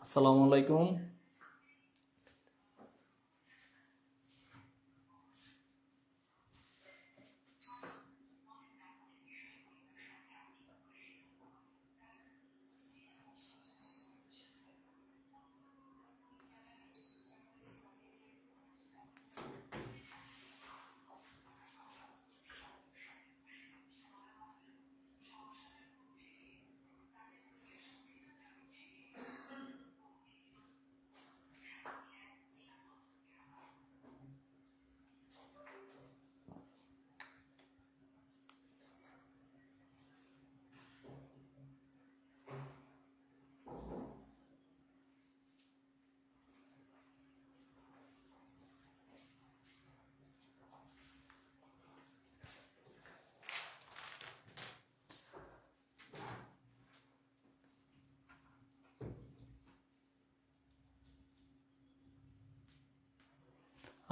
আসসালামু আলাইকুম।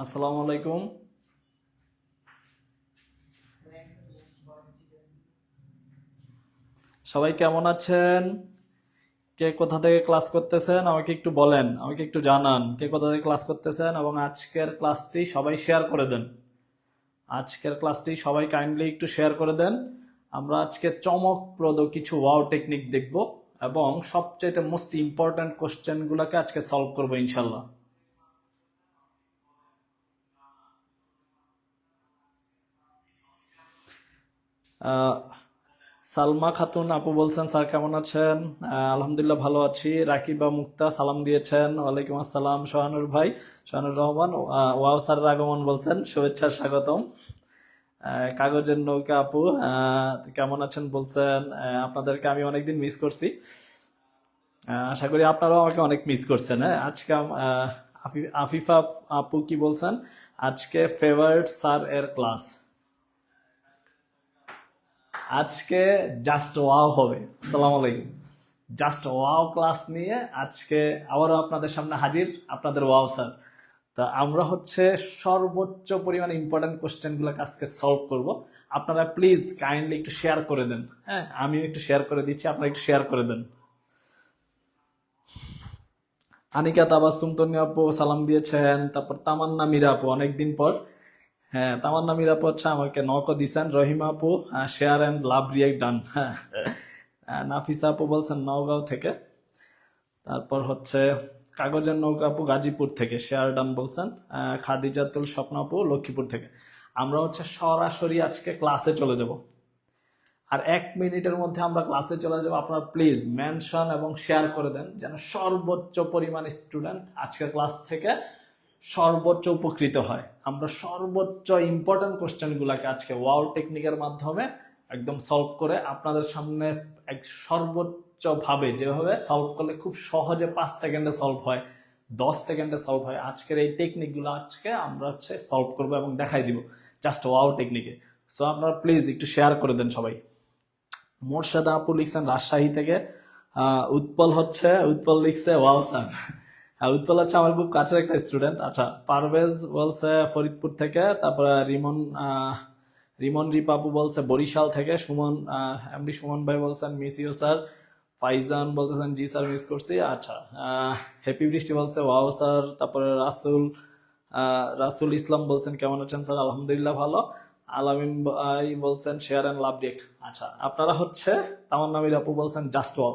আসসালামু আলাইকুম। সবাই কেমন আছেন? কে কোথা থেকে ক্লাস করতেছেন আমাকে একটু বলেন, আমাকে একটু জানান কে কোথা থেকে ক্লাস করতেছেন, এবং আজকের ক্লাসটি সবাই শেয়ার করে দেন। আজকের ক্লাসটি সবাই কাইন্ডলি একটু শেয়ার করে দেন। আমরা আজকে চমকপ্রদ কিছু ওয়াও টেকনিক দেখব এবং সবচেয়ে মোস্ট ইম্পর্ট্যান্ট কোশ্চেনগুলোকে আজকে সলভ করবো ইনশাল্লাহ। সালমা খাতুন আপু বলছেন, স্যার কেমন আছেন? আলহামদুলিল্লাহ ভালো আছি। রাকিবা মুক্তা সালাম দিয়েছেন, ওয়ালাইকুম আসসালাম। সোহানুর ভাই, সোহানুর রহমান ওয়াও স্যারের আগমন বলছেন, শুভেচ্ছা স্বাগতম। কাগজের নৌকা আপু কেমন আছেন বলছেন, আপনাদেরকে আমি অনেকদিন মিস করছি। আশা করি আপনারাও আমাকে অনেক মিস করছেন। হ্যাঁ, আজকে আফিফা আপু কি বলছেন, আজকে ফেভারিট স্যার এর ক্লাস, আজকে জাস্ট ওয়াও হবে। আসসালামু আলাইকুম। জাস্ট ওয়াও ক্লাস নিয়ে আজকে আবারও আপনাদের সামনে হাজির, আপনাদের ওয়াও স্যার। তা আমরা হচ্ছে সর্বোচ্চ পরিমাণে ইম্পর্টেন্ট কোশ্চেন গুলো আজকে সলভ করব। আপনারা প্লিজ কাইন্ডলি একটু শেয়ার করে দেন। হ্যাঁ, আমিও একটু শেয়ার করে দিচ্ছি, আপনারা একটু শেয়ার করে দেন। আনিকা তাবাসসুম তন্নি আপু সালাম দিয়েছেন, তারপর তামান্না মীরা আপু অনেকদিন পর। হ্যাঁ, তামান্না মীরা আপু হচ্ছে আমাকে নকও দিছেন। রহিমা আপু শেয়ার অ্যান্ড লাভ রিয়েক্ট ডান। হ্যাঁ, নাফিসা আপু বলছেন নওগাঁও থেকে। তারপর হচ্ছে কাগজের নৌকা আপু গাজীপুর থেকে শেয়ার ডান বলছেন। খাদিজাতুল স্বপ্ন আপু লক্ষ্মীপুর থেকে। আমরা হচ্ছে সরাসরি আজকে ক্লাসে চলে যাব, আর 1 মিনিটের মধ্যে আমরা ক্লাসে চলে যাব। আপনারা প্লিজ মেনশন এবং শেয়ার করে দেন যেন সর্বোচ্চ পরিমাণ স্টুডেন্ট আজকের ক্লাস থেকে সর্বোচ্চ উপকৃত হয়। আমরা সর্বোচ্চ ইম্পর্টেন্ট কোশ্চেনগুলোকে আজকে ওয়াও টেকনিকের মাধ্যমে একদম সলভ করে আপনাদের সামনে এক সর্বোচ্চ ভাবে, যেভাবে সলভ করলে খুব সহজে 5 সেকেন্ডে সলভ হয়, 10 সেকেন্ডে সলভ হয়, আজকের এই টেকনিকগুলো আজকে আমরা হচ্ছে সলভ করবো এবং দেখাই দিব জাস্ট ওয়াও টেকনিকে। সো আপনারা প্লিজ একটু শেয়ার করে দেন সবাই। মোর্শেদা আপু লিখছেন রাজশাহী থেকে। উৎপল লিখছে ওয়াও স্যার। হ্যাঁ, উৎপল হচ্ছে আমার খুব কাছের একটা স্টুডেন্ট। আচ্ছা, পারভেজ বলছে ফরিদপুর থেকে। তারপরে রিমন রিপাপু বলছে বরিশাল থেকে। সুমন এমডি সুমন ভাই বলছেন মিস ইউ স্যার। ফাইজান বলতেছেন জি স্যার মিস করছি। আচ্ছা, হ্যাপি বৃষ্টি বলছে ওয়াও স্যার। তারপরে রাসুল ইসলাম বলছেন কেমন আছেন স্যার, আলহামদুলিল্লাহ ভালো। আলামিন ভাই বলছেন শেয়ার অ্যান্ড লাভ ডিরেক্ট। আচ্ছা, আপনারা হচ্ছে তামান্নামির আপু বলছেন জাস্ট ওয়াও।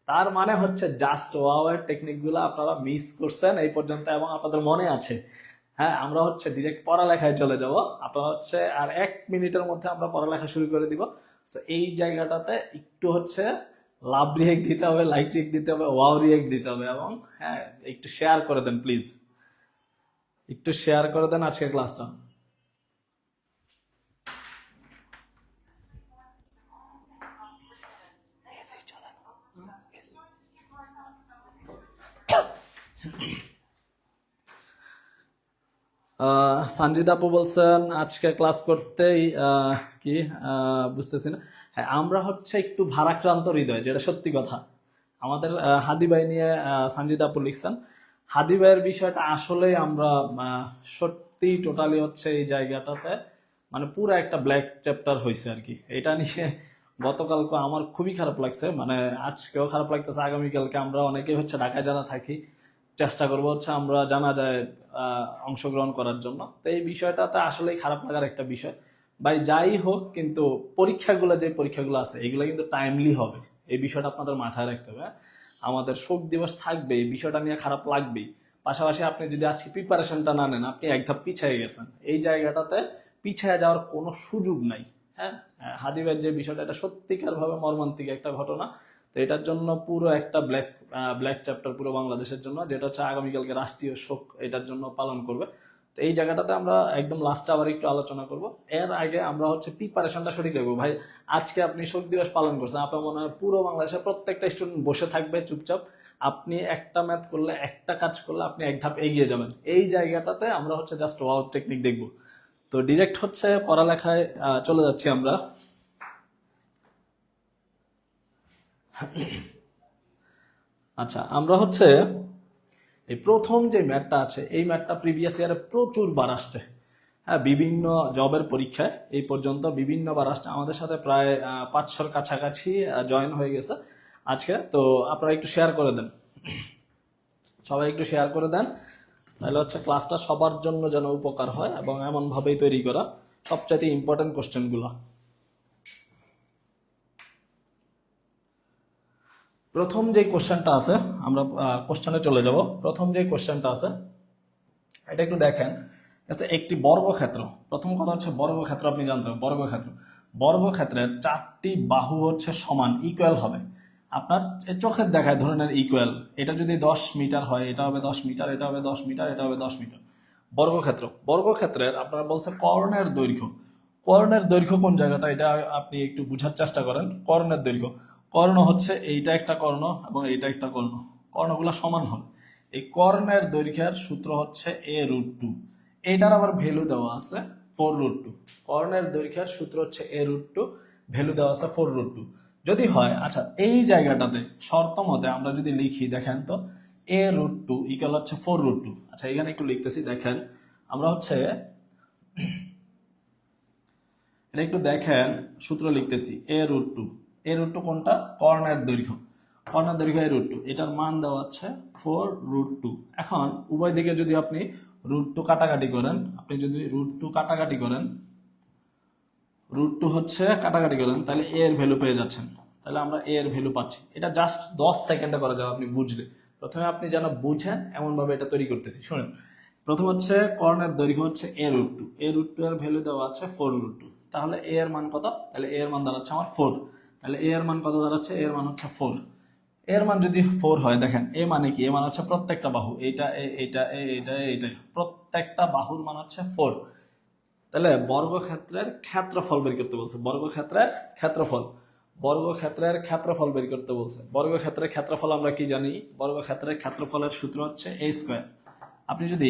তার মানে হচ্ছে জাস্ট ওয়াও এর টেকনিক গুলো আপনারা মিস করছেন এই পর্যন্ত এবং আপনাদের মনে আছে। হ্যাঁ, আমরা হচ্ছে ডিরেক্ট পড়ালেখায় চলে যাব। আপনারা হচ্ছে আর 1 মিনিটের মধ্যে আমরা পড়ালেখা শুরু করে দিব। এই জায়গাটাতে একটু হচ্ছে লাভ রিয়েক্ট দিতে হবে, লাইক রিয়েক্ট দিতে হবে, ওয়াও রিয়েক্ট দিতে হবে, এবং হ্যাঁ একটু শেয়ার করে দেন প্লিজ, একটু শেয়ার করে দেন আজকের ক্লাসটা। সানজিদ আপু বলছেন আজকে ক্লাস করতেই কি বুঝতেছি না। হ্যাঁ, আমরা হচ্ছে একটু ভারাক্রান্ত হৃদয়, যেটা সত্যি কথা। আমাদের হাদি ভাই নিয়ে সানজিদ আপু লিখছেন। হাদি ভাইয়ের বিষয়টা আসলে আমরা সত্যি টোটালি হচ্ছে এই জায়গাটাতে মানে পুরো একটা ব্ল্যাক চ্যাপ্টার হয়েছে আর কি। এটা নিয়ে গতকালকে আমার খুবই খারাপ লাগছে, মানে আজকেও খারাপ লাগতেছে, আগামীকালকে আমরা অনেকেই হচ্ছে ঢাকায় যারা থাকি চেষ্টা করবো হচ্ছে আমরা জানা যায় অংশগ্রহণ করার জন্য। তো এই বিষয়টাতে আসলেই খারাপ লাগার একটা বিষয় ভাই। যাই হোক, কিন্তু পরীক্ষাগুলো যে পরীক্ষাগুলো আছে এগুলো কিন্তু টাইমলি হবে, এই বিষয়টা আপনাদের মাথায় রাখতে হবে, হ্যাঁ? আমাদের শোক দিবস থাকবে, এই বিষয়টা নিয়ে খারাপ লাগবেই। পাশাপাশি আপনি যদি আজকে প্রিপারেশনটা না নেন, আপনি এক ধাপ পিছিয়ে গেছেন। এই জায়গাটাতে পিছিয়ে যাওয়ার কোনো সুযোগ নাই, হ্যাঁ। হাদিবের যে বিষয়টা, এটা সত্যিকার ভাবে মর্মান্তিক একটা ঘটনা। তো এটার জন্য পুরো একটা ব্ল্যাক চ্যাপ্টার পুরো বাংলাদেশের জন্য, যেটা হচ্ছে আগামীকালকে রাষ্ট্রীয় শোক এটার জন্য পালন করবে। তো এই জায়গাটাতে আমরা একদম লাস্টে আবার একটু আলোচনা করব। এর আগে আমরা হচ্ছে প্রিপারেশনটা সঠিক রাখবো ভাই। আজকে আপনি শোক দিবস পালন করছেন, আপনার মনে হয় পুরো বাংলাদেশের প্রত্যেকটা স্টুডেন্ট বসে থাকবে চুপচাপ, আপনি একটা ম্যাথ করলে, একটা কাজ করলে আপনি এক ধাপ এগিয়ে যাবেন। এই জায়গাটাতে আমরা হচ্ছে জাস্ট ওয়াও টেকনিক দেখবো। তো ডিরেক্ট হচ্ছে পড়ালেখায় চলে যাচ্ছি আমরা। আচ্ছা, আমরা হচ্ছে এই প্রথম যে ম্যাথটা আছে, এই ম্যাথটা প্রিভিয়াস ইয়ারে প্রচুর বার আসছে, হ্যাঁ। বিভিন্ন জবের পরীক্ষায় এই পর্যন্ত বিভিন্ন বার আসছে, আমাদের সাথে প্রায় 500-র কাছাকাছি জয়েন হয়ে গেছে আজকে। তো আপনারা একটু শেয়ার করে দেন, সবাই একটু শেয়ার করে দেন, তাহলে হচ্ছে ক্লাসটা সবার জন্য যেন উপকার হয়, এবং এমনভাবেই তৈরি করা সবচাইতে ইম্পর্টেন্ট কোশ্চেনগুলো। প্রথম যে কোশ্চেনটা আছে, আমরা কোশ্চেনে চলে যাব। প্রথম যে কোশ্চেনটা আছে এটা একটু দেখেন। আচ্ছা, একটি বর্গক্ষেত্র, প্রথম কথা হচ্ছে বর্গক্ষেত্র আপনি জানতে হবে। বর্গক্ষেত্রের 4টি বাহু হচ্ছে সমান, ইকুয়াল হবে। আপনার চোখের দেখায় ধরে নেন ইকুয়াল। এটা যদি 10 মিটার হয়, এটা হবে 10 মিটার, এটা হবে 10 মিটার, এটা হবে 10 মিটার। বর্গক্ষেত্রের আপনারা বলছে কর্ণের দৈর্ঘ্য। কর্ণের দৈর্ঘ্য কোন জায়গাটা, এটা আপনি একটু বুঝার চেষ্টা করেন। কর্ণের দৈর্ঘ্য, কর্ণ হচ্ছে এইটা একটা কর্ণ এবং এইটা একটা কর্ণ, কর্ণগুলো সমান হবে। এই কর্ণের দৈর্ঘ্যের সূত্র হচ্ছে a√2। এইটার আবার ভ্যালু দেওয়া আছে 4√2। কর্ণের দৈর্ঘ্যের সূত্র হচ্ছে a√2, ভ্যালু দেওয়া আছে 4√2। যদি হয়, আচ্ছা এই জায়গাটাতে শর্ত মতে আমরা যদি লিখি, দেখেন তো a√2 ইকুয়াল হচ্ছে 4√2। আচ্ছা এখানে একটু লিখতেছি, দেখেন আমরা হচ্ছে এটা একটু দেখেন, সূত্র লিখতেছি a√2। a√2 কোনটা, কর্ণের দৈর্ঘ্য। কর্ণের দৈর্ঘ্য a√2, এটার মান দেওয়া হচ্ছে 4√2। এখন উভয় দিকে যদি আপনি √2 কাটাকাটি করেন, আপনি যদি √2 কাটাকাটি করেন, √2 হচ্ছে কাটাকাটি করেন, তাহলে a এর ভ্যালু পেয়ে যাচ্ছেন। তাহলে আমরা a এর ভ্যালু পাচ্ছি। এটা জাস্ট 10 সেকেন্ডে করা যাবে আপনি বুঝলে। প্রথমে আপনি যেন বুঝেন এমন ভাবে এটা তৈরি করতেছি, শুনেন। প্রথম হচ্ছে কর্ণের দৈর্ঘ্য হচ্ছে a√2, a√2 এর ভ্যালু দেওয়া আছে 4√2। তাহলে a এর মান কত, তাহলে a এর মান দাঁড়াচ্ছে আমার 4। তাহলে a এর মান কত দাঁড়াচ্ছে, a এর মান হচ্ছে 4। এর মান যদি 4 হয়, দেখেন এ মানে কি, এ মান হচ্ছে প্রত্যেকটা বাহু, এইটা এইটা এইটা এইটা, প্রত্যেকটা বাহুর মান হচ্ছে 4। তাহলে বর্গক্ষেত্রের ক্ষেত্রফল বের করতে বলছে, বর্গক্ষেত্রের ক্ষেত্রফল, বর্গক্ষেত্রের ক্ষেত্রফল বের করতে বলছে। বর্গক্ষেত্রের ক্ষেত্রফল আমরা কি জানি, বর্গক্ষেত্রের ক্ষেত্রফলের সূত্র হচ্ছে a স্কয়ার। আপনি যদি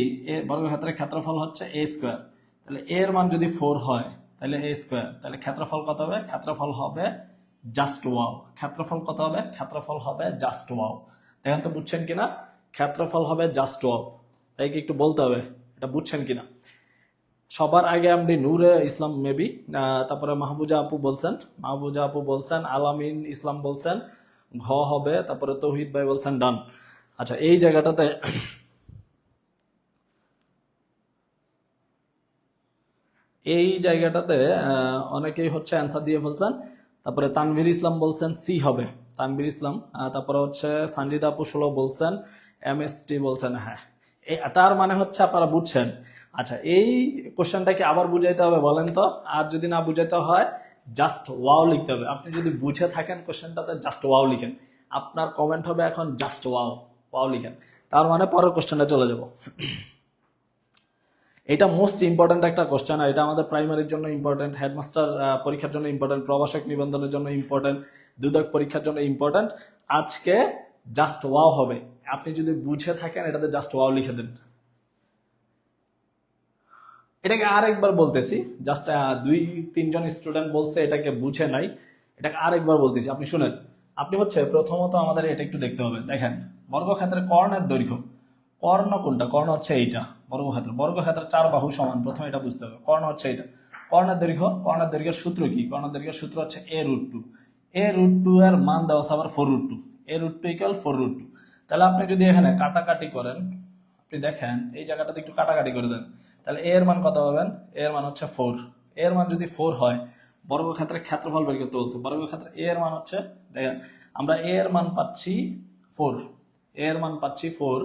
বর্গক্ষেত্রের ক্ষেত্রফল হচ্ছে a স্কয়ার, তাহলে এর মান যদি 4 হয় তাহলে a স্কয়ার, তাহলে ক্ষেত্রফল কত হবে, ক্ষেত্রফল হবে জাস্ট ওয়াও। ক্ষেত্রফল কত হবে, ক্ষেত্রফল হবে জাস্ট ওয়াও। দেখেন তো বুঝছেন কিনা, ক্ষেত্রফল হবে জাস্ট ওয়াও। তাই কি একটু বলতে হবে এটা বুঝছেন কিনা। সবার আগে আপনি নূরে ইসলাম মেবি, তারপরে মাহবুজা আপু বলছেন, আলামিন ইসলাম বলছেন ঘ হবে, তারপরে তৌহিদ ভাই বলছেন ডান। আচ্ছা এই জায়গাটাতে অনেকেই হচ্ছে অ্যান্সার দিয়ে ফেলছেন। তারপরে তানভীর ইসলাম বলছেন সি হবে, তানভীর ইসলাম। তারপরে হচ্ছে সঞ্জিদা আপু 16 বলছেন, MST বলছেন হ্যাঁ। তার মানে হচ্ছে আপনারা বুঝছেন। আচ্ছা এই কোশ্চেনটা কি আবার বুঝাইতে হবে বলেন তো, আর যদি না বুঝাইতে হয় জাস্ট ওয়াও লিখতে হবে। আপনি যদি বুঝে থাকেন কোশ্চেনটাতে জাস্ট ওয়াও লিখেন, আপনার কমেন্ট হবে এখন জাস্ট ওয়াও, ওয়াও লিখেন। তার মানে পরের কোশ্চেনে চলে যাব। এটা মোস্ট ইম্পর্টেন্ট একটা কোশ্চেন, আর এটা আমাদের প্রাইমারির জন্য ইম্পর্টেন্ট, হেডমাস্টার পরীক্ষার জন্য ইম্পর্টেন্ট, প্রভাষক নিবন্ধনের জন্য ইম্পর্টেন্ট, দুদক পরীক্ষার জন্য ইম্পর্টেন্ট। আজকে জাস্ট ওয়াও হবে, আপনি যদি বুঝে থাকেন এটাতে জাস্ট ওয়াও লিখে দেন। এটাকে আরেকবার বলতেছি, জাস্ট 2-3 জন স্টুডেন্ট বলছে এটাকে বুঝে নাই, এটাকে আরেকবার বলতেছি, আপনি শুনেন। আপনি হচ্ছে প্রথমত আমাদের এটা একটু দেখতে হবে। দেখেন বর্গক্ষেত্রের কর্ণের দৈর্ঘ্য, কর্ণ কোনটা, কর্ণ হচ্ছে এইটা। বর্গক্ষেত্রের 4 বাহু সমান, প্রথমে এটা বুঝতে হবে। কর্ণ হচ্ছে এইটা, কর্ণের দৈর্ঘ্যের সূত্র কি? কর্ণের দৈর্ঘ্যের সূত্র হচ্ছে a√2। a√2 এর মান দেওয়া আছে আবার 4√2। a√2 = 4√2। তাহলে আপনি যদি এখানে কাটাকাটি করেন, আপনি দেখেন এই জায়গাটাতে একটু কাটাকাটি করে দেন, তাহলে a এর মান কত পাবেন? a এর মান হচ্ছে 4। a এর মান যদি 4 হয়, বর্গক্ষেত্রের ক্ষেত্রফল বের করতে বলছে। বর্গক্ষেত্রে a এর মান হচ্ছে, দেখেন আমরা a এর মান পাচ্ছি 4, a এর মান পাচ্ছি 4।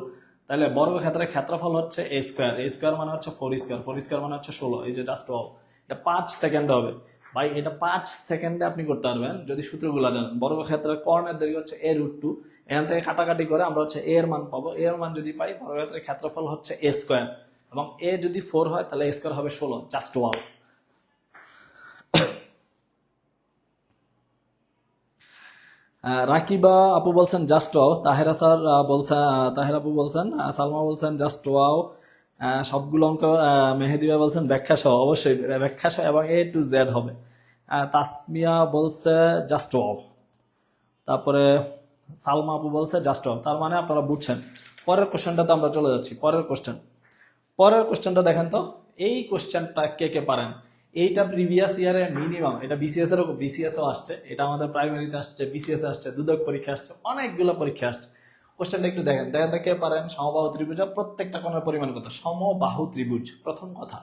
তাহলে বর্গক্ষেত্রের ক্ষেত্রফল হচ্ছে a স্কয়ার। a স্কয়ার মানে হচ্ছে 4 স্কয়ার। 4 স্কয়ার মানে হচ্ছে 16। এই যে জাস্ট ওয়াও, এটা 5 সেকেন্ড হবে ভাই। এটা 5 সেকেন্ডে আপনি করতে পারবেন যদি সূত্রগুলো জানেন। বর্গক্ষেত্রের কর্ণের দৈর্ঘ্য হচ্ছে a√2। এখান থেকে কাটাকাটি করে আমরা হচ্ছে a এর মান পাবো। a এর মান যদি পাই, বর্গক্ষেত্রের ক্ষেত্রফল হচ্ছে a স্কয়ার, এবং a যদি 4 হয় তাহলে a স্কয়ার হবে 16। Just wow. রাকিবা আপু বলছেন জাস্ট ওয়াও। তাহেরা স্যার বলছেন, তাহের আপু বলছেন, সালমা বলছেন জাস্ট ওয়াও। সবগুলো অঙ্ক মেহেদি ভাই বলছেন ব্যাখ্যা সহ। অবশ্যই ব্যাখ্যা সহ এবং A to Z হবে। তাসমিয়া বলছে জাস্ট ওয়াও। তারপরে সালমা আপু বলছে জাস্ট ওয়াও। তার মানে আপনারা বুঝছেন। পরের কোশ্চেনটাতে আমরা চলে যাচ্ছি। পরের কোশ্চেনটা দেখেন তো। এই কোশ্চেনটা কে কে পারেন? এইটা প্রিভিয়াস ইয়ারে মিনিমাম, এটা বিসিএস এর বিসিএসও আসছে, এটা আমাদের প্রাইমারিতে আসছে, বিসিএস আসছে, দুদক পরীক্ষা আসছে, অনেকগুলো পরীক্ষা আসছে। কোশ্চেনটা একটু দেখেন তো কে পারেন। সমবাহু ত্রিভুজের প্রত্যেকটা কোণের পরিমাণ কত? সমবাহু ত্রিভুজ, প্রথম কথা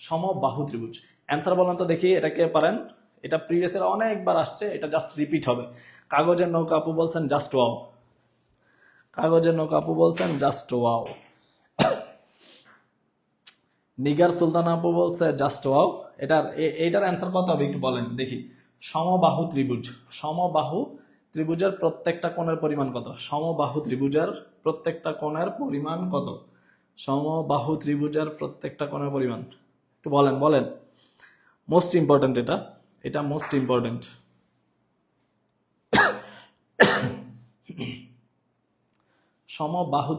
সমবাহু ত্রিভুজ। অ্যান্সার বলেন তো দেখি, এটা কে পারেন? এটা প্রিভিয়াস এর অনেকবার আসছে, এটা জাস্ট রিপিট হবে। কাগজের নৌকা আপু বলছেন জাস্ট ওয়াও। কাগজের নৌকা আপু বলছেন জাস্ট ওয়াও। নিগার সুলতান আপু বলছে জাস্ট ওয়াও। এইটার অ্যান্সার কত হবে একটু বলেন দেখি। সমবাহু ত্রিভুজের প্রত্যেকটা কোণের পরিমাণ কত? সমবাহু ত্রিভুজের প্রত্যেকটা কোণের পরিমাণ কত? সমবাহু ত্রিভুজের প্রত্যেকটা কোণের পরিমাণ একটু বলেন। মোস্ট ইম্পর্টেন্ট, এটা মোস্ট ইম্পর্টেন্ট। সমবাহু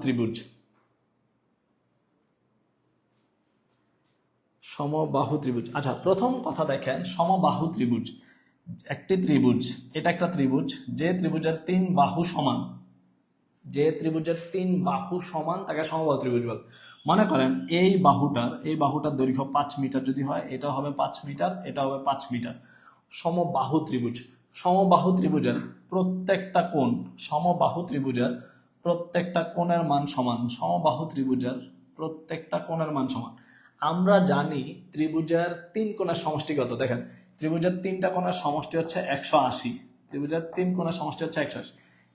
ত্রিভুজ, আচ্ছা প্রথম কথা দেখেন, সমবাহু ত্রিভুজ একটি ত্রিভুজ, এটা একটা ত্রিভুজ, যে ত্রিভুজের 3 বাহু সমান, তাকে সমবাহু ত্রিভুজ বলে। মনে করেন এই বাহুটার দৈর্ঘ্য 5 মিটার যদি হয়, এটা হবে 5 মিটার, এটা হবে 5 মিটার। সমবাহু ত্রিভুজের প্রত্যেকটা কোণ, কোণের মান সমান। আমরা জানি ত্রিভুজের 3 কোণের সমষ্টি কত? দেখেন, ত্রিভুজের 3টা কোণের সমষ্টি হচ্ছে 180। ত্রিভুজের 3 কোণের সমষ্টি হচ্ছে 180।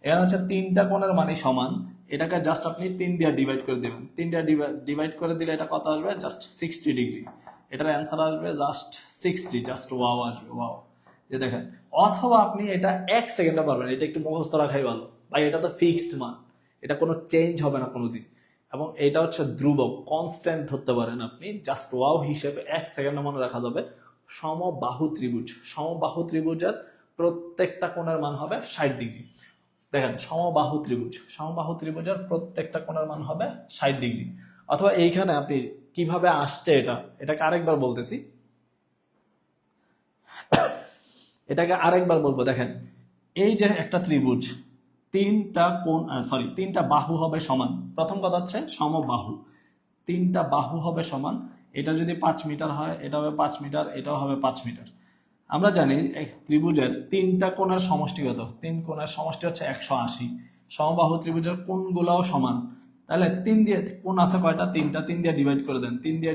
এখানে হচ্ছে 3টা কোণের মানই সমান। এটাকে জাস্ট আপনি 3 দিয়ে ডিভাইড করে দেবেন। 3 দিয়ে ডিভাইড করে দিলে এটা কত আসবে? Just 60 degree. এটার অ্যান্সার আসবে জাস্ট 60। জাস্ট ওয়াও আসবে, ওয়াও। যে দেখেন, অথবা আপনি এটা 1 সেকেন্ডে পারবেন। এটা একটু মুখস্থ রাখাই ভালো ভাই, এটা তো ফিক্সড মান, এটা কোনো চেঞ্জ হবে না কোনোদিন। এবং এটা হচ্ছে ধ্রুবক, কনস্ট্যান্ট ধরতে পারেন আপনি। জাস্ট ওয়াও হিসেবে 1 সেকেন্ডে মনে রাখা যাবে। সমবাহু ত্রিভুজের প্রত্যেকটা কোণের মান হবে 60 ডিগ্রি। দেখেন, সমবাহু ত্রিভুজের প্রত্যেকটা কোণের মান হবে 60 ডিগ্রি। অথবা এইখানে আপনি কিভাবে আসছে এটাকে আরেকবার বলতেছি, বলবো। দেখেন, এই যে একটা ত্রিভুজ, 3টা বাহু হবে সমান। প্রথম কথা হচ্ছে সমবাহু, 3টা বাহু হবে সমান। এটা যদি 5 মিটার হয়, এটা হবে 5 মিটার, এটাও হবে 5 মিটার। আমরা জানি ত্রিভুজের 3টা কোণের সমষ্টি কত? 3 কোণের সমষ্টি হচ্ছে 180। সমবাহু ত্রিভুজের কোণগুলোও সমান। তাহলে 3 দিয়ে কোণ আছে কয়টা? 3টা। 3 দিয়ে ডিভাইড করে দেন। 3 দিয়ে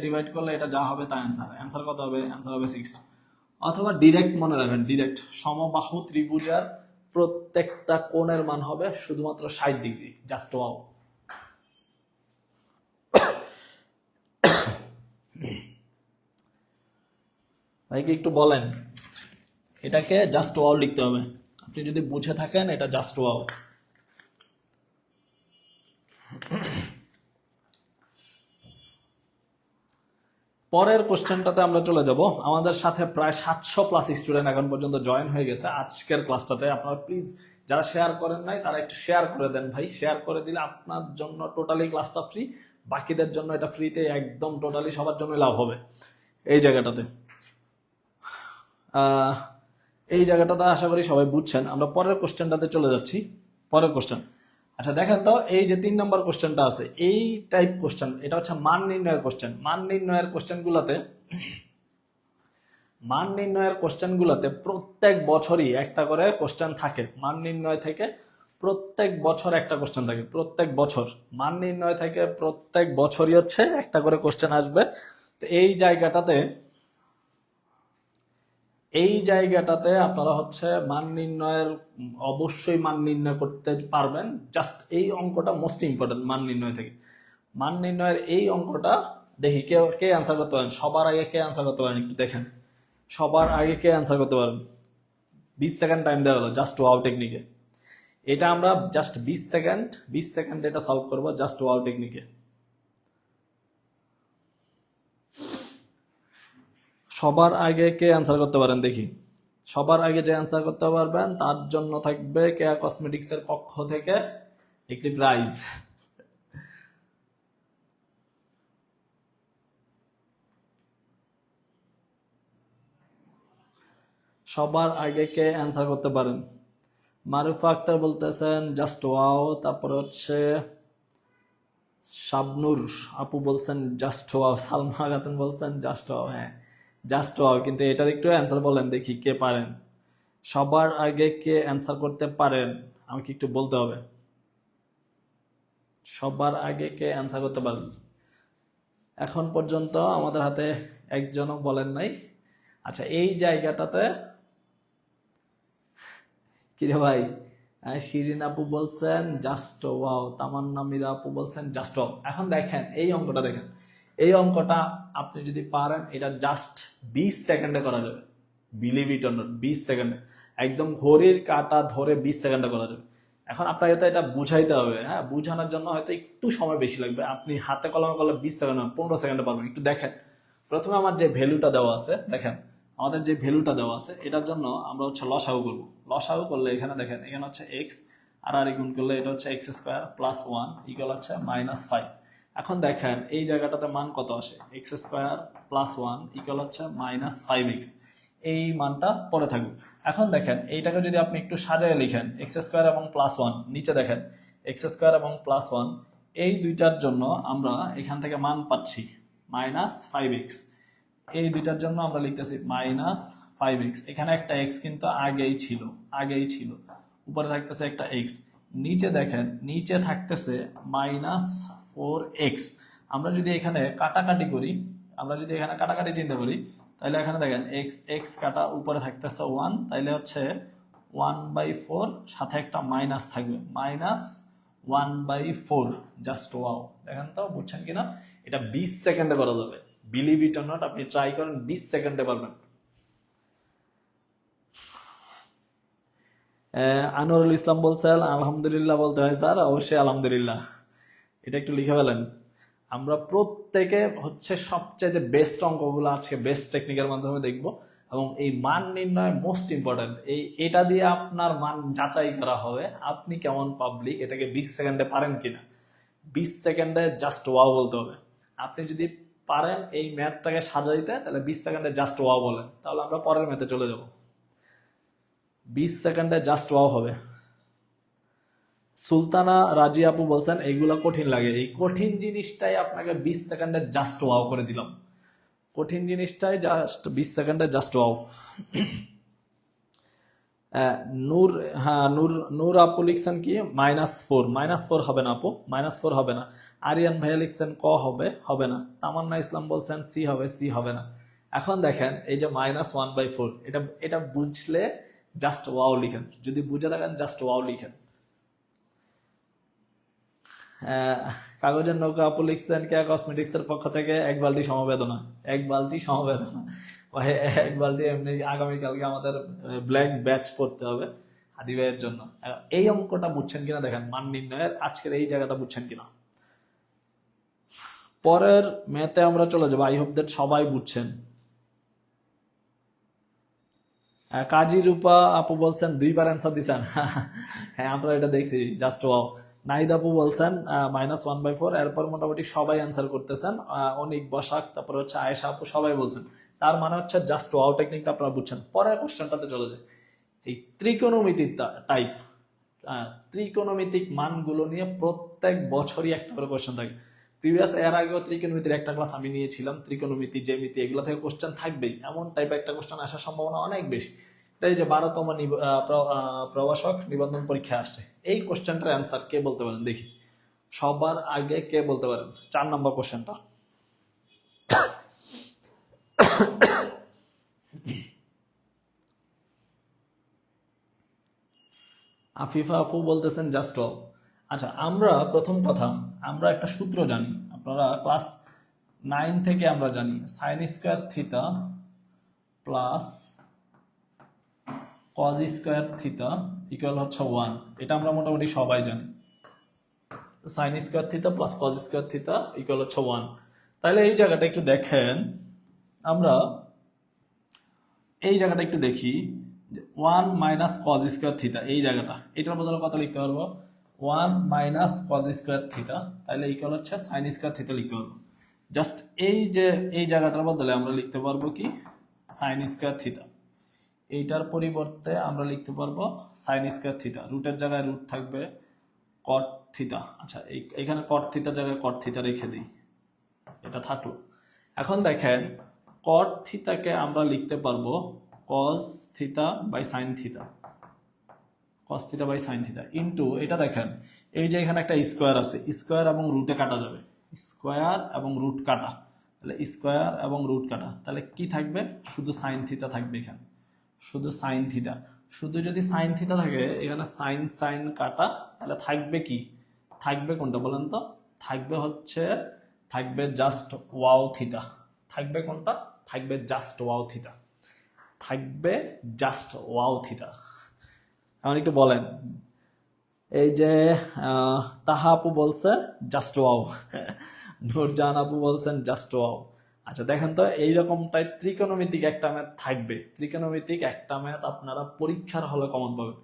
ডিভাইড করলে এটা যা হবে তা অ্যান্সার কত হবে? অ্যান্সার হবে 60। অথবা ডিরেক্ট মনে রাখেন, সমবাহু ত্রিভুজের প্রত্যেকটা কোণের মান হবে শুধুমাত্র 60 ডিগ্রি। Just wow. ভাইকে একটু বলেন, এটাকে জাস্ট ওয়াও লিখতে হবে। আপনি যদি বুঝে থাকেন, এটা জাস্ট ওয়াও। পরের কোশ্চেনটাতে আমরা চলে যাব। আমাদের সাথে প্রায় 700+ স্টুডেন্ট এখন পর্যন্ত জয়েন হয়ে গেছে আজকের ক্লাসটাতে। আপনারা প্লিজ যারা শেয়ার করেন নাই, তারা একটু শেয়ার করে দেন ভাই। শেয়ার করে দিলে আপনার জন্য টোটালি ক্লাসটা ফ্রি, বাকিদের জন্য এটা ফ্রিতে, একদম টোটালি সবার জন্য লাভ হবে। এই জায়গাটাতে আশা করি সবাই বুঝছেন। আমরা পরের কোশ্চেনটাতে চলে যাচ্ছি। পরের কোশ্চেন, আচ্ছা দেখেন তো, এই যে 3 নম্বর কোশ্চেনটা আছে, এই টাইপ কোশ্চেন, এটা হচ্ছে মান নির্ণয়ের কোশ্চেন। মান নির্ণয়ের কোশ্চেন গুলাতে প্রত্যেক বছরই একটা করে কোশ্চেন থাকে। মান নির্ণয় থেকে প্রত্যেক বছর একটা কোশ্চেন থাকে, প্রত্যেক বছর মান নির্ণয় থেকে প্রত্যেক বছরই হচ্ছে একটা করে কোশ্চেন আসবে। তো এই জায়গাটাতে আপনারা হচ্ছে মান নির্ণয়ের, অবশ্যই মান নির্ণয় করতে পারবেন। জাস্ট এই অঙ্কটা মোস্ট ইম্পর্টেন্ট মান নির্ণয় থেকে। মান নির্ণয়ের এই অঙ্কটা দেখি কে কে অ্যান্সার করতে পারেন। সবার আগে কে অ্যান্সার করতে পারেন একটু দেখেন। সবার আগে কে অ্যান্সার করতে পারেন? 20 সেকেন্ড টাইম দেওয়া হলো জাস্ট ওয়াও টেকনিকে। এটা আমরা জাস্ট 20 সেকেন্ড এটা সলভ করবো জাস্ট ওয়াও টেকনিকে। সবার আগে কে অ্যান্সার করতে পারেন দেখি। সবার আগে যে অ্যান্সার করতে পারবেন তার জন্য থাকবে কেয়া কসমেটিক্স এর পক্ষ থেকে একটি প্রাইজ। সবার আগে কে অ্যান্সার করতে পারেন? মারুফা আক্তার বলতেছেন জাস্ট ওয়াও। তারপরে হচ্ছে শাবনুর আপু বলছেন জাস্ট ওয়াও। সালমা খাতুন বলছেন জাস্ট ওয়াও। হ্যাঁ, জাস্ট ওয়াও, কিন্তু এটার একটু অ্যান্সার বলেন দেখি কে পারেন। সবার আগে কে অ্যান্সার করতে পারেন আমাকে একটু বলতে হবে। সবার আগে কে অ্যান্সার করতে পারেন? এখন পর্যন্ত আমাদের হাতে একজনও বলেন নাই। আচ্ছা, এই জায়গাটাতে কিরে ভাই, শিরিন আপু বলছেন জাস্ট ওয়াও, তামান্না মীরা আপু বলছেন জাস্ট ওয়াও। এখন দেখেন এই অঙ্কটা, দেখেন এই অঙ্কটা আপনি যদি পারেন এটা জাস্ট 20 সেকেন্ডে করা যাবে। বিলিভ ইট অর নট, 20 সেকেন্ডে, একদম ঘড়ির কাঁটা ধরে 20 সেকেন্ডে করা যাবে। এখন আপনাকে তো এটা বুঝাইতে হবে। হ্যাঁ, বুঝানোর জন্য হয়তো একটু সময় বেশি লাগবে। আপনি হাতে কলমে করলে 20 সেকেন্ড, 15 সেকেন্ডে পারবেন। একটু দেখেন, প্রথমে আমার যে ভ্যালুটা দেওয়া আছে, দেখেন আমাদের যে ভ্যালুটা দেওয়া আছে এটার জন্য আমরা হচ্ছে লসাগু করবো। লসাগু করলে এখানে দেখেন, এখানে হচ্ছে এক্স আর গুণ করলে এটা হচ্ছে x² + 1 ইকুয়াল হচ্ছে -5। এখন দেখেন এই জায়গাটাতে মান কত আসে, x² + 1 ইকুয়াল হচ্ছে -5x। এই মানটা পরে থাকবে। এখন দেখেন এইটাকে যদি আপনি একটু সাজায় লিখেন, x² এবং +1, নিচে দেখেন x² এবং +1, এই দুইটার জন্য আমরা এখান থেকে মান পাচ্ছি -5x। এই দুইটার জন্য আমরা লিখতেছি -5x। এখানে একটা x কিন্তু আগেই ছিল, উপরে থাকতেছে একটা x, নিচে দেখেন নিচে থাকতেছে -4x। আমরা যদি এখানে কাটাকাটি চিন্তা করি, তাহলে এখানে দেখেন x কাটা, উপরে থাকতেছে 1, তাইলে হচ্ছে 1/4, সাথে একটা মাইনাস থাকবে, -1/4। জাস্ট ওয়াও, দেখেন তো বুঝছেন কিনা? এটা 20 সেকেন্ডে করা যাবে। বিলিভ ইট অর নট, আপনি ট্রাই করেন, 20 সেকেন্ডে পারবেন। আনোয়ারুল ইসলাম বলছেন আলহামদুলিল্লাহ বলতে হয় স্যার। অবশ্যই আলহামদুলিল্লাহ, এটা একটু লিখে ফেলেন। আমরা প্রত্যেকে হচ্ছে সবচাইতে বেস্ট অঙ্কগুলো আজকে বেস্ট টেকনিকের মাধ্যমে দেখব, এবং এই মান নির্ণয় মোস্ট ইম্পর্টেন্ট। এটা দিয়ে আপনার মান যাচাই করা হবে আপনি কেমন পাবলিক, এটাকে 20 সেকেন্ডে পারেন কিনা। 20 সেকেন্ডে জাস্ট ওয়াও বলতে হবে। আপনি যদি পারেন এই ম্যাথটাকে সাজাইতে, তাহলে 20 সেকেন্ডে জাস্ট ওয়াও বলেন, তাহলে আমরা পরের ম্যাথে চলে যাব। 20 সেকেন্ডে জাস্ট ওয়াও হবে। সুলতানা রাজি আপু বলছেন এইগুলা কঠিন লাগে। এই কঠিন জিনিসটাই আপনাকে 20 সেকেন্ডে জাস্ট ওয়াও করে দিলাম। কঠিন জিনিসটাই জাস্ট 20 সেকেন্ডে জাস্ট ওয়াও। নূর, হ্যাঁ নূর আপু লিখছেন কি -4। -4 হবে না আপু, -4 হবে না। আরিয়ান ভাইয়া লিখছেন ক হবে না। তামান্না ইসলাম বলছেন সি হবে না। এখন দেখেন এই যে -1/4, এটা বুঝলে জাস্ট ওয়াও লিখেন, যদি বুঝে থাকেন জাস্ট ওয়াও লিখেন। কাগজের নৌকা আপু লিখছেন কেয়া কসমেটিক্স এর পক্ষ থেকে এক বালতি সমবেদনা। ভাই, এক বালতি এমনি আগামীকালকে আমাদের ব্ল্যাক ব্যাচ পড়তে হবে হাদি ভাইয়ের জন্য। এই অঙ্কটা বুঝছেন কিনা দেখেন, মান নির্ণয়ের আজকের এই জায়গাটা বুঝছেন কিনা। পরের ম্যাথে আমরা চলে যাবো। আই হোপ দ্যাট সবাই বুঝছেন। কাজী রূপা আপু বলছেন 2বার অ্যান্সার দিচ্ছেন। হ্যাঁ, আমরা এটা দেখছি, জাস্ট ওয়াও। নাহিদ আপু বলছেন -1/4। এরপর মোটামুটি সবাই অ্যান্সার করতেছেন। অনেক বসাক, তারপর হচ্ছে আয়েশা আপু, সবাই বলছেন। তার মানে হচ্ছে জাস্ট ওয়াও টেকনিকটা আপনারা বুঝছেন। পরের কোশ্চেনটাতে চলে যায়, এই ত্রিকোণমিতির টাইপ। ত্রিকোণমিতিক মানগুলো নিয়ে প্রত্যেক বছরই একটা করে কোশ্চেন থাকে। প্রিভিয়াস এর আগেও ত্রিকোণমিতির একটা ক্লাস আমি নিয়েছিলাম, ত্রিকোণমিতি, জ্যামিতি, এগুলো থেকে কোশ্চেন থাকবেই, এমন টাইপের একটা কোশ্চেন আসার সম্ভাবনা অনেক বেশি। এই যে 12তম প্রভাষক নিবন্ধন পরীক্ষা আসছে, এই কোশ্চেনটার অ্যান্সার কে বলতে পারেন দেখি, সবার আগে কে বলতে পারেন? 4 নম্বর কোশ্চেনটা। আফিফা আপু বলতেছেন জাস্ট অল। আচ্ছা, আমরা প্রথম কথা, আমরা একটা সূত্র জানি, আপনারা ক্লাস 9 থেকে আমরা জানি sine square theta plus cos square theta equal হচ্ছে 1। এটা আমরা মোটামুটি সবাই জানি, sine square theta plus cos square theta equal হচ্ছে 1। তাহলে এই জায়গাটা একটু দেখেন, আমরা এই জায়গাটা একটু দেখি, 1 মাইনাস কজ স্কোয়ার থিটা, এই জায়গাটা, এটার বদলে কত লিখতে পারবো? 1 মাইনাস কজ স্কোয়ার থিটা, তাহলে ইকুয়াল হচ্ছে সাইন স্কোয়ার থিটা লিখতে পারবো। জাস্ট এই যে এই জায়গাটার বদলে আমরা লিখতে পারবো কি? Sine square theta. এইটার পরিবর্তে আমরা লিখতে পারবো সাইন স্কোয়ার থিটা, রুটের জায়গায় রুট থাকবে, কট থিটা। আচ্ছা, এখানে কট থিটার জায়গায় কট থিটা রেখে দিই, এটা থাকলো। এখন দেখেন, কট থিটাকে আমরা লিখতে পারবো cos theta by sine theta, cos theta by sine theta into, এটা দেখেন এই যে এখানে একটা স্কোয়ার আছে, স্কোয়ার এবং রুটে কাটা যাবে, স্কোয়ার এবং রুট কাটা, তাহলে স্কোয়ার এবং রুট কাটা, তাহলে কি থাকবে? শুধু সাইন থিটা থাকবে এখানে, শুধু সাইন থিটা। শুধু যদি সাইন থিটা থাকে, এখানে সাইন সাইন কাটা, তাহলে থাকবে কি? থাকবে কোনটা বলেন তো? থাকবে জাস্ট ওয়াও থিটা। থাকবে কোনটা? থাকবে জাস্ট ওয়াও থিটা, থাকবে জাস্ট ওয়াও থিটা। এখন একটু বলেন, এই যে তাহা আপু বলছে জাস্ট ওয়াও, নূরজাহান আপু বলছেন জাস্ট ওয়াও। আচ্ছা দেখেন তো, এইরকমটাই ত্রিকোণমিতিক একটা ম্যাথ থাকবে, ত্রিকোণমিতিক একটা ম্যাথ আপনারা পরীক্ষার হলে কমন পাবেন,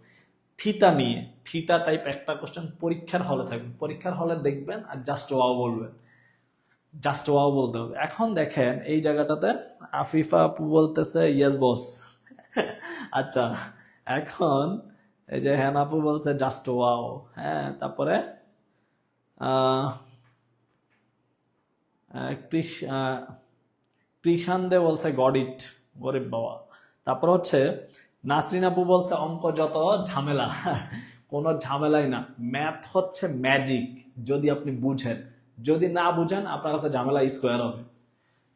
থিতা নিয়ে, থিতা টাইপ একটা কোশ্চেন পরীক্ষার হলে থাকবে, পরীক্ষার হলে দেখবেন আর জাস্ট ওয়াও বলবেন, জাস্ট ওয়াও বলতে হবে। এখন দেখেন এই জায়গাটাতে আফিফা আপু বলতেছে ইয়েস বস। আচ্ছা, এখন এই যে হ্যান আপু বলছে জাস্ট ওয়াও, হ্যাঁ, তারপরে কৃষান দে বলছে গড ইট, গরিব বাবা। তারপর হচ্ছে নাসরিন আপু বলছে অঙ্ক যত ঝামেলা, কোনো ঝামেলাই না, ম্যাথ হচ্ছে ম্যাজিক যদি আপনি বুঝেন, যদি না বুঝেন আপনার কাছে ঝামেলা স্কোয়ার হবে।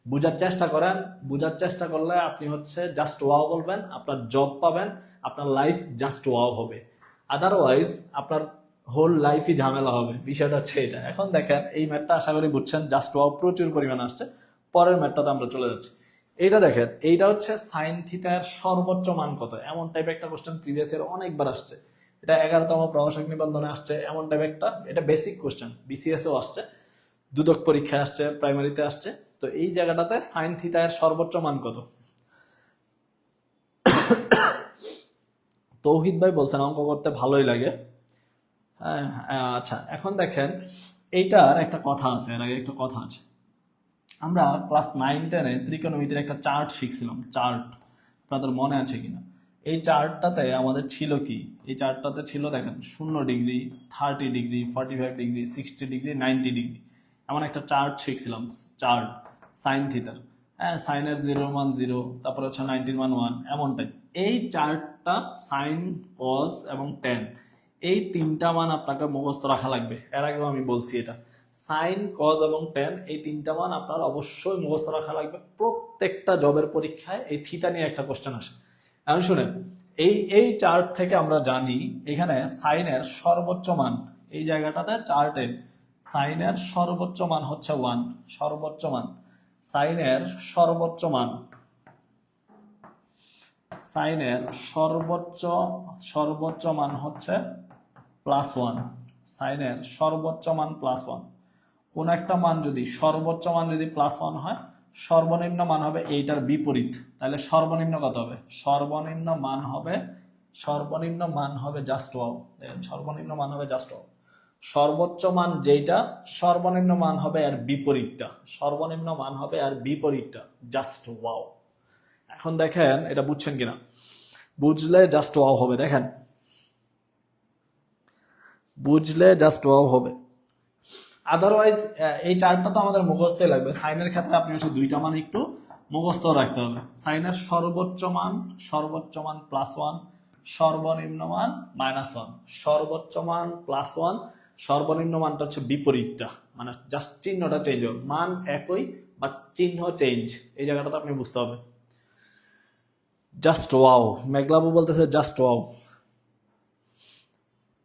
বুঝার চেষ্টা করেন, বুঝার চেষ্টা করলে আপনি হচ্ছে জাস্ট ওয়াও বলবেন, আপনার জব পাবেন, আপনার লাইফ জাস্ট ওয়াও হবে। আদারওয়াইজ আপনার হোল লাইফই ঝামেলা হবে, বিষয়টা হচ্ছে এটা। এখন দেখেন এই ম্যাথটা আশা করি বুঝছেন, জাস্ট ওয়াও প্রচুর পরিমাণে আসছে। পরের ম্যাথটাতে আমরা চলে যাচ্ছি। এইটা দেখেন, এইটা হচ্ছে সাইন থিটার সর্বোচ্চ মান কত, এমন টাইপ একটা কোশ্চেন প্রিভিয়াস ইয়ার অনেকবার আসছে। এটা 11তম প্রভাষক নিবন্ধনে আসছে, এমন টাইপ একটা, এটা বেসিক কোশ্চেন, বিসিএস এও আসছে, দুদক পরীক্ষায় আসছে, প্রাইমারিতে আসছে। তো এই জায়গাটাতে সাইন থিটা এর সর্বোচ্চ মান কত? তৌহিদ ভাই বলছেন অঙ্ক করতে ভালোই লাগে। হ্যাঁ, আচ্ছা এখন দেখেন, এইটার একটা কথা আছে, এর আগে একটা কথা আছে, আমরা ক্লাস 9-10-এ ত্রিকোণমিতির একটা চার্ট শিখছিলাম, চার্ট আপনাদের মনে আছে কিনা? এই চার্টটাতে আমাদের ছিল কি? এই চার্টটাতে ছিল দেখেন 0 degree, 30 degree, 45 degree, 60 degree, 90 degree, এমন একটা চার্ট শিখছিলাম, চার্ট সাইন থিটার। হ্যাঁ, সাইনের 0 মান 0, তারপর হচ্ছে 90 মান 1, এমনটাই। এই চার্টটা সাইন, কজ এবং ট্যান, এই তিনটা মান আপনাকে মুখস্থ রাখা লাগবে। এর আগেও আমি বলছি এটা, সাইন, কজ এবং ট্যান, এই তিনটা মান আপনার অবশ্যই মুখস্থ রাখা লাগবে। প্রত্যেকটা জবের পরীক্ষায় এই থিটা নিয়ে একটা কোশ্চেন আসে। এখন শুনেন, এই চার্ট থেকে আমরা জানি এখানে সাইনের সর্বোচ্চ মান, এই জায়গাটাতে চার্টে সাইনের সর্বোচ্চ মান হচ্ছে 1, সর্বোচ্চ মান, সাইনের সর্বোচ্চ মান, সাইনের সর্বোচ্চ মান হচ্ছে +1, সাইনের সর্বোচ্চ মান +1। কোন একটা মান যদি সর্বোচ্চ মান যদি +1 হয়, সর্বনিম্ন মান হবে এইটার বিপরীত, তাহলে সর্বনিম্ন কত হবে? সর্বনিম্ন মান হবে জাস্ট ওয়াও। সর্বনিম্ন মান হবে জাস্ট ওয়াও। সর্বোচ্চ মান যেটা, সর্বনিম্ন মান হবে আর বিপরীতটা, সর্বনিম্ন মান হবে আর বিপরীতটা, জাস্ট ওয়াও। এখন দেখেন এটা বুঝছেন কিনা, বুঝলে জাস্ট ওয়াও হবে। দেখেন বুঝলে জাস্ট ওয়াও হবে। আদারওয়াইজ এই চার্টটা তো আমাদের মুখস্থই লাগবে। সাইনের ক্ষেত্রে আপনি হচ্ছে দুইটা মান একটু মুখস্থ রাখতে হবে। সাইনের সর্বোচ্চ মান +1, সর্বনিম্ন মান -1। সর্বোচ্চ মান +1, সর্বনিম্ন মানটা হচ্ছে বিপরীতটা, মানে জাস্ট চিহ্নটা চেঞ্জ হবে, মান একই বাট চিহ্ন চেঞ্জ। এই জায়গাটা তো আপনি বুঝতে হবে। জাস্ট ওয়াও, মেঘলাবু বলতেছে জাস্ট ওয়াও।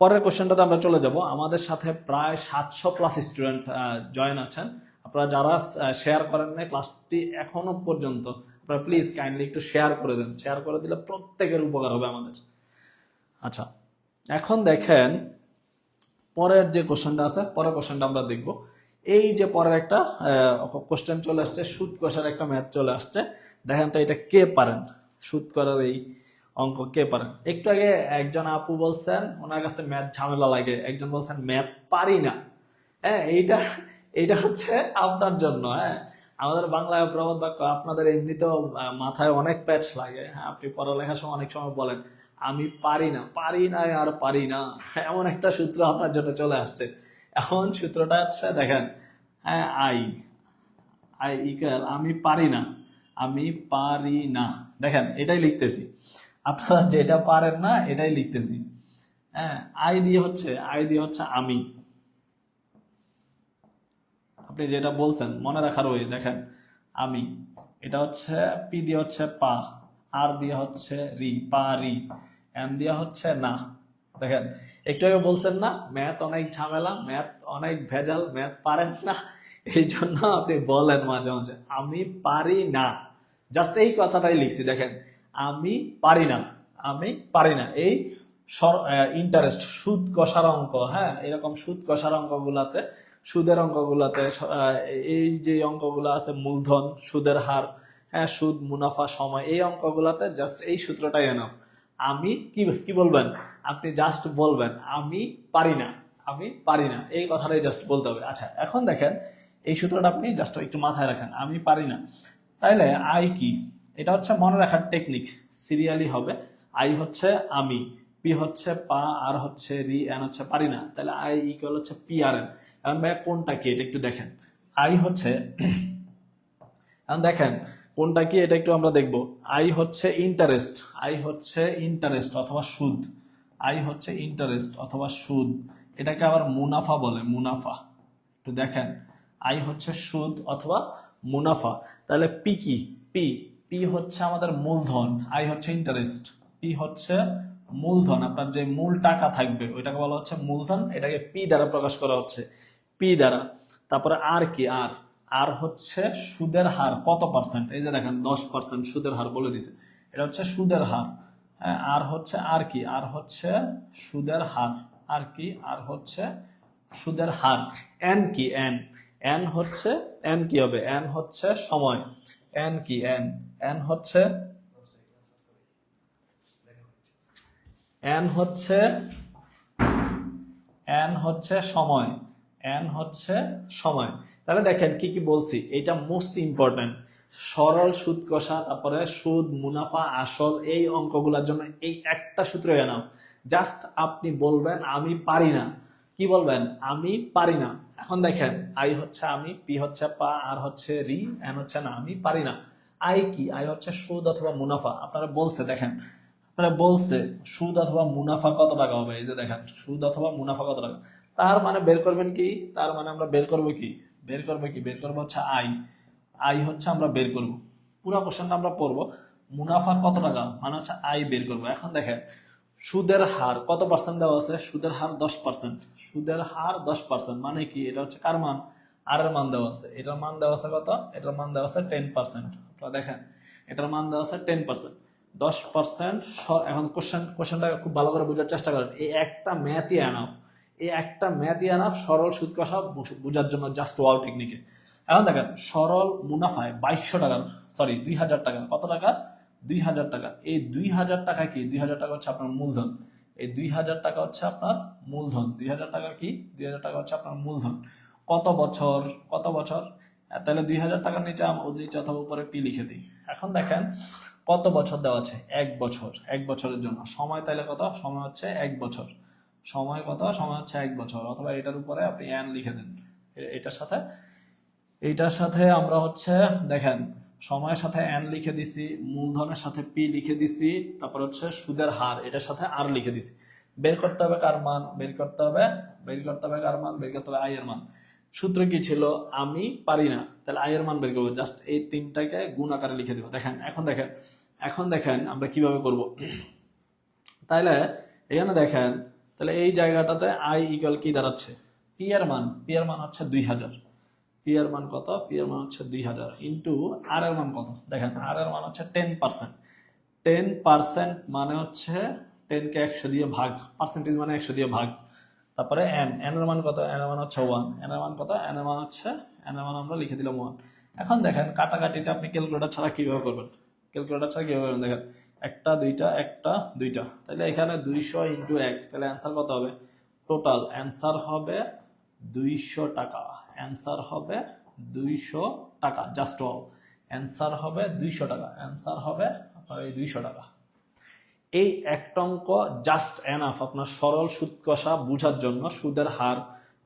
পরের কোশ্চেনটাতে আমরা চলে যাব। আমাদের সাথে প্রায় 700+ স্টুডেন্ট জয়েন আছেন। আপনারা যারা শেয়ার করেন না ক্লাসটি এখনো পর্যন্ত, আপনারা প্লিজ কাইন্ডলি একটু শেয়ার করে দেন। শেয়ার করে দিলে প্রত্যেকের উপকার হবে আমাদের। আচ্ছা, এখন দেখেন পরের যে কোশ্চেনটা আছে, পরের কোশ্চেনটা আমরা দেখব। এই যে পরের একটা কোশ্চেন চলে আসছে, সুদ কষার একটা ম্যাথ চলে আসছে। দেখেন তো এটা কে পারেন, সুদ করার এই অঙ্ক কে পারেন। একটু আগে একজন আপু বলছেন ওনার কাছে ম্যাথ ঝামেলা লাগে, একজন বলছেন ম্যাথ পারি না। হ্যাঁ, এইটা এইটা হচ্ছে আপনার জন্য। হ্যাঁ, আমাদের বাংলায় প্রবাদ বাক্য, আপনাদের এমনিতেও মাথায় অনেক প্যাচ লাগে। হ্যাঁ, আপনি পড়ালেখার সময় অনেক সময় বলেন আমি পারি না, পারি না আর পারি না, এমন একটা সূত্র আপনার জন্য চলে আসছে। এখন সূত্রটা হচ্ছে দেখেন, হ্যাঁ, আই আই ইকুয়াল আমি পারি না, আমি পারি না। দেখেন এটাই লিখতেছি, আপনারা যেটা পারেন না এটাই লিখতেছি। হ্যাঁ, আই দিয়ে হচ্ছে আমি, আপনি যেটা বলছেন মনে রাখার ওই দেখেন আমি, এটা হচ্ছে পি দিয়ে হচ্ছে পা, আর দিয়ে হচ্ছে রি, পা রি, এন দিয়ে হচ্ছে না। দেখেন একটু আগে বলছেন না ম্যাথ অনেক ঝামেলা, ম্যাথ অনেক ভেজাল, ম্যাথ পারেন না, এই জন্য আপনি বলেন মাঝে মাঝে আমি পারি না। জাস্ট এই কথাটাই লিখছি। দেখেন আমি পারি না, আমি পারি না। এই ইন্টারেস্ট, সুদ কষার অঙ্ক, হ্যাঁ, এরকম সুদ কষার অঙ্কগুলাতে, সুদের অঙ্কগুলাতে, এই যে অঙ্কগুলো আছে মূলধন, সুদের হার, হ্যাঁ, সুদ, মুনাফা, সময়, এই অঙ্কগুলাতে জাস্ট এই সূত্রটাই এনাফ। আমি কি কি বলবেন, আপনি জাস্ট বলবেন আমি পারি না, আমি পারি না, এই কথাটাই জাস্ট বলতে হবে। আচ্ছা, এখন দেখেন এই সূত্রটা আপনি জাস্ট একটু মাথায় রাখেন, আমি পারি না। তাইলে আই কি, এটা হচ্ছে মনে রাখার টেকনিক, সিরিয়ালি হবে। আই হচ্ছে আমি, পি হচ্ছে পা, আর হচ্ছে রি, এন হচ্ছে পারি না। তাহলে আই ইকুয়াল হচ্ছে পি আর এন। এখন ভাই কোনটা কি এটা একটু দেখেন। আই হচ্ছে এখন দেখেন কোনটা কি এটা একটু আমরা দেখব। আই হচ্ছে ইন্টারেস্ট, আই হচ্ছে ইন্টারেস্ট অথবা সুদ, আই হচ্ছে ইন্টারেস্ট অথবা সুদ। এটাকে আবার মুনাফা বলে, মুনাফা। একটু দেখেন আই হচ্ছে সুদ অথবা মুনাফা। তাহলে পি কি, পি, পি হচ্ছে আমাদের মূলধন, আই হচ্ছে ইন্টারেস্ট, পি হচ্ছে মূলধন, আপনার যে মূল টাকা থাকবে ওইটাকে বলা হচ্ছে মূলধন, এটাকে পি দ্বারা প্রকাশ করা হচ্ছে, পি দ্বারা। তারপরে আর কি, আর, আর হচ্ছে সুদের হার কত পার্সেন্ট, এই যে দেখেন 10% সুদের হার বলে দিছে, এটা হচ্ছে সুদের হার। হ্যাঁ, আর হচ্ছে আর কি, আর হচ্ছে সুদের হার, আর কি, আর হচ্ছে সুদের হার। এন কি, এন, এন হচ্ছে, এন কি হবে, এন হচ্ছে সময়, এন কি, এন, এন হচ্ছে, এন হচ্ছে, এন হচ্ছে সময়, এন হচ্ছে সময়। তাহলে দেখেন কি কি বলছি, এটা মোস্ট ইম্পর্টেন্ট। সরল সুদ কষা, তারপরে সুদ, মুনাফা, আসল, এই অঙ্কগুলোর জন্য এই একটা সূত্র এনাম। জাস্ট আপনি বলবেন আমি পারি না, কি বলবেন আমি পারি না। এখন দেখেন আই হচ্ছে আমি, পি হচ্ছে পা, আর হচ্ছে রি, এন হচ্ছে না, আমি পারি না। আই কি, আই হচ্ছে সুদ অথবা মুনাফা। আপনারা বলছে দেখেন, আপনারা বলছে সুদ অথবা মুনাফা কত টাকা হবে, এই যে দেখেন সুদ অথবা মুনাফা কত টাকা। তার মানে বের করবেন কি, তার মানে আমরা বের করবো কি, বের করবো কি, বের করবো হচ্ছে আই, আই হচ্ছে আমরা বের করব, পুরো কোশ্চেনটা আমরা পড়বো। মুনাফার কত টাকা মানে হচ্ছে আই বের করবো। এখন দেখেন সুদের হার কত পার্সেন্ট দেওয়া আছে, সুদের হার 10%, সুদের হার 10% মানে কি, এটা হচ্ছে কার মান, আর এর মান দেওয়া আছে, এটার মান দেওয়া আছে কত, এটার মান দেওয়া আছে 10%। আপনারা দেখেন এটার মান দেওয়া আছে 10%, 10%। এখন কোশ্চেনটা খুব ভালো করে বোঝার চেষ্টা করেন, এই একটা ম্যাথই এনাফ, এই একটা ম্যাথই এনাফ সরল সুদ কষা বোঝার জন্য, জাস্ট ওয়াও টেকনিকে। এখন দেখেন সরল মুনাফায় 2200 টাকা, সরি 2000 টাকা, কত টাকা, 2000 টাকা। এই 2000 টাকা কি, 2000 টাকা হচ্ছে আপনার মূলধন, এই 2000 টাকা হচ্ছে আপনার মূলধন, 2000 টাকা কি, 2000 টাকা হচ্ছে আপনার মূলধন। কত বছর, কত বছর, তাহলে 2000 টাকার নিচে নিচে অথবা উপরে পি লিখে দিই। এখন দেখেন কত বছর দেওয়া আছে, 1 বছর, 1 বছরের জন্য সময়, তাহলে কত সময় হচ্ছে 1 বছর, সময় কত, সময় হচ্ছে 1 বছর, অথবা এটার উপরে আপনি এন লিখে দেন। এইটার সাথে আমরা হচ্ছে দেখেন সময়ের সাথে এন লিখে দিছি, মূলধনের সাথে পি লিখে দিছি, তারপর হচ্ছে সুদের হার এটার সাথে আর লিখে দিছি। বের করতে হবে কার মান, বের করতে হবে কার মান, বের করতে হবে আই এর মান। সূত্র কি ছিল, আমি পারি না, তাহলে আই এর মান বের করবো, জাস্ট এই তিনটাকে গুণ আকারে লিখে দেবো। দেখেন এখন দেখেন আমরা কিভাবে করব। তাইলে এখানে দেখেন, তাহলে এই জায়গাটাতে আই ইকুয়াল কি দাঁড়াচ্ছে, পি এর মান হচ্ছে 2000। পি এর মান কত, পি এর মান হচ্ছে 2000 ইন্টু আর এর মান কত, দেখেন আর এর মান হচ্ছে 10%। 10% মানে হচ্ছে 10 কে 100 দিয়ে ভাগ, পার্সেন্টেজ মানে 100 দিয়ে ভাগ। তারপরে এন এর মান কত, এন এর মান হচ্ছে 1, এন এর মান কত, এন এর মান হচ্ছে, এন এর মান আমরা লিখে দিলাম 1। এখন দেখেন কাটাকাটিটা আপনি ক্যালকুলেটর ছাড়া কিভাবে করবেন, দেখেন একটা দুইটা, তাহলে এখানে 200 ইন্টু 1, তাহলে অ্যান্সার কত হবে, টোটাল অ্যান্সার হবে 200 টাকা। অ্যান্সার হবে 200 টাকা, জাস্ট অল অ্যান্সার হবে 200 টাকা। অ্যান্সার হবে আপনার এই 200 টাকা। এই একটা অঙ্ক জাস্ট এনাফ আপনার সরল সুদ কষা বোঝার জন্য, সুদের হার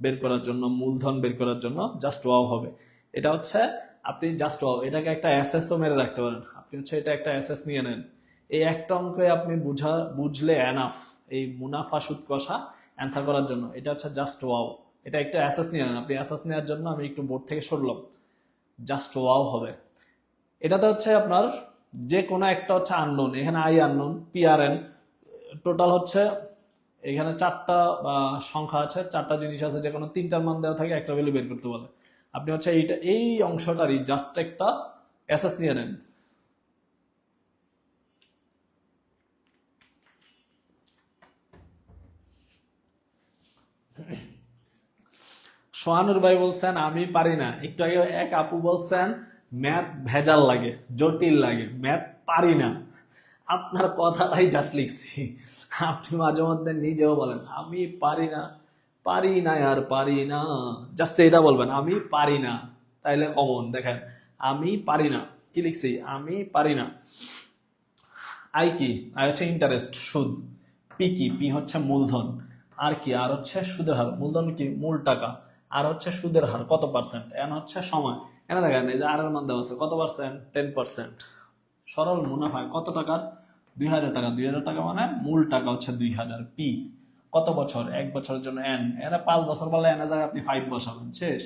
বের করার জন্য, মূলধন বের করার জন্য জাস্ট ওয়াও হবে। এটা হচ্ছে আপনি জাস্ট ওয়াও, এটাকে একটা এসএসও মেরে রাখতে পারেন। আপনি হচ্ছে এটা একটা এসএস নিয়ে নেন, এই একটা অঙ্কে আপনি বুঝলে এনাফ এই মুনাফা সুদ কষা অ্যান্সার করার জন্য। এটা হচ্ছে জাস্ট ওয়াও, এটা একটা এসএস নিয়ে নেন। আপনি এসএস নেওয়ার জন্য আমি একটু বোর্ড থেকে সরলাম, জাস্ট ওয়াও হবে। এটাতে হচ্ছে আপনার যে কোনো একটা হচ্ছে আননোন, এখানে আই আননোন, পিআরএন, টোটাল হচ্ছে এখানে 4টা সংখ্যা আছে, 4টা জিনিস আছে, যে কোনো 3টার মান দেওয়া থাকে, একটা ভ্যালু বের করতে বলে। আপনি হচ্ছে এই অংশটারই জাস্ট একটা এসএস নিয়ে নেন। সোহানুর ভাই বলছেন আমি পারি না। একটু আগে এক আপু বলছেন ম্যাথ ভেজাল লাগে, জটিল লাগে, ম্যাথ পারি না। আপনার কথাটাই জাস্ট লিখছি। আপনি মাঝে মধ্যে নিজেও বলেন আমি পারি না, আর পারি না, জাস্ট এটা বলবেন আমি পারি না, তাইলে কমন দেখেন আমি পারি না, কি লিখছি আমি পারি না। আই কি, আই হচ্ছে ইন্টারেস্ট সুদ, পি কি, পি হচ্ছে মূলধন, আর কি আর হচ্ছে সুদের হার, মূলধন কি মূল টাকা, আর হচ্ছে সুদের হার কত পার্সেন্ট, এন হচ্ছে সময়। এনে দেখেন এই যে আর এর মান দেওয়া আছে কত পার্সেন্ট, 10%। সরল মুনাফা কত টাকার, 2000 টাকা। 2000 টাকা মানে মূল টাকা হচ্ছে 2000। পি কত বছর, 1 বছরের জন্য। এন এনে 5 বছর বলে এনে জায়গায় আপনি 5 বসাবেন, শেষ।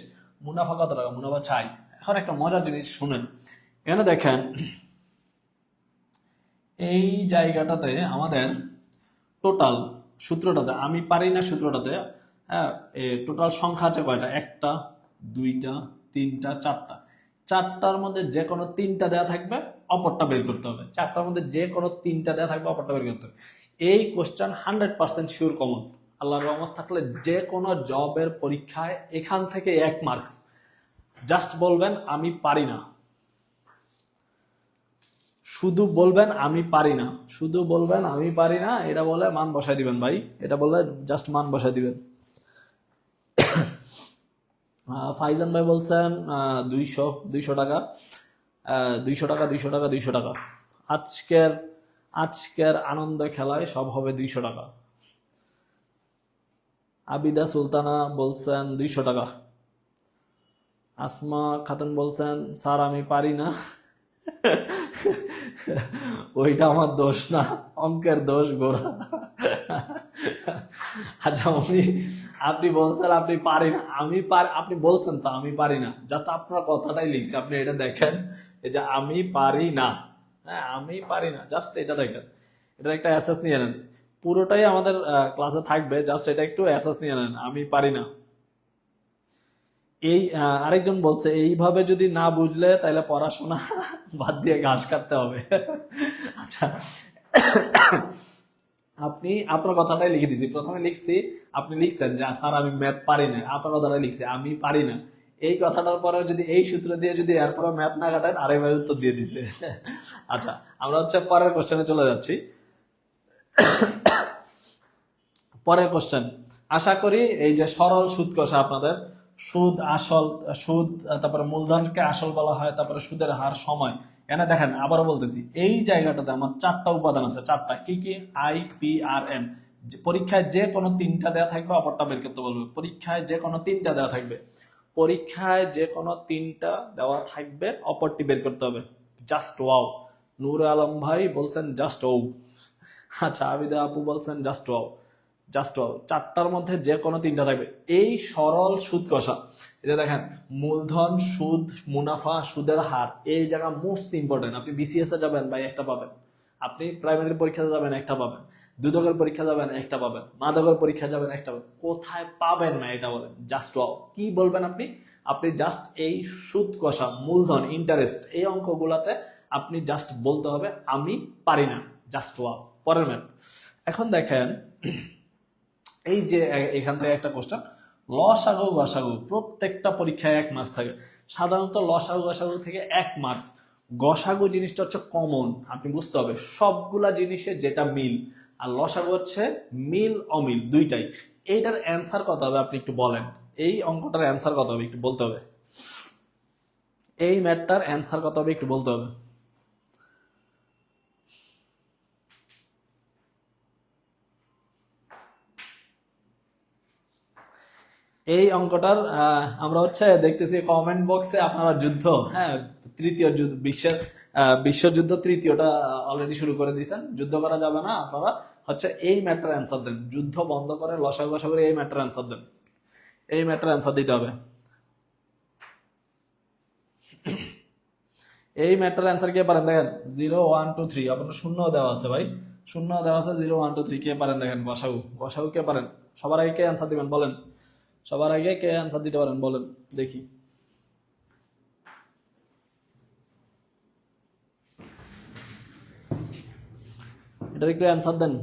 মুনাফা কত টাকা, মুনাফা চাই। এখন একটা মজার জিনিস শুনেন, এখানে দেখেন এই জায়গাটাতে আমাদের টোটাল সূত্রটাতে আমি পারি না সূত্রটাতে, হ্যাঁ, টোটাল সংখ্যা আছে কয়টা, 1টা 2টা 3টা 4টা। 4টার মধ্যে যে কোনো 3টা দেওয়া থাকবে, অপরটা বের করতে হবে। 4টার মধ্যে যে কোনো 3টা দেওয়া থাকবে, অপরটা বের করতে হবে। এই কোশ্চেন 100% শিওর কমন। আল্লাহর রহমত থাকলে যে কোনো জবের পরীক্ষায় এখান থেকে 1 মার্কস। জাস্ট বলবেন আমি পারি না, শুধু বলবেন আমি পারি না, শুধু বলবেন আমি পারি না, এটা বলে মান বসাই দিবেন ভাই, এটা বলে জাস্ট মান বসাই দিবেন। ফাইজান ভাই বলছেন 200 টাকা, 200 টাকা 200 টাকা 200 টাকা। আজকের আনন্দ খেলায় সব হবে 200 টাকা। আবিদা সুলতানা বলছেন 200 টাকা। আসমা খাতুন বলছেন স্যার আমি পারি না। ওইটা আমার দোষ না, অঙ্কের দোষ গোড়া। আচ্ছা আপনি বলছেন আপনি পারি না, আপনি বলছেন তো আমি পারি না, জাস্ট আপনার কথাটাই লিখছি। আপনি এটা দেখেন, এই যে আমি পারি না, হ্যাঁ আমি পারি না, জাস্ট এটা দেখেন। এটা একটা অ্যাসেস নিয়ে নেন, পুরোটাই আমাদের ক্লাসে থাকবে, জাস্ট এটা একটু অ্যাসেস নিয়ে নেন, আমি পারি না। এই আরেকজন বলছে এইভাবে যদি না বুঝলে তাহলে পড়াশোনা বাদ দিয়ে ঘাস কাটতে হবে। আচ্ছা আপনি আপনার কথাটাই লিখে দিছি, প্রথমে লিখছি আপনি লিখছেন যে স্যার আমি ম্যাথ পারি না, আপনার কথাটাই লিখছি আমি পারি না। এই কথাটার পরে যদি এই সূত্র দিয়ে যদি এরপরে ম্যাথ না কাটেন, আরেকবার উত্তর দিয়ে দিছে। আচ্ছা আমরা হচ্ছে পরের কোশ্চেনে চলে যাচ্ছি। পরের কোশ্চেন, আশা করি এই যে সরল সুদ কষা আপনাদের সুদ আসল, সুদ তারপরে মূলধনকে আসল বলা হয়, তারপরে সুদের হার সময়। এখানে দেখেন আবারও বলতেছি এই জায়গাটাতে আমার 4টা উপাদান আছে, 4টা কি কি, আই পি আর এন। পরীক্ষায় যে কোনো তিনটা দেওয়া থাকবে, অপরটা বের করতে বলবে। পরীক্ষায় যে কোনো তিনটা দেওয়া থাকবে, পরীক্ষায় যে কোনো তিনটা দেওয়া থাকবে, অপরটি বের করতে হবে। Just wow. নূর আলম ভাই বলছেন জাস্ট ওয়াও। আচ্ছা, আবিদা আপু বলছেন জাস্ট ওয়াও। জাস্ট ওয়াও, চারটার মধ্যে যে কোনো তিনটা থাকবে। এই সরল সুদ কষা, এটা দেখেন, মূলধন, সুদ, মুনাফা, সুদের হার, এই জায়গা মোস্ট ইম্পর্টেন্ট। আপনি বিসিএস এ যাবেন ভাই, একটা পাবেন। আপনি প্রাইমারি পরীক্ষাতে যাবেন, একটা পাবেন। দুদকের পরীক্ষা যাবেন, একটা পাবেন। মাদকের পরীক্ষা যাবেন, একটা পাবেন। কোথায় পাবেন না এটা বলেন? Just wow. কি বলবেন আপনি? আপনি জাস্ট এই সুদ কষা, মূলধন, ইন্টারেস্ট, এই অঙ্কগুলাতে আপনি জাস্ট বলতে হবে আমি পারি না। Just wow. পরের ম্যাথ। এখন দেখেন, এই যে এখান থেকে একটা কোশ্চেন, লসাগু গসাগু প্রত্যেকটা পরীক্ষায় 1 মার্কস থাকে। সাধারণত লসাগু গসাগু থেকে 1 মার্কস। গসাগু জিনিসটা হচ্ছে কমন, আপনি বুঝতে হবে সবগুলা জিনিসে যেটা মিল, আর লসাগু হচ্ছে মিল অমিল দুইটাই। এইটার অ্যান্সার কত হবে আপনি একটু বলেন? এই অঙ্কটার অ্যান্সার কত হবে একটু বলতে হবে। এই ম্যাথটার অ্যান্সার কত হবে একটু বলতে হবে। এই অঙ্কটার আমরা হচ্ছে দেখতেছি কমেন্ট বক্সে আপনারা যুদ্ধ, হ্যাঁ, তৃতীয় যুদ্ধ, বিশ্বযুদ্ধ তৃতীয়টা অলরেডি শুরু করে দিয়েছেন। যুদ্ধ করা যাবে না, আপনারা হচ্ছে এই ম্যাটার অ্যান্সার দেন। যুদ্ধ বন্ধ করে লসাগু গসাগু করে এই ম্যাটার অ্যান্সার দেন। এই ম্যাটার অ্যান্সার দিতে হবে। এই ম্যাটার অ্যান্সার কে পারেন দেখেন? 0 1 2 3, আপনার শূন্য দেওয়া আছে ভাই, শূন্য দেওয়া আছে। 0 1 2 3 কে পারেন দেখেন? গসাগু, গসাগু কে পারেন? সবার আগে কে অ্যান্সার দিবেন বলেন? সবার আগে কে অ্যান্সার দিতে পারেন বলেন দেখি। এটার একটু অ্যান্সার দেন।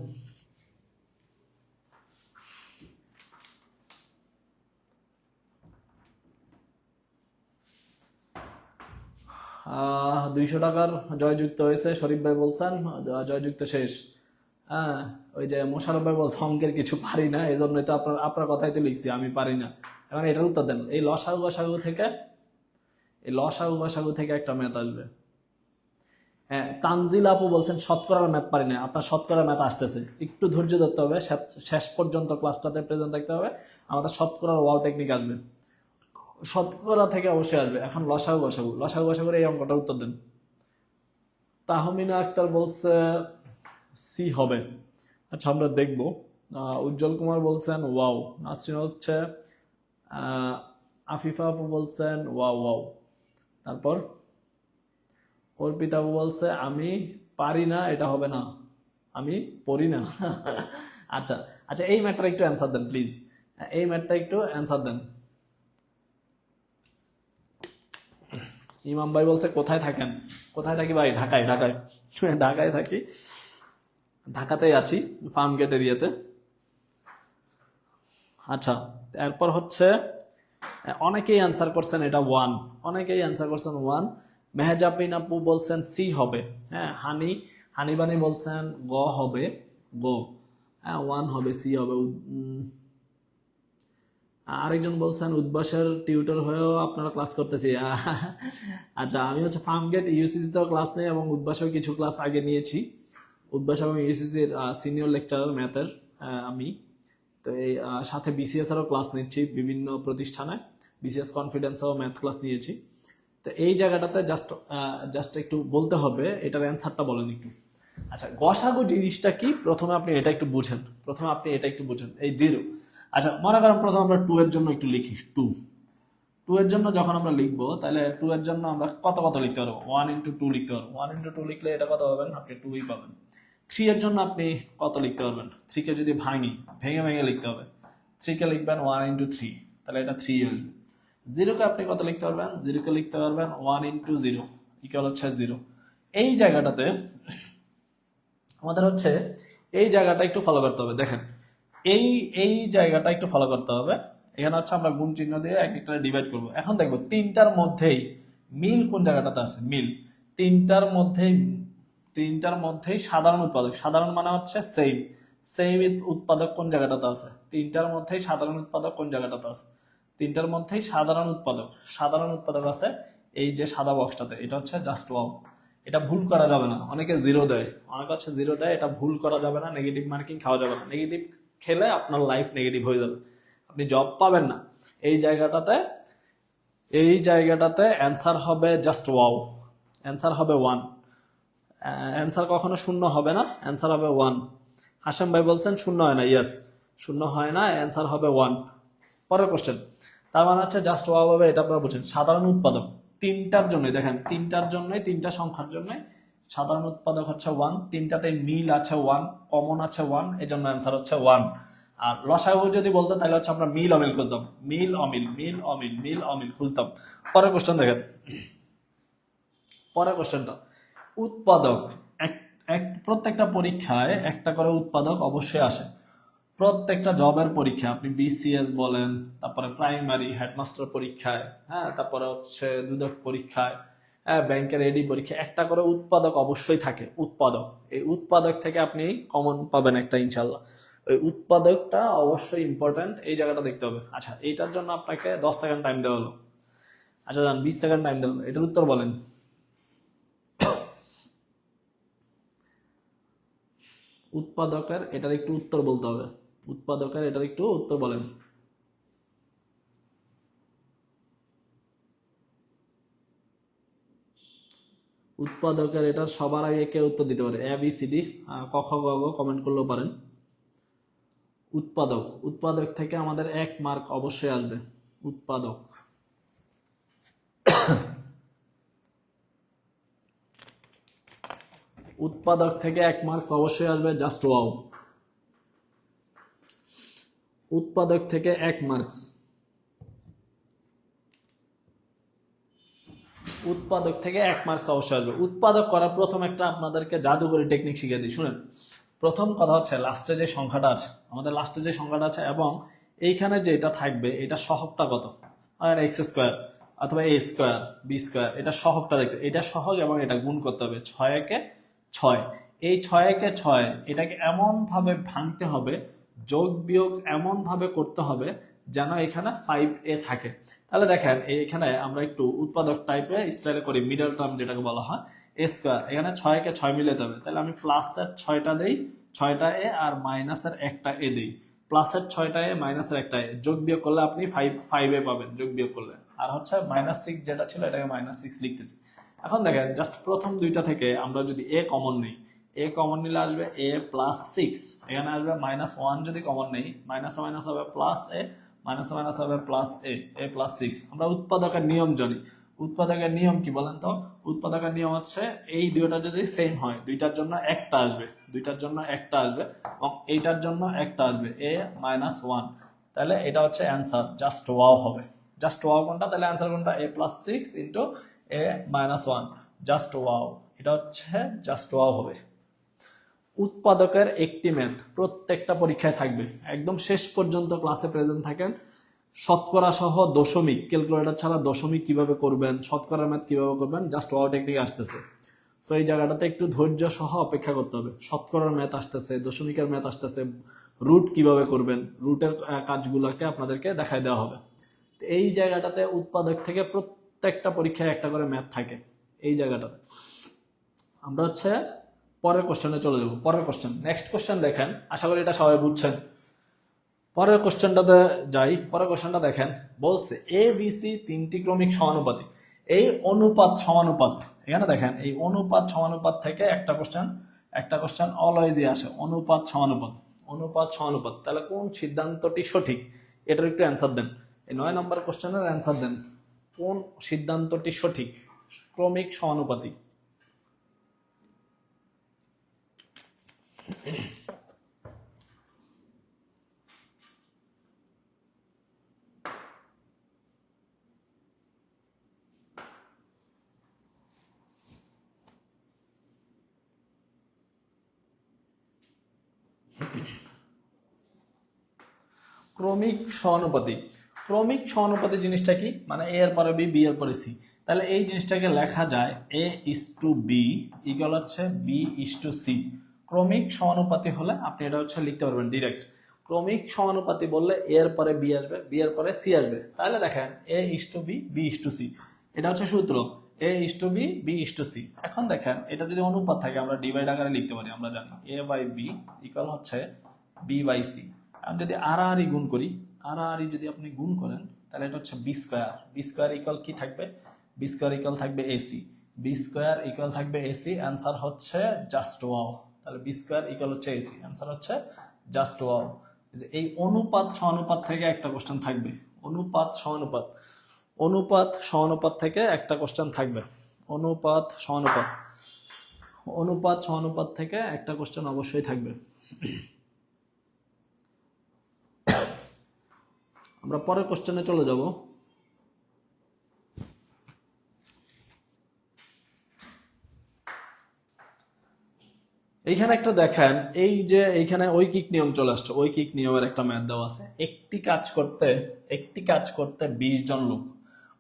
আহ 200 টাকার জয়যুক্ত হয়েছে, শরীফ ভাই বলছেন জয়যুক্ত শেষ। হ্যাঁ, ওই যে মোশারফ ভাই বলছে অঙ্কের কিছু পারি না, এই জন্যই তো আপনার আপনার কথাই তো লিখছি আমি পারি না। এখন এটার উত্তর দেন। এই লসাগু গসাগু থেকে, এই লসাগু গসাগু থেকে একটা ম্যাথ আসবে। হ্যাঁ, তানজিল আপু বলছেন শতকরার ম্যাথ পারি না। আপনার শতকরার ম্যাথ আসতেছে, একটু ধৈর্য ধরতে হবে, শেষ পর্যন্ত ক্লাসটাতে প্রেজেন্ট থাকতে হবে। আমাদের শতকরার ওয়াও টেকনিক আসবে, শতকরা থেকে অবশ্যই আসবে। এখন লসাগু গসাগু, লসাগু গসাগুর এই অঙ্কটার উত্তর দেন। তাহমিনা আক্তার বলছে সি হবে। আচ্ছা, আমরা দেখব। উজ্জ্বল কুমার বলছেন ওয়াও। নাসরিন হচ্ছে, আফিফা আপু বলছেন ওয়াও ওয়াও। তারপর অর্পিতা আপু বলছে আমি পারি না, এটা হবে না, আমি পড়ি না। আচ্ছা আচ্ছা, এই ম্যাটটা একটু অ্যান্সার দেন প্লিজ। এই ম্যাটটা একটু অ্যান্সার দেন। ইমাম ভাই বলছে কোথায় থাকেন? কোথায় থাকি ভাই? ঢাকায়, ঢাকায়। ঢাকায় থাকি, ঢাকাতেই আছি, ফার্ম গেট এরিয়াতে। আচ্ছা, এরপর হচ্ছে অনেকেই অ্যান্সার করছেন এটা 1, অনেকেই অ্যান্সার করছেন 1। মেহজাবিন আপু বলছেন সি হবে। হ্যাঁ, হানিবানি বলছেন গ হবে, গো। হ্যাঁ, 1 হবে, সি হবে। আরেকজন বলছেন উদ্ভাসের টিউটর হয়েও আপনারা ক্লাস করতেছি। আচ্ছা, আমি হচ্ছে ফার্মগেট ইউসিসি তেও ক্লাস নেই এবং উদ্ভাসেও কিছু ক্লাস আগে নিয়েছি। উদ্ভাস এবং ইউসিসির সিনিয়র লেকচারার ম্যাথের আমি। তো এই সাথে বিসিএস এরও ক্লাস নিচ্ছি বিভিন্ন প্রতিষ্ঠানে, বিসিএস কনফিডেন্সেও ম্যাথ ক্লাস নিয়েছি। তো এই জায়গাটাতে জাস্ট একটু বলতে হবে এটার অ্যান্সারটা বলেন একটু। আচ্ছা, গসাগু জিনিসটা কি প্রথমে আপনি এটা একটু বুঝেন, প্রথমে আপনি এটা একটু বুঝেন। এই 0, আচ্ছা মনে করেন প্রথমে আমরা 2 এর জন্য একটু লিখি। 2 এর জন্য যখন আমরা লিখবো, তাহলে 2 এর জন্য আমরা কত কত লিখতে পারবো? 1 ইন্টু 2 লিখতে পারবো। 1 ইন্টু 2 লিখলে এটা কত পাবেন? আপনি 2ই পাবেন। 3 এর জন্য আপনি কত লিখতে পারবেন? 3 কে যদি ভেঙে ভেঙে লিখতে হবে। 3 কে লিখবেন 1 ইন্টু 3, তাহলে এটা 3 আসবে। 0 কে আপনি কত লিখতে পারবেন? 0 কে লিখতে পারবেন 1 ইন্টু 0 ইকুয়াল হচ্ছে 0। এই জায়গাটাতে আমাদের হচ্ছে এই জায়গাটা একটু ফলো করতে হবে। দেখেন, এই এই জায়গাটা একটু ফলো করতে হবে। এখানে হচ্ছে আমরা গুণ চিহ্ন দিয়ে এক একটা ডিভাইড করব। এখন দেখবো তিনটার মধ্যেই মিল কোন জায়গাটাতে আছে। মিল তিনটার মধ্যেই সাধারণ উৎপাদক, সাধারণ মানে হচ্ছে সেম, সেম উৎপাদক কোন জায়গাটাতে আছে? তিনটার মধ্যেই সাধারণ উৎপাদক কোন জায়গাটাতে আছে? তিনটার মধ্যেই সাধারণ উৎপাদক আছে এই যে সাদা বক্সটাতে, এটা হচ্ছে জাস্ট ওয়াও। এটা ভুল করা যাবে না। অনেকে জিরো দেয়, অনেকে হচ্ছে জিরো দেয়, এটা ভুল করা যাবে না, নেগেটিভ মার্কিং খাওয়া যাবে না। নেগেটিভ খেলে আপনার লাইফ নেগেটিভ হয়ে যাবে, আপনি জব পাবেন না। এই জায়গাটাতে অ্যান্সার হবে জাস্ট ওয়াও, অ্যান্সার হবে ওয়ান। অ্যান্সার কখনো শূন্য হবে না, অ্যান্সার হবে ওয়ান। হাশেম ভাই বলছেন শূন্য হয় না, ইয়েস শূন্য হয় না, অ্যান্সার হবে ওয়ান। পরের কোশ্চেন, তার মানে হচ্ছে জাস্ট ওয়াও হবে, এটা আপনারা বুঝেন। সাধারণ উৎপাদক তিনটার জন্য, দেখেন তিনটার জন্যই, তিনটা সংখ্যার জন্য সাধারণ উৎপাদক হচ্ছে ওয়ান, তিনটাতে মিল আছে ওয়ান, কমন আছে ওয়ান, এই জন্য অ্যান্সার হচ্ছে ওয়ান। আর লসাগু যদি বলতো তাহলে হচ্ছে আমরা মিল অমিল খুঁজতাম, মিল অমিল, মিল অমিল, মিল অমিল খুঁজতাম। পরের কোশ্চেন দেখেন, পরের কোশ্চেনটা, উৎপাদক এক এক প্রত্যেকটা পরীক্ষায় একটা করে উৎপাদক অবশ্যই আসে। প্রত্যেকটা জবের পরীক্ষা, আপনি বিসিএস বলেন, তারপরে প্রাইমারি হেডমাস্টার পরীক্ষায়, হ্যাঁ, তারপরে হচ্ছে দুদক পরীক্ষায়, হ্যাঁ, ব্যাংকের এডি পরীক্ষা, একটা করে উৎপাদক অবশ্যই থাকে। উৎপাদক, এই উৎপাদক থেকে আপনি কমন পাবেন একটা ইনশাল্লাহ। ওই উৎপাদকটা অবশ্যই ইম্পর্টেন্ট, এই জায়গাটা দেখতে হবে। আচ্ছা, এইটার জন্য আপনাকে 10 সেকেন্ড টাইম দেওয়া হলো। আচ্ছা যান, 20 সেকেন্ড টাইম দেওয়া হলো, এটার উত্তর বলেন। উৎপাদকের এটার একটু উত্তর বলতে হবে, উৎপাদকের এটার একটু উত্তর বলেন। উৎপাদকের এটা সবার আগে কে উত্তর দিতে পারে? এ বি সি ডি, ক খ গ ঘ কমেন্ট করলেও পারেন। উৎপাদক, উৎপাদক থেকে আমাদের 1 মার্ক অবশ্যই আসবে। উৎপাদক, উৎপাদক থেকে 1 মার্কস অবশ্যই আসবে, জাস্ট ওয়াও। উৎপাদক থেকে 1 মার্কস, উৎপাদক থেকে 1 মার্কস অবশ্যই আসবে। উৎপাদক করার প্রথম একটা আপনাদেরকে জাদুকরি টেকনিক শিখিয়ে দিই, শুনেন। প্রথম কথা হচ্ছে লাস্টে যে সংখ্যাটা আছে, আমাদের লাস্টে যে সংখ্যাটা আছে এবং এইখানে যে এটা থাকবে, এটা সহগটা কত, আর এক্স স্কোয়ার অথবা এ স্কোয়ার বি স্কোয়ার, এটা সহগটা দেখতে, এটা সহগ এবং এটা গুণ করতে হবে, 6 একে 6। এই 6 একে 6, এটাকে এমন ভাবে ভাঙতে হবে, যোগ বিয়োগ এমন ভাবে করতে হবে যেন এখানে 5a থাকে। তাহলে দেখেন এখানে আমরা একটু উৎপাদক টাইপে স্টাইলে করি, মিডল টার্ম যেটাকে বলা হয় এ স্কোয়ার, এখানে 6 কে 6 মিলাতে হবে। তাহলে আমি প্লাসের 6টা দেই, 6টা এ, আর মাইনাসের একটা এ দেই। প্লাসের 6টা এ, মাইনাসের একটা এ, যোগ বিয়োগ করলে আপনি 5 এ পাবেন যোগ বিয়োগ করলে। আর হচ্ছে -6 যেটা ছিল এটাকে -6 লিখতেছি। এখন দেখেন জাস্ট প্রথম দুইটা থেকে আমরা যদি এ কমন নিই, এ কমন নিলে আসবে a +6, এখানে আসবে -1 যদি কমন নেই, মাইনাস মাইনাস হবে প্লাস এ, মাইনাস মাইনাস হবে প্লাস এ, a+6। আমরা উৎপাদকের নিয়ম জানি, উৎপাদকের নিয়ম কি বলেন তো? উৎপাদকের নিয়ম হচ্ছে এই দুইটা যদি সেম হয়, দুইটার জন্য একটা আসবে, দুইটার জন্য একটা আসবে, এবং এইটার জন্য একটা আসবে, a-1। তাহলে এটা হচ্ছে অ্যান্সার, জাস্ট ওয়াও হবে। জাস্ট ওয়াও কোনটা? তাহলে অ্যান্সার কোনটা? a+6 into a-1, just wow. এটা হচ্ছে জাস্ট ওয়াও হবে। উৎপাদকের একটি ম্যাথ প্রত্যেকটা পরীক্ষায় থাকবে, একদম শেষ পর্যন্ত ক্লাসে প্রেজেন্ট থাকেন। শতকরা সহ দশমিক, ক্যালকুলেটর ছাড়া দশমিক কিভাবে করবেন, শতকরা ম্যাথ কিভাবে করবেন, জাস্ট ওয়াও টেকনিক আসতেছে। সো এই জায়গাটাতে একটু ধৈর্য সহ অপেক্ষা করতে হবে। শতকরার ম্যাথ আসতেছে, দশমিকের ম্যাথ আসতেছে, রুট কিভাবে করবেন, রুটের কাজগুলোকে আপনাদেরকে দেখায় দেওয়া হবে। এই জায়গাটাতে উৎপাদক থেকে প্রত্যেকটা পরীক্ষায় একটা করে ম্যাথ থাকে। এই জায়গাটাতে আমরা হচ্ছে পরের কোশ্চেনে চলে যাবো। পরের কোশ্চেন, নেক্সট কোশ্চেন দেখেন, আশা করি এটা সবাই বুঝছেন। পরের কোশ্চেনটাতে যাই। পরের কোশ্চেনটা দেখেন, বলছে এ বি সি তিনটি ক্রমিক সমানুপাতি, এই অনুপাত সমানুপাত, এখানে দেখেন এই অনুপাত সমানুপাত থেকে একটা কোশ্চেন অলওয়েজই আসে, অনুপাত সমানুপাত, অনুপাত সমানুপাত। তাহলে কোন সিদ্ধান্তটি সঠিক, এটার একটু অ্যান্সার দেন। এই 9 নম্বর কোশ্চেনের অ্যান্সার দেন, কোন সিদ্ধান্তটি সঠিক? ক্রমিক সমানুপাতি। ক্রমিক সমানুপাতি, ক্রমিক সমানুপাতি জিনিসটা কি? মানে এ এর পরে বি, বি এর পরে সি। তাহলে এই জিনিসটাকে লেখা যায় a:b ইকুয়াল হচ্ছে b:c। ক্রমিক সমানুপাতি হলে আপনি এটা হচ্ছে লিখতে পারবেন ডিরেক্ট। ক্রমিক সমানুপাতি বললে এ এর পরে বি আসবে, বি এর পরে সি আসবে। তাহলে দেখেন a:b, b:c, এটা হচ্ছে সূত্র। A is to B, B is to C. এখন দেখেন এটা যদি অনুপাত থাকে আমরা ডিভাইড আকারে লিখতে পারি, আমরা জানি এ বাই বি ইকুয়াল হচ্ছে বি বাই সি। আমি যদি আড়াআড়ি গুণ করি, আড়াআড়ি যদি আপনি গুণ করেন তাহলে এটা হচ্ছে B square. B square equal কি থাকবে? বি স্কোয়ার ইকুয়াল থাকবে এসি। বি স্কোয়ার ইকুয়াল থাকবে এসি, অ্যান্সার হচ্ছে জাস্ট ওয়াও। তাহলে বি স্কোয়ার ইকুয়াল হচ্ছে এসি, অ্যান্সার হচ্ছে জাস্ট ওয়াও। এই অনুপাত সহানুপাত থেকে একটা কোশ্চেন থাকবে, অনুপাত সহানুপাত, অনুপাত সহানুপাত থেকে একটা কোশ্চেন থাকবে, অনুপাত সহানুপাত, অনুপাত সহানুপাত থেকে একটা কোশ্চেন অবশ্যই থাকবে। আমরা পরের কোশ্চেনে চলে যাব। এইখানে একটা দেখেন, এই যে এইখানে ঐকিক নিয়ম চলে আসছে, ঐকিক নিয়মের একটা ম্যাথ দেওয়া আছে। একটি কাজ করতে 20 জন লোক,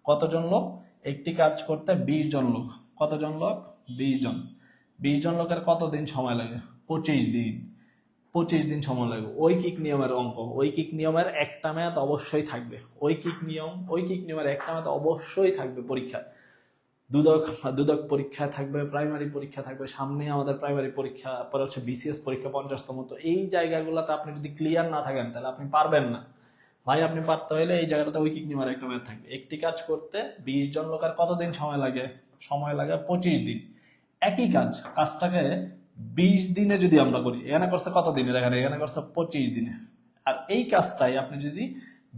কতজন লোক? একটি কাজ করতে 20 জন লোক, কতজন লোক? 20 জন। 20 জন লোকের কতদিন সময় লাগে? 25 দিন। 25 দিন সময় লাগে। ঐকিক নিয়মের অঙ্ক, ঐকিক নিয়মের একটা ম্যাথ অবশ্যই থাকবে। ঐকিক নিয়মের একটা ম্যাথ অবশ্যই থাকবে পরীক্ষায়। দুদক পরীক্ষা থাকবে, প্রাইমারি পরীক্ষা থাকবে, সামনে আমাদের প্রাইমারি পরীক্ষা, পরে হচ্ছে বিসিএস পরীক্ষা 50তম। তো এই জায়গাগুলোতে আপনি যদি ক্লিয়ার না থাকেন তাহলে আপনি পারবেন না ভাই। আপনি পারতে হলে এই জায়গাটাতে ঐকিক নিয়মের একটা ম্যাথ থাকবে। একটি কাজ করতে 20 জন লোকের কতদিন সময় লাগে? সময় লাগে 25 দিন। একই কাজটাকে 20 দিনে যদি আমরা করি, এখানে করছে কত দিনে? দেখেন এখানে করছে 25 দিনে। আর এই কাজটাই আপনি যদি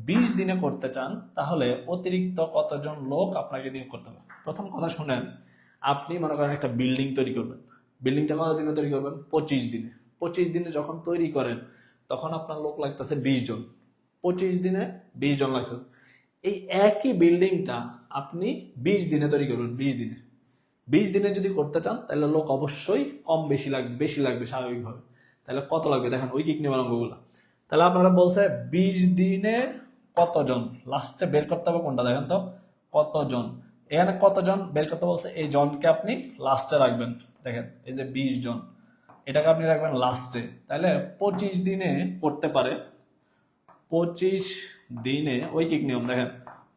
20 দিনে করতে চান তাহলে অতিরিক্ত কতজন লোক আপনাকে নিয়োগ করতে হবে? প্রথম কথা শুনেন, আপনি মনে করেন একটা বিল্ডিং তৈরি করবেন, বিল্ডিংটা কত দিনে তৈরি করবেন? 25 দিনে। 25 দিনে যখন তৈরি করেন তখন আপনার লোক লাগতেছে 20 জন। 25 দিনে 20 জন লাগতেছে। এই একই বিল্ডিংটা আপনি 20 দিনে তৈরি করবেন, 20 দিনে। 20 দিনে যদি করতে চান তাহলে লোক অবশ্যই কম বেশি লাগবে, বেশি লাগবে স্বাভাবিকভাবে। তাহলে কত লাগবে দেখেন ঐকিক নিয়মের অঙ্কগুলো। তাহলে আপনারা বলছে 20 দিনে কতজন, লাস্টে বের করতে হবে কোনটা দেখেন তো, কতজন। এখানে কতজন বের করতে বলছে, এই জনকে আপনি লাস্টে রাখবেন। দেখেন এই যে 20 জন, এটাকে আপনি রাখবেন লাস্টে। তাহলে 25 দিনে করতে পারে, 25 দিনে ঐকিক নিয়ম দেখেন,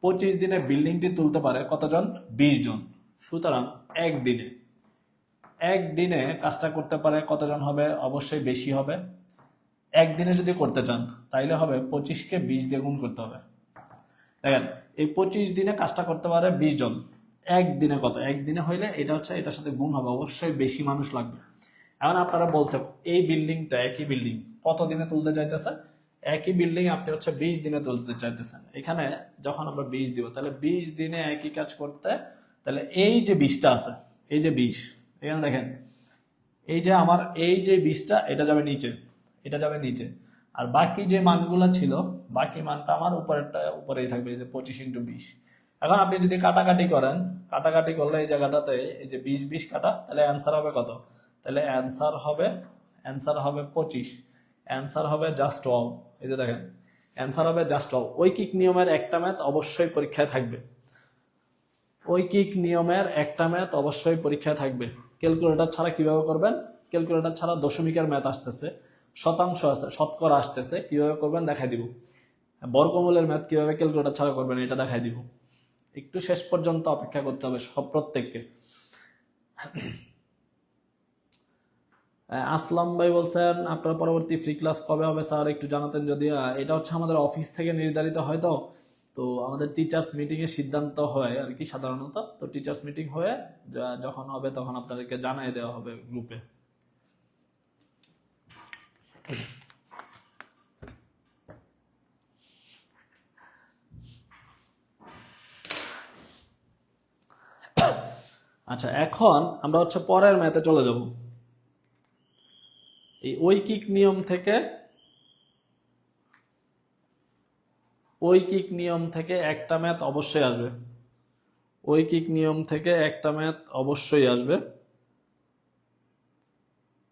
25 দিনে বিল্ডিংটি তুলতে পারে কতজন? 20 জন। সুতরাং একদিনে কাজটা করতে পারে কতজন হবে? অবশ্যই বেশি হবে। একদিনে যদি করতে চান তাইলে হবে 25কে 20 দিয়ে গুণ করতে হবে। দেখেন এই 25 দিনে কাজটা করতে পারে 20 জন। একদিনে কত? একদিনে হইলে এটা হচ্ছে এটার সাথে গুণ হবে, অবশ্যই বেশি মানুষ লাগবে। এখন আপনারা বলছেন এই বিল্ডিংটা, একই বিল্ডিং কত দিনে তুলতে চাইতেছে? একই বিল্ডিং আপনি হচ্ছে 20 দিনে তুলতে চাইতেছেন। এখানে যখন আমরা 20 দিব তাহলে 20 দিনে একই কাজ করতে, তাহলে এই যে 20টা আছে, এই যে 20, এখানে দেখেন এই যে আমার এই যে 20টা এটা যাবে নিচে, এটা যাবে নিচে। আর বাকি যে মানগুলো ছিল, বাকি মানটা আমার উপরেই থাকবে, এই যে 25 × 20। এখন আপনি যদি কাটাকাটি করেন, কাটাকাটি করলে এই জায়গাটাতে এই যে 20 কাটা, তাহলে অ্যান্সার হবে কত? তাহলে অ্যান্সার হবে 25। অ্যান্সার হবে জাস্ট ওয়াও। এই যে দেখেন অ্যান্সার হবে জাস্ট ওয়াও। ঐকিক নিয়মের একটা ম্যাথ অবশ্যই পরীক্ষায় থাকবে, ঐকিক নিয়মের একটা ম্যাথ অবশ্যই পরীক্ষায় থাকবে। ক্যালকুলেটর ছাড়া কিভাবে করবেন? ক্যালকুলেটর ছাড়া দশমিকের ম্যাথ আসতেছে, শতাংশ আছে, শতকরা আসতেছে, কিভাবে করবেন দেখাই দিব। বর্গমূলের ম্যাথ কিভাবে ক্যালকুলেটর ছাড়া করবেন এটা দেখাই দিব। একটু শেষ পর্যন্ত অপেক্ষা করতে হবে সব প্রত্যেককে। আসলাম ভাই বলছেন আপনার পরবর্তী ফ্রি ক্লাস কবে হবে স্যার একটু জানাতেন যদি। এটা হচ্ছে আমাদের অফিস থেকে নির্ধারিত হয়, তো তো আমাদের টিচার্স মিটিং এর সিদ্ধান্ত হয় আর কি সাধারণত। তো টিচার্স মিটিং হয়ে যখন হবে তখন আপনাদেরকে জানিয়ে দেওয়া হবে গ্রুপে। আচ্ছা এখন আমরা হচ্ছে পরের ম্যাথে চলে যাব। এই ঐকিক নিয়ম থেকে একটা ম্যাথ অবশ্যই আসবে, ঐকিক নিয়ম থেকে একটা ম্যাথ অবশ্যই আসবে।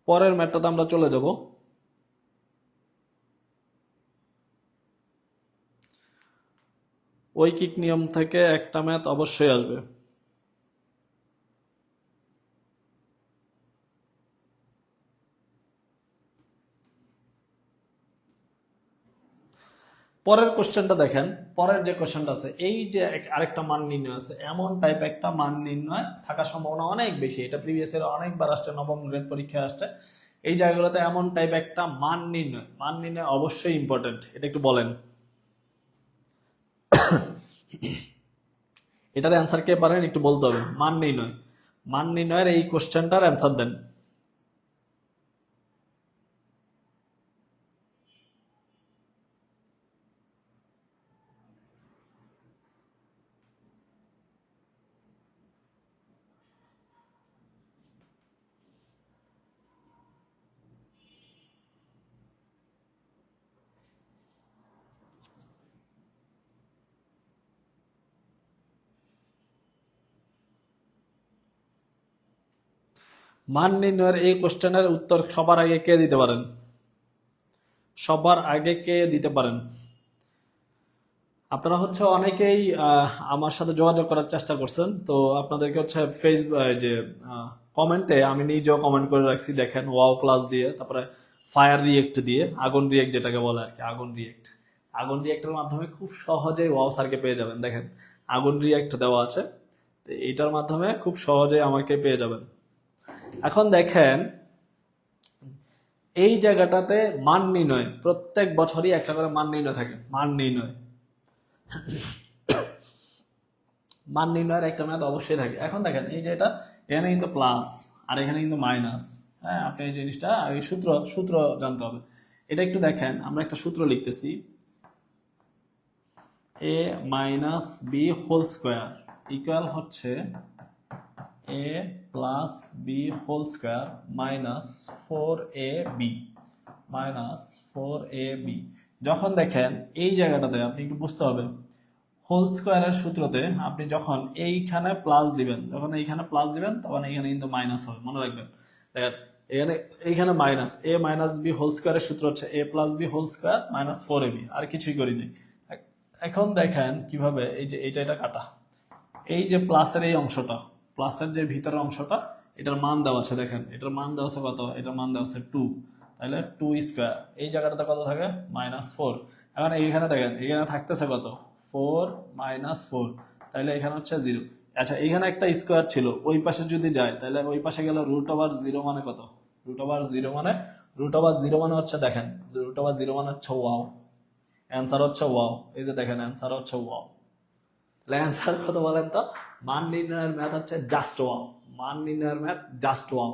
পরের ম্যাথটাতে আমরা চলে যাব। ঐকিক নিয়ম থেকে একটা ম্যাথ অবশ্যই আসবে। পরের কোশ্চেনটা দেখেন, পরের যে কোশ্চেনটা আছে, এই যে আরেকটা মান নির্ণয় আছে, এমন টাইপ একটা মান নির্ণয় থাকার সম্ভাবনা অনেক বেশি। এটা প্রিভিয়াস এর অনেকবার আসছে, নবম গ্রেড পরীক্ষায় আসছে। এই জায়গাগুলোতে এমন টাইপ একটা মান নির্ণয় অবশ্যই ইম্পর্টেন্ট। এটা একটু বলেন, এটার অ্যান্সার কে পারেন একটু বলতে হবে। মান নির্ণয়ের এই কোশ্চেনটার অ্যান্সার দেন। মান নির্ণয়ের এই কোশ্চেনের উত্তর সবার আগে কে দিতে পারেন? সবার আগে কে দিতে পারেন? আপনারা হচ্ছে অনেকেই আমার সাথে যোগাযোগ করার চেষ্টা করছেন, তো আপনাদেরকে হচ্ছে ফেসবুক যে কমেন্টে আমি নিজেও কমেন্ট করে রাখছি, দেখেন ওয়াও প্লাস দিয়ে, তারপরে ফায়ার রিয়েক্ট দিয়ে, আগুন রিয়েক্ট যেটাকে বলে আর কি, আগুন রিয়েক্টের মাধ্যমে খুব সহজেই ওয়াও স্যারকে পেয়ে যাবেন। দেখেন আগুন রিয়েক্ট দেওয়া আছে, তো এইটার মাধ্যমে খুব সহজেই আমাকে পেয়ে যাবেন। এখন দেখেন এই জায়গাটাতে মান নির্ণয়, প্রত্যেক বছরই একটা করে মান নির্ণয় থাকে। মান নির্ণয়ের একটা ম্যাথ অবশ্যই থাকে। এখন দেখেন এই যে এটা, এখানে কিন্তু প্লাস আর এখানে কিন্তু মাইনাস। হ্যাঁ, আপনি এই জিনিসটা এই সূত্র সূত্র জানতে হবে। এটা একটু দেখেন, আমরা একটা সূত্র লিখতেছি, A minus B whole square equal হচ্ছে A plus B whole square minus 4ab -4ab। যখন দেখেন এই জায়গাটাতে আপনি একটু বুঝতে হবে, হোল স্কোয়ারের সূত্রতে আপনি যখন এইখানে প্লাস দিবেন, তখন এইখানে কিন্তু মাইনাস হবে, মনে রাখবেন। দেখেন এখানে এইখানে minus, A minus B whole স্কোয়ারের সূত্র হচ্ছে A plus B whole square minus 4ab, আর কিছুই করিনি। এখন দেখেন কিভাবে, এই যে এটা কাটা, এই যে প্লাসের এই অংশটা, প্লাসের যে ভিতরের অংশটা, এটার মান দেওয়া আছে। দেখেন এটার মান দেওয়া আছে কত? এটার মান দেওয়া আছে 2, তাহলে 2 স্কোয়ার, এই জায়গাটাতে কত থাকে? -4। এখন এইখানে দেখেন এখানে থাকতেছে কত? 4 -4, তাহলে এখানে হচ্ছে 0। আচ্ছা, এখানে একটা স্কোয়ার ছিল, ওই পাশে যদি যায় তাহলে ওই পাশে গেলে √0 মানে কত? √0 মানে হচ্ছে, দেখেন √0 মানে হচ্ছে ওয়াও, অ্যান্সার হচ্ছে ওয়াও। এই যে দেখেন অ্যান্সার হচ্ছে ওয়াও। তাহলে অ্যান্সার কত বলেন তো? মান নির্ণয়ের ম্যাথ হচ্ছে জাস্ট ওয়াও।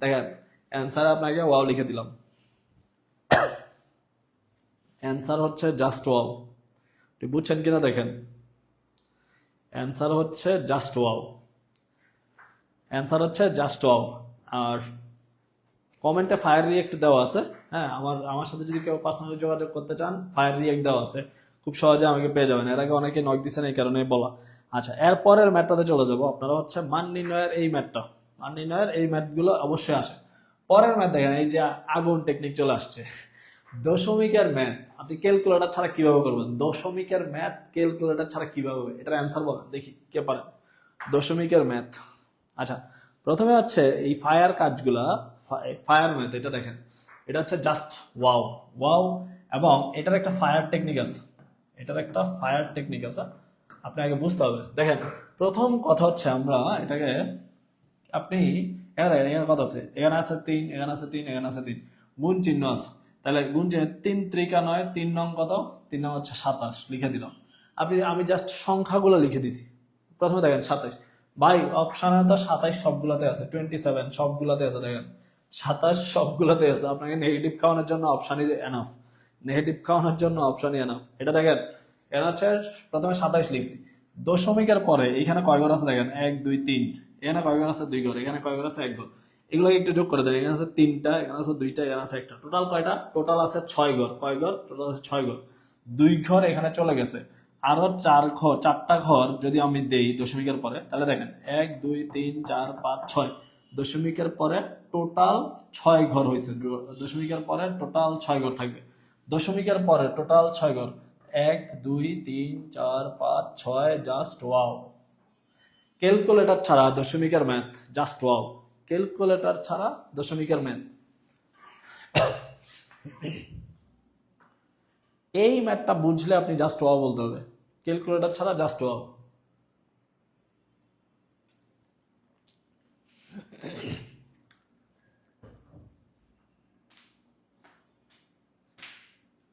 দেখেন অ্যান্সার আপনাকে ওয়াও লিখে দিলাম, অ্যান্সার হচ্ছে জাস্ট ওয়াও। বুঝছেন কিনা দেখেন, অ্যান্সার হচ্ছে জাস্ট ওয়াও। আর কমেন্টে ফায়ার রিয়েক্ট দেওয়া আছে। হ্যাঁ, আমার সাথে যদি কেউ পার্সোনালি যোগাযোগ করতে চান, ফায়ার রিয়েক্ট দেওয়া আছে, খুব সহজে আমাকে পেয়ে যাবেন। এর আগে অনেকে নক দিচ্ছেন, এই কারণে বলা। আচ্ছা, এরপরের ম্যাথটাতে চলে যাবো। আপনারা হচ্ছে মান নির্ণয়ের এই ম্যাথগুলো অবশ্যই আসে। পরের ম্যাথ দেখেন, এই যে আগুন টেকনিক চলে আসছে, দশমিকের ম্যাথ আপনি ক্যালকুলেটর ছাড়া কিভাবে করবেন? দশমিকের ম্যাথ ক্যালকুলেটর ছাড়া কিভাবে হবে? এটার অ্যান্সার বলেন দেখি কে পারেন। দশমিকের ম্যাথ, আচ্ছা প্রথমে হচ্ছে এই ফায়ার ম্যাথ, এটা দেখেন, এটা হচ্ছে জাস্ট ওয়াও। এবং এটার একটা ফায়ার টেকনিক আছে, আপনি আগে বুঝতে হবে। দেখেন প্রথম কথা হচ্ছে, আমরা এটাকে, আপনি এখানে দেখেন, এখানে কত আছে? এখানে আছে 3, এখানে আছে 3, এখানে আছে 3, গুণ চিহ্ন আছে। তাহলে গুণ চিহ্ন 3 ত্রিকা 9, 3 নং কত? 3 নং হচ্ছে 27, লিখে দিলাম। আমি জাস্ট সংখ্যাগুলো লিখে দিছি। প্রথমে দেখেন 27, ভাই অপশনে তো 27 সবগুলোতে আছে, 27 সবগুলোতে আছে। দেখেন 27 সবগুলোতে আছে, আপনাকে নেগেটিভ খাওয়ানোর জন্য অপশনই এনাফ, এটা দেখেন, এখানে হচ্ছে প্রথমে 27 লিখছি। দশমিকের পরে এখানে কয় ঘর আছে দেখেন, 1 2 3, এখানে কয় ঘর আছে? 2 ঘর, এখানে কয় ঘর আছে? 1 ঘর। এগুলোকে একটু যোগ করে দেন, এখানে আছে 3টা, এখানে আছে 2টা, এখানে আছে 1টা, টোটাল কয়টা? টোটাল আছে 6 ঘর। কয় ঘর? টোটাল আছে 6 ঘর। 2 ঘর এখানে চলে গেছে, আরো 4টা ঘর যদি আমি দেই দশমিকের পরে, তাহলে দেখেন 1 2 3 4 5 6, দশমিকের পরে টোটাল 6 ঘর হয়েছে। দশমিকের পরে টোটাল 6 ঘর থাকবে, দশমিকের পরে টোটাল 6 ঘর, 1 2 3 4 5 6, জাস্ট ওয়াও। ক্যালকুলেটর ছাড়া দশমিকের ম্যাথ জাস্ট ওয়াও। ক্যালকুলেটর ছাড়া দশমিকের ম্যাথ এই ম্যাথটা বুঝলে আপনি জাস্ট ওয়াও বলতে হবে, ক্যালকুলেটর ছাড়া জাস্ট ওয়াও।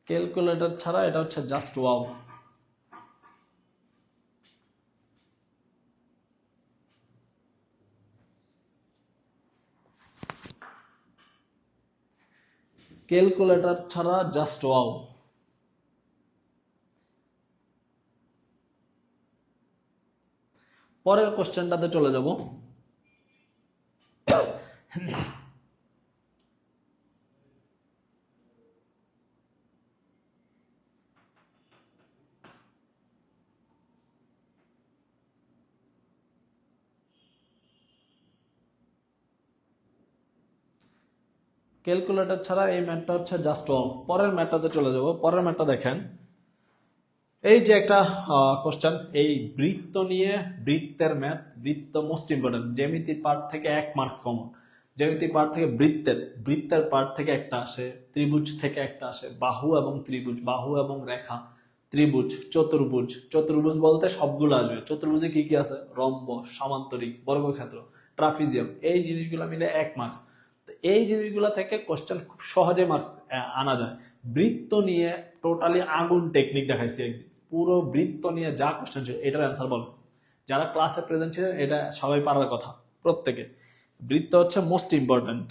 ক্যালকুলেটর ছাড়া এটা হচ্ছে জাস্ট ওয়াও। ক্যালকুলেটর ছাড়া জাস্ট ওয়াও। পরের কোশ্চেনটাতে চলে যাব। ক্যালকুলেটর ছাড়া এই ম্যাথটা হচ্ছে জাস্ট ওয়াও। পরের ম্যাথটাতে চলে যাব। পরের ম্যাথটা দেখেন, এই যে একটা কোশ্চেন, এই বৃত্ত নিয়ে, বৃত্তের ম্যাথ। বৃত্ত মোস্ট ইম্পর্টেন্ট, জ্যামিতি পার্ট থেকে 1 মার্কস কমন। জ্যামিতি পার্ট থেকে বৃত্তের পার্ট থেকে একটা আসে, ত্রিভুজ থেকে একটা আসে, বাহু এবং ত্রিভুজ, বাহু এবং রেখা, ত্রিভুজ, চতুর্ভুজ। চতুর্ভুজ বলতে সবগুলো আসবে। চতুর্ভুজে কি কি আছে? রম্ব, সামান্তরিক, বর্গক্ষেত্র, ট্রাপিজিয়াম। এই জিনিসগুলো মিলে 1 মার্কস। তো এই জিনিসগুলো থেকে কোশ্চেন খুব সহজে মার্কস আনা যায়। বৃত্ত নিয়ে টোটালি আগুন টেকনিক দেখাইছি একদিন। পুরো বৃত্ত নিয়ে যা কোশ্চেন ছিল এটার অ্যান্সার বলো। যারা ক্লাসে প্রেজেন্ট ছিলেন এটা সবাই পারার কথা প্রত্যেকে। বৃত্ত হচ্ছে মোস্ট ইম্পর্টেন্ট।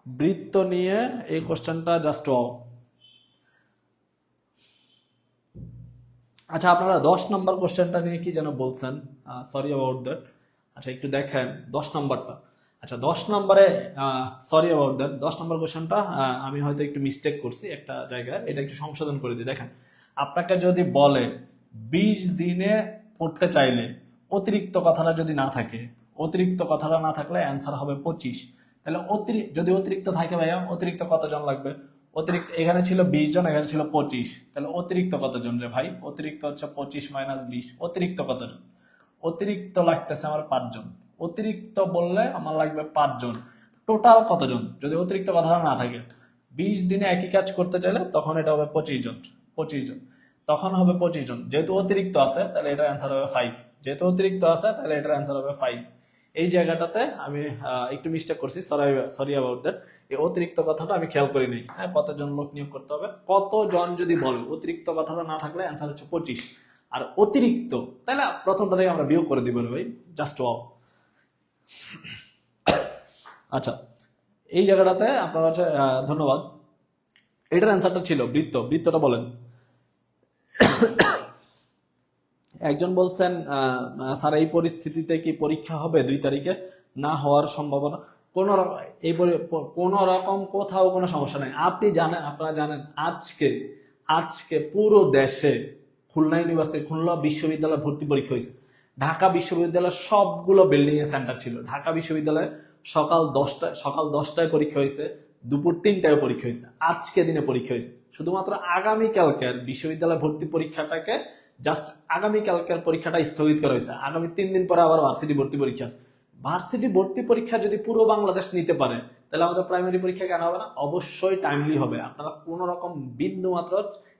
বৃত্ত নিয়ে এই কোশ্চেনটা জাস্ট ওয়াও। আচ্ছা, আপনারা 10 নম্বর কোশ্চেনটা নিয়ে কি যেন বলছেন, সরি অ্যাবাউট দ্যাট। আচ্ছা, একটু দেখেন 10 নম্বরটা। আচ্ছা, 10 নম্বরে সরি অ্যাবাউট দ্যাট। 10 নম্বর কোশ্চেনটা আমি হয়তো একটু মিস্টেক করছি একটা জায়গায়, এটা একটু সংশোধন করে দিই। দেখেন, আপনাকে যদি বলে 20 দিনে পড়তে চাইলে অতিরিক্ত কথাটা যদি না থাকে, অতিরিক্ত কথাটা না থাকলে অ্যান্সার হবে 25। তাহলে যদি অতিরিক্ত থাকে ভাইয়া, অতিরিক্ত কতজন লাগবে? অতিরিক্ত এখানে ছিল 20 জন, এখানে ছিল 25, তাহলে অতিরিক্ত কতজন রে ভাই? অতিরিক্ত হচ্ছে 25 মাইনাস 20, অতিরিক্ত কতজন? অতিরিক্ত লাগতেছে আমার 5 জন। অতিরিক্ত বললে আমার লাগবে 5 জন। টোটাল কতজন যদি অতিরিক্ত কথাটা না থাকে? 20 দিনে একই কাজ করতে চাইলে তখন এটা হবে 25 জন। 25 জন তখন হবে 25 জন। যেহেতু অতিরিক্ত আছে তাহলে এটার অ্যান্সার হবে 5। যেহেতু অতিরিক্ত আছে তাহলে এটার অ্যান্সার হবে 5। এই জায়গাটাতে আমি একটু মিস্টেক করছি, সরি অ্যাবাউট দ্যাট। এই অতিরিক্ত কথাটা আমি খেয়াল করিনি। হ্যাঁ, কতজন লোক নিয়োগ করতে হবে, কতজন যদি বলে, অতিরিক্ত কথাটা না থাকলে অ্যান্সার হচ্ছে 25। আর অতিরিক্ত তাহলে প্রথমটা থেকে আমরা বিয়োগ করে দিব রে ভাই, জাস্ট ওয়াও। আচ্ছা, এই জায়গাটাতে আপনার হচ্ছে ধন্যবাদ। এটার অ্যান্সারটা ছিল বৃত্ত। বৃত্তটা বলেন। একজন বলছেন স্যার এই পরিস্থিতিতে কি পরীক্ষা হবে 2 তারিখে? না হওয়ার সম্ভাবনা কোন কোন রকম কোথাও কোনো সমস্যা নাই। আপনি জানেন, আপনারা জানেন আজকে আজকে পুরো দেশে খুলনা ইউনিভার্সিটি, খুলনা বিশ্ববিদ্যালয় ভর্তি পরীক্ষা হয়েছে। ঢাকা বিশ্ববিদ্যালয়ের সবগুলো বিল্ডিং এ সেন্টার ছিল। ঢাকা বিশ্ববিদ্যালয়ে সকাল 10টায় পরীক্ষা হয়েছে, দুপুর 3টায় পরীক্ষা হয়েছে, আজকে দিনে পরীক্ষা হয়েছে। শুধুমাত্র আগামীকালকের বিশ্ববিদ্যালয় ভর্তি পরীক্ষাটাকে জাস্ট আগামীকালকের পরীক্ষাটা স্থগিত করা হয়েছে। আগামী 3 দিন পরে আবার ভার্সিটি ভর্তি পরীক্ষা আছে। ভার্সিটি ভর্তি পরীক্ষা যদি পুরো বাংলাদেশ নিতে পারে তাহলে আমাদের প্রাইমারি পরীক্ষা কেন হবে না? অবশ্যই টাইমলি হবে। আপনারা কোন রকম বিন্দু মাত্র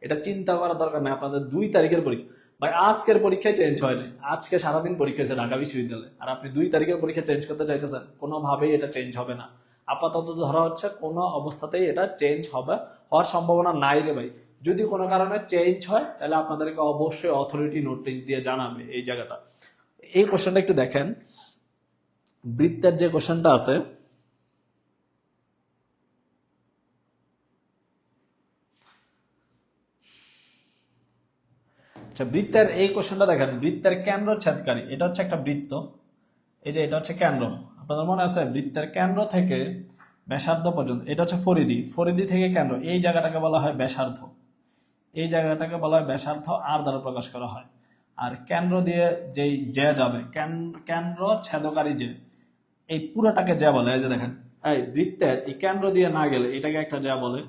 এটা চিন্তা করার দরকার নেই। আপনাদের 2 তারিখের পরীক্ষা ভাই, আজকের পরীক্ষায় চেঞ্জ হয়নি। আজকে সারাদিন পরীক্ষা হয়েছে ঢাকা বিশ্ববিদ্যালয়ে, আর আপনি 2 তারিখের পরীক্ষা চেঞ্জ করতে চাইতেছেন? কোনোভাবেই এটা চেঞ্জ হবে না। আপাতত ধরা হচ্ছে কোনো অবস্থাতেই এটা চেঞ্জ হওয়ার সম্ভাবনা নাই রে ভাই। যদি কোনো কারণে চেঞ্জ হয় তাহলে আপনাদেরকে অবশ্যই অথরিটি নোটিশ দিয়ে জানাবে এই জায়গাটা। এই কোশ্চেনটা একটু দেখেন, বৃত্তের যে কোশ্চেনটা আছে, আচ্ছা বৃত্তের এই কোশ্চেনটা দেখেন, বৃত্তের কেন্দ্র ছেদকারী, এটা হচ্ছে একটা বৃত্ত। এই যে এটা হচ্ছে কেন্দ্র, আপনাদের মনে আছে? বৃত্তের কেন্দ্র থেকে ব্যাসার্ধ পর্যন্ত এটা হচ্ছে পরিধি, পরিধি থেকে কেন্দ্র, এই জায়গাটাকে বলা হয় ব্যাসার্ধ। এই জায়গাটাকে বলা হয় ব্যাসার্ধ, আর দ্বারা প্রকাশ করা হয়। আর কেন্দ্র দিয়ে যেই যে যাবে কেন্দ্র ছেদকারী যে, এই পুরোটাকে যে বলে। এই যে দেখেন, এই বৃত্তের এই কেন্দ্র দিয়ে না গেলে এটাকে একটা যে বলে,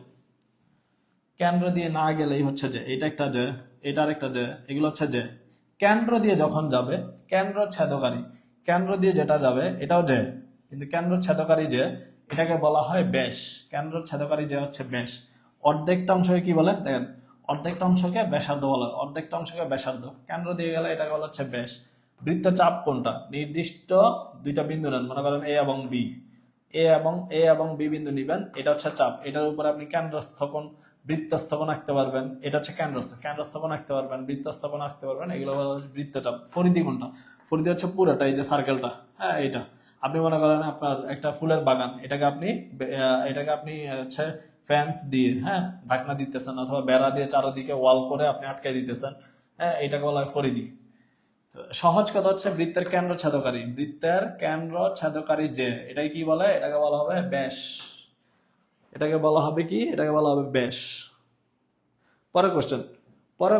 কেন্দ্র দিয়ে না গেলেই হচ্ছে যে, এটা একটা যে, এটার একটা যে, এগুলো হচ্ছে যে। কেন্দ্র দিয়ে যখন যাবে, কেন্দ্র ছেদকারী, কেন্দ্র দিয়ে যেটা যাবে এটাও যে, কিন্তু কেন্দ্র ছেদকারী যে, এটাকে বলা হয় ব্যাস। কেন্দ্র ছেদকারী যে হচ্ছে ব্যাস। অর্ধেকটা অংশকে কি বলে দেখেন, অর্ধেকটা অংশকে ব্যাসার্ধ বলা হয়, অর্ধেকটা অংশকে ব্যাসার্ধ। কেন্দ্র দিয়ে গেলে এটাকে বলা হচ্ছে ব্যাস। বৃত্তচাপ কোনটা? নির্দিষ্ট দুইটা বিন্দু নেন, মনে করেন এ এবং বি বিন্দু নিবেন, এটা হচ্ছে চাপ। এটার উপরে আপনি কেন্দ্রস্থ কোণ, বৃত্তস্থ কোণ আঁকতে পারবেন, এটা হচ্ছে কেন্দ্রস্থ কোণ আঁকতে পারবেন, বৃত্তস্থ কোণ আঁকতে পারবেন, এগুলো বলা হচ্ছে বৃত্তচাপ। পরিধি কোনটা? পরিধি হচ্ছে পুরোটা, এই যে সার্কেলটা, হ্যাঁ এইটা। আপনি মনে করেন আপনার একটা ফুলের বাগান, এটাকে আপনি হচ্ছে ফ্যান্স দিয়ে, হ্যাঁ, ঢাকনা দিতেছেন, অথবা বেড়া দিয়ে চারদিকে ওয়াল করে আপনি আটকে দিতেছেন, হ্যাঁ, এটাকে বলা হয় পরিধি। সহজ কথা হচ্ছে বৃত্তের কেন্দ্র ছেদকারী, বৃত্তের কেন্দ্র ছেদকারী যে, এটাই কি বলে? এটাকে বলা হবে ব্যাস। এটাকে বলা হবে কি? এটাকে বলা হবে ব্যাস। পরের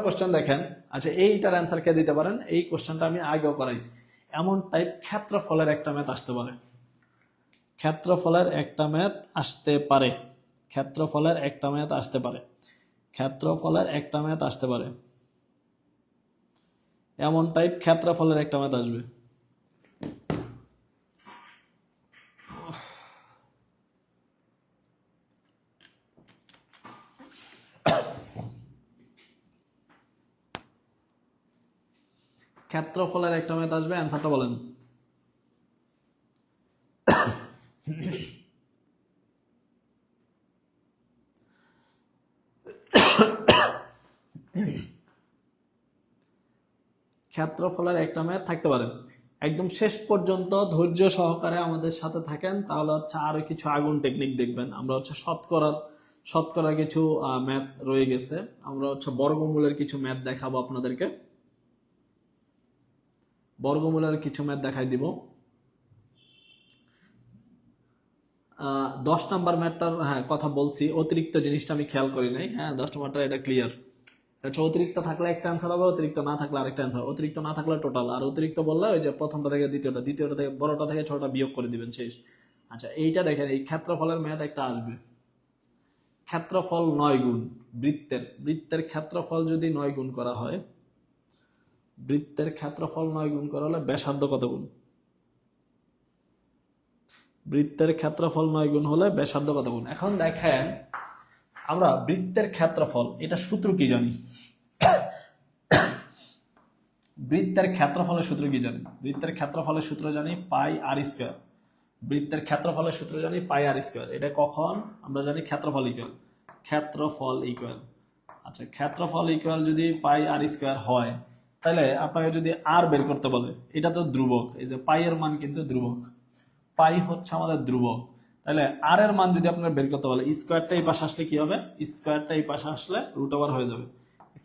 কোশ্চেন দেখেন। আচ্ছা, এইটার অ্যান্সার কে দিতে পারেন? এই কোশ্চেনটা আমি আগেও করাইছি। এমন টাইপ ক্ষেত্রফলের একটা ম্যাথ আসতে পারে, ক্ষেত্রফলের একটা ম্যাথ আসতে পারে, ক্ষেত্রফলের একটা ম্যাথ আসতে পারে, ক্ষেত্রফলের একটা ম্যাথ আসতে পারে, এমন টাইপ ক্ষেত্রফলের একটা ম্যাথ আসবে। ক্ষেত্রফলের একটা ম্যাথ আসবে, অ্যান্সারটা বলেন। ক্ষেত্রফলের একটা ম্যাথ থাকতে পারে। একদম শেষ পর্যন্ত ধৈর্য সহকারে আমাদের সাথে থাকেন, তাহলে হচ্ছে আরো কিছু আগুন টেকনিক দেখবেন। আমরা হচ্ছে শতকরার কিছু ম্যাথ রয়ে গেছে, আমরা হচ্ছে বর্গমূলের কিছু ম্যাথ দেখাবো আপনাদেরকে, বর্গমূলের কিছু ম্যাথ দেখাই দিব। 10 নাম্বার ম্যাথটার হ্যাঁ কথা বলছি, অতিরিক্ত জিনিসটা আমি খেয়াল করি নাই। হ্যাঁ, 10 নাম্বারটা এটা ক্লিয়ার। আচ্ছা, অতিরিক্ত থাকলে একটা অ্যান্সার হবে, অতিরিক্ত না থাকলে আরেকটা অ্যান্সার। অতিরিক্ত না থাকলে টোটাল, আর অতিরিক্ত বললে ওই যে প্রথমটা থেকে দ্বিতীয়টা, দ্বিতীয়টা থেকে বড়টা থেকে ছোটটা বিয়োগ করে দিবেন, শেষ। আচ্ছা, এইটা দেখেন, এই ক্ষেত্রফলের ম্যাথ একটা আসবে। ক্ষেত্রফল 9 গুণ বৃত্তের ক্ষেত্রফল যদি 9 গুণ করা হয়, বৃত্তের ক্ষেত্রফল 9 গুণ করা হলে ব্যাসার্ধ কত গুণ? বৃত্তের ক্ষেত্রফল 9 গুণ হলে ব্যাসার্ধ কত গুণ? এখন দেখেন, আমরা বৃত্তের ক্ষেত্রফল, এটা সূত্র কি জানি? বৃত্তের ক্ষেত্রফলের সূত্র কি জানি? বৃত্তের ক্ষেত্রফলের সূত্র জানি পাই আর স্কয়ার। বৃত্তের ক্ষেত্রফলের সূত্র জানি পাই আর স্কয়ার। এটা কখন আমরা জানি? ক্ষেত্রফল ইকুয়াল, ক্ষেত্রফল ইকুয়াল। আচ্ছা, ক্ষেত্রফল ইকুয়াল যদি পাই আর স্কয়ার হয়, তাহলে আপনাকে যদি আর বের করতে বলে, এটা তো ধ্রুবক, এই যে পাই এর মান কিন্তু ধ্রুবক, পাই হচ্ছে আমাদের ধ্রুবক। তাহলে আর এর মান যদি আপনার বের করতে বলে, স্কয়ারটা এই পাশে আসলে কি হবে? স্কয়ারটা এই পাশে আসলে রুট ওভার হয়ে যাবে,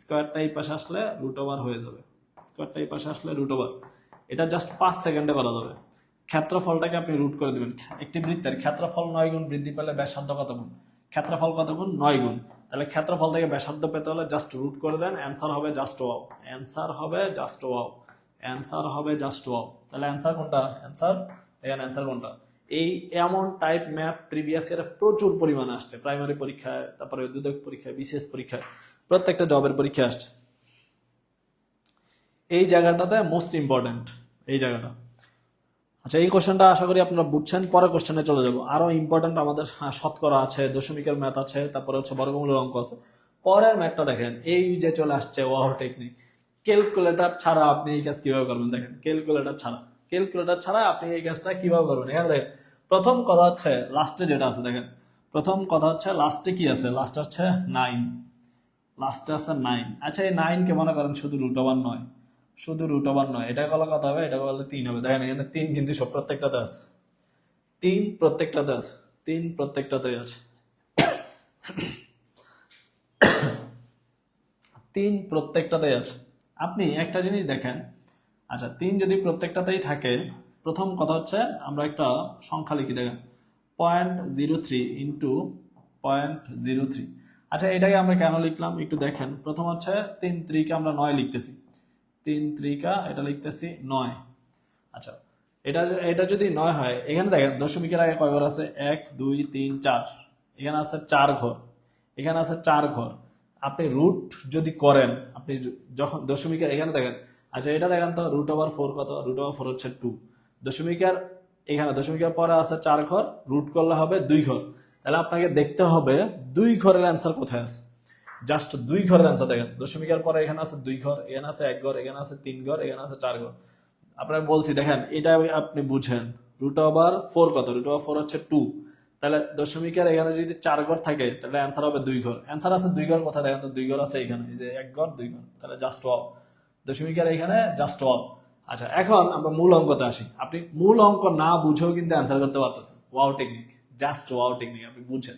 স্কয়ারটা এই পাশে আসলে রুট ওভার হয়ে যাবে, স্কয়ারটা এই পাশে আসলে রুট ওভার। এটা জাস্ট 5 সেকেন্ডে করা যাবে। ক্ষেত্রফলটাকে আপনি রুট করে দিবেন। একটি বৃত্তের ক্ষেত্রফল 9 গুণ বৃদ্ধি পেলে ব্যাসার্ধ কত গুণ? ক্ষেত্রফল কত গুণ? 9 গুণ। তাহলে ক্ষেত্রফল থেকে ব্যাসার্ধ পেতে হলে জাস্ট রুট করে দেন, অ্যান্সার হবে জাস্ট ওয়াও, অ্যান্সার হবে জাস্ট ওয়াও, অ্যান্সার হবে জাস্ট ওয়াও। তাহলে অ্যান্সার কোনটা? অ্যান্সার দেখেন, অ্যান্সার কোনটা? এই এমন টাইপ ম্যাথ প্রিভিয়াস ইয়ারে প্রচুর পরিমাণে আসছে, প্রাইমারি পরীক্ষায়, তারপরে দ্বিতীয় পরীক্ষায়, বিশেষ পরীক্ষায়, প্রত্যেকটা জবের পরীক্ষায় আসছে। এই জায়গাটাতে মোস্ট ইম্পর্টেন্ট, এই জায়গাটা। আচ্ছা, এই কোশ্চেনটা আশা করি আপনারা বুঝছেন। পরের কোশ্চেনে চলে যাব। আরো ইম্পর্টেন্ট আমাদের শতকরা আছে, দশমিকের ম্যাথ আছে, তারপরে হচ্ছে বর্গমূলের অঙ্ক আছে। পরের ম্যাথটা দেখেন, এই যে চলে আসছে ওয়াও টেকনিক। ক্যালকুলেটর ছাড়া আপনি এই কাজ কিভাবে করবেন? দেখেন, ক্যালকুলেটর ছাড়া আপনি এই কাজটা কিভাবে করবেন? এখানে দেখেন, প্রথম কথা হচ্ছে লাস্টে যেটা আছে, দেখেন প্রথম কথা হচ্ছে লাস্টে কি আছে? লাস্টে হচ্ছে 9, লাস্টে আছে 9। আচ্ছা, এই 9 কে মনে করেন শুধু রুট ওভার নয়, শুধু রুট ওভার নয়, এটা করলে কত হবে? এটা করলে 3 হবে। দেখেন, এখানে 3 কিন্তু সব প্রত্যেকটাতে আছে, 3 প্রত্যেকটাতে আছে, 3 প্রত্যেকটাতে আছে, 3 প্রত্যেকটাতে আছে। আপনি একটা জিনিস দেখেন, আচ্ছা 3 যদি প্রত্যেকটাতেই থাকে, প্রথম কথা হচ্ছে আমরা একটা সংখ্যা লিখি, দেখেন 0.03 ইন্টু 0.03। আচ্ছা, এটাকে আমরা কেন লিখলাম একটু দেখেন। প্রথম হচ্ছে 3 3 কে আমরা 9 লিখতেছি, 3 ত্রিকা এটা লিখতেছি 9। আচ্ছা, এটা এটা যদি 9 হয়, এখানে দেখেন দশমিকের আগে কয় ঘর আছে? 1 2 3 4, এখানে আছে 4 ঘর, এখানে আছে 4 ঘর। আপনি রুট যদি করেন, আপনি যখন দশমিকের এখানে দেখেন, আচ্ছা এটা দেখেন তো √4 কত? √4 হচ্ছে 2। দশমিকের এখানে দশমিকের পরে আছে 4 ঘর, রুট করলে হবে 2 ঘর। তাহলে আপনাকে দেখতে হবে 2 ঘরের অ্যান্সার কোথায় আছে। জাস্ট 2 ঘরের অ্যান্সার দেখেন, দশমিকের পরে এখানে আছে 2 ঘর, এখানে আছে 1 ঘর, এখানে আছে 3 ঘর, এখানে আছে 4 ঘর। আপনার বলছি দেখেন, এটা আপনি বুঝেন √4 কত? √4 হচ্ছে 2। তাহলে দশমিকের এখানে যদি 4 ঘর থাকে তাহলে অ্যান্সার হবে 2 ঘর। অ্যান্সার আছে 2 ঘর কোথায় দেখেন তো? 2 ঘর আছে এখানে, এই যে 1 ঘর 2 ঘর, তাহলে জাস্ট ওয়াও। দশমিকের এখানে জাস্ট ওয়াও। আচ্ছা, এখন আমরা মূল অঙ্কতে আসি। আপনি মূল অঙ্ক না বুঝেও কিন্তু অ্যান্সার করতে পারতেছেন। Wow technique, just wow technique আপনি বুঝছেন।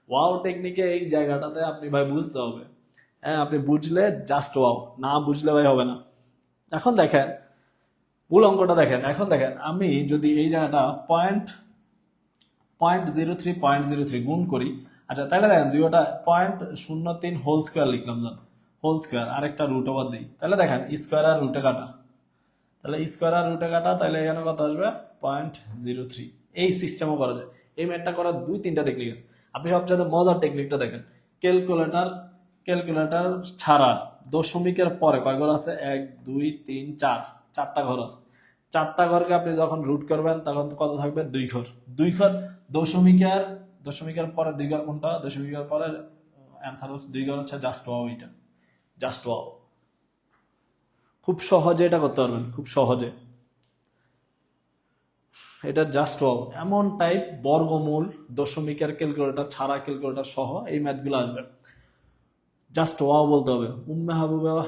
ওয়াও টেকনিকে এই জায়গাটাতে আপনি ভাই বুঝতে হবে। হ্যাঁ, আপনি বুঝলে জাস্ট ওয়াও, না বুঝলে ভাই হবে না। এখন দেখেন মূল অঙ্কটা দেখেন। এখন দেখেন আমি যদি এই জায়গাটা পয়েন্ট 03 গুণ করি, আচ্ছা তাহলে দেখেন দুইটা 0.03 হোল স্কোয়ার লিখলাম, জান হোল স্কোয়ার, আরেকটা √ওভার দিই, তাহলে দেখেন স্কোয়ার আর রুটে কাটা, তাহলে স্কোয়ার আর রুটে কাটা, তাহলে এখানে কত আসবে? 0.03। এই সিস্টেমও করা যায়। এই ম্যাথটা করার 2-3টা টেকনিক আছে। আপনি সবচেয়ে মজার টেকনিকটা দেখেন, ক্যালকুলেটর ক্যালকুলেটর ছাড়া দশমিকের পরে কয় ঘর আছে? 1 2 3 4, 4টা ঘর আছে। 4টা ঘরকে আপনি যখন রুট করবেন তখন কত থাকবে? 2 ঘর। 2 ঘর দশমিকের পরে 2 ঘর কোনটা? দশমিকের পরে অ্যান্সার হচ্ছে 2 ঘর, হচ্ছে জাস্ট ওয়াও। এটা জাস্ট ওয়াও, খুব সহজে এটা করতে পারবেন, খুব সহজে। এটা জাস্ট ওয়াও। এমন টাইপ বর্গমূল দশমিকের ক্যালকুলেটর ছাড়া, ক্যালকুলেটর সহ এই ম্যাথগুলো আসবে। জাস্ট ওয়াও বলতে হবে। উম্মে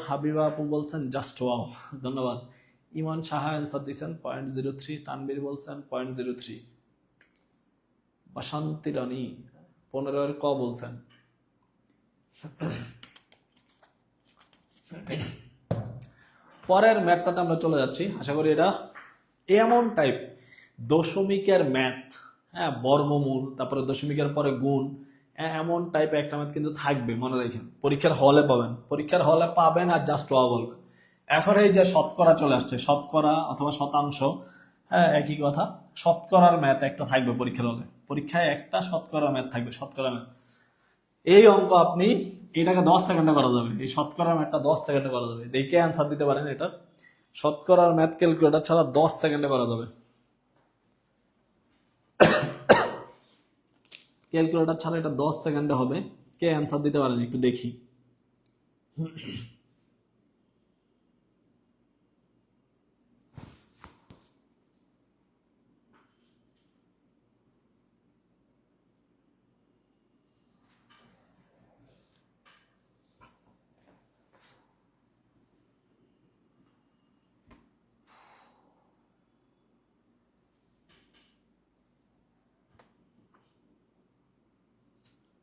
হাবিবা আপু বলছেন জাস্ট ওয়াও, ধন্যবাদ। ইমান সাহা অ্যান্সার দিচ্ছেন 0.03, তানবীর বলছেন 0.03, বাসন্তী রানী 15 ক বলছেন। পরের ম্যাথটাতে আমরা চলে যাচ্ছি। আশা করি এটা এমন টাইপ দশমিকের ম্যাথ, হ্যাঁ, বর্গমূল, তারপরে দশমিকের পরে গুণ, এমন টাইপ একটা ম্যাথ কিন্তু থাকবে, মনে রাখেন। পরীক্ষার হলে পাবেন, পরীক্ষার হলে পাবেন, আর জাস্ট ওয়া বলবেন। এখন এই যে শতকরা চলে আসছে, শতকরা অথবা শতাংশ, হ্যাঁ একই কথা। শতকরার ম্যাথ একটা থাকবে পরীক্ষার হলে, পরীক্ষায় একটা শতকরা ম্যাথ থাকবে, শতকরা ম্যাথ। এই অঙ্ক আপনি এটাকে 10 সেকেন্ডে করা যাবে, এই শতকরার ম্যাথটা 10 সেকেন্ডে করা যাবে। দেখে অ্যান্সার দিতে পারেন এটা। শতকরার ম্যাথ ক্যালকুলেটর ছাড়া 10 সেকেন্ডে করা যাবে। ক্যালকুলেটর ছাড়া এটা 10 সেকেন্ডে হবে। কে অ্যান্সার দিতে পারেন একটু দেখি।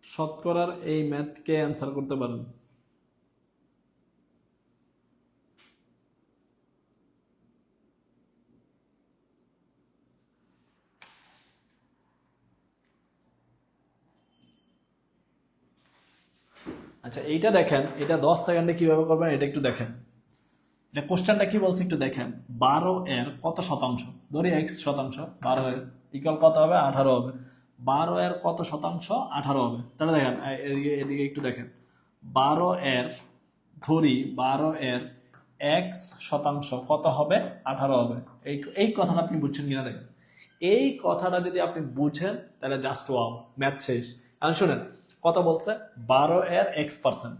শতকরার এই ম্যাথ কে অ্যান্সার করতে পারেন? আচ্ছা এইটা দেখেন, এটা 10 সেকেন্ডে কিভাবে করবেন এটা একটু দেখেন। এটা কোশ্চেনটা কি বলছে একটু দেখেন। 12 এর কত শতাংশ? ধরি x শতাংশ, 12 এর ইকুয়াল কত হবে? 18 হবে। 12 এর কত শতাংশ? 18 হবে। তাহলে দেখেন এদিকে এদিকে একটু দেখেন। 12 এর ধরি 12 এর x শতাংশ কত হবে? 18 হবে। এই এই কথাটা আপনি বুঝছেন কিনা দেখেন। এই কথাটা যদি আপনি বুঝেন তাহলে জাস্ট ওয়াও, ম্যাথ শেষ। এখন শুনেন কত বলছে? 12 এর x%।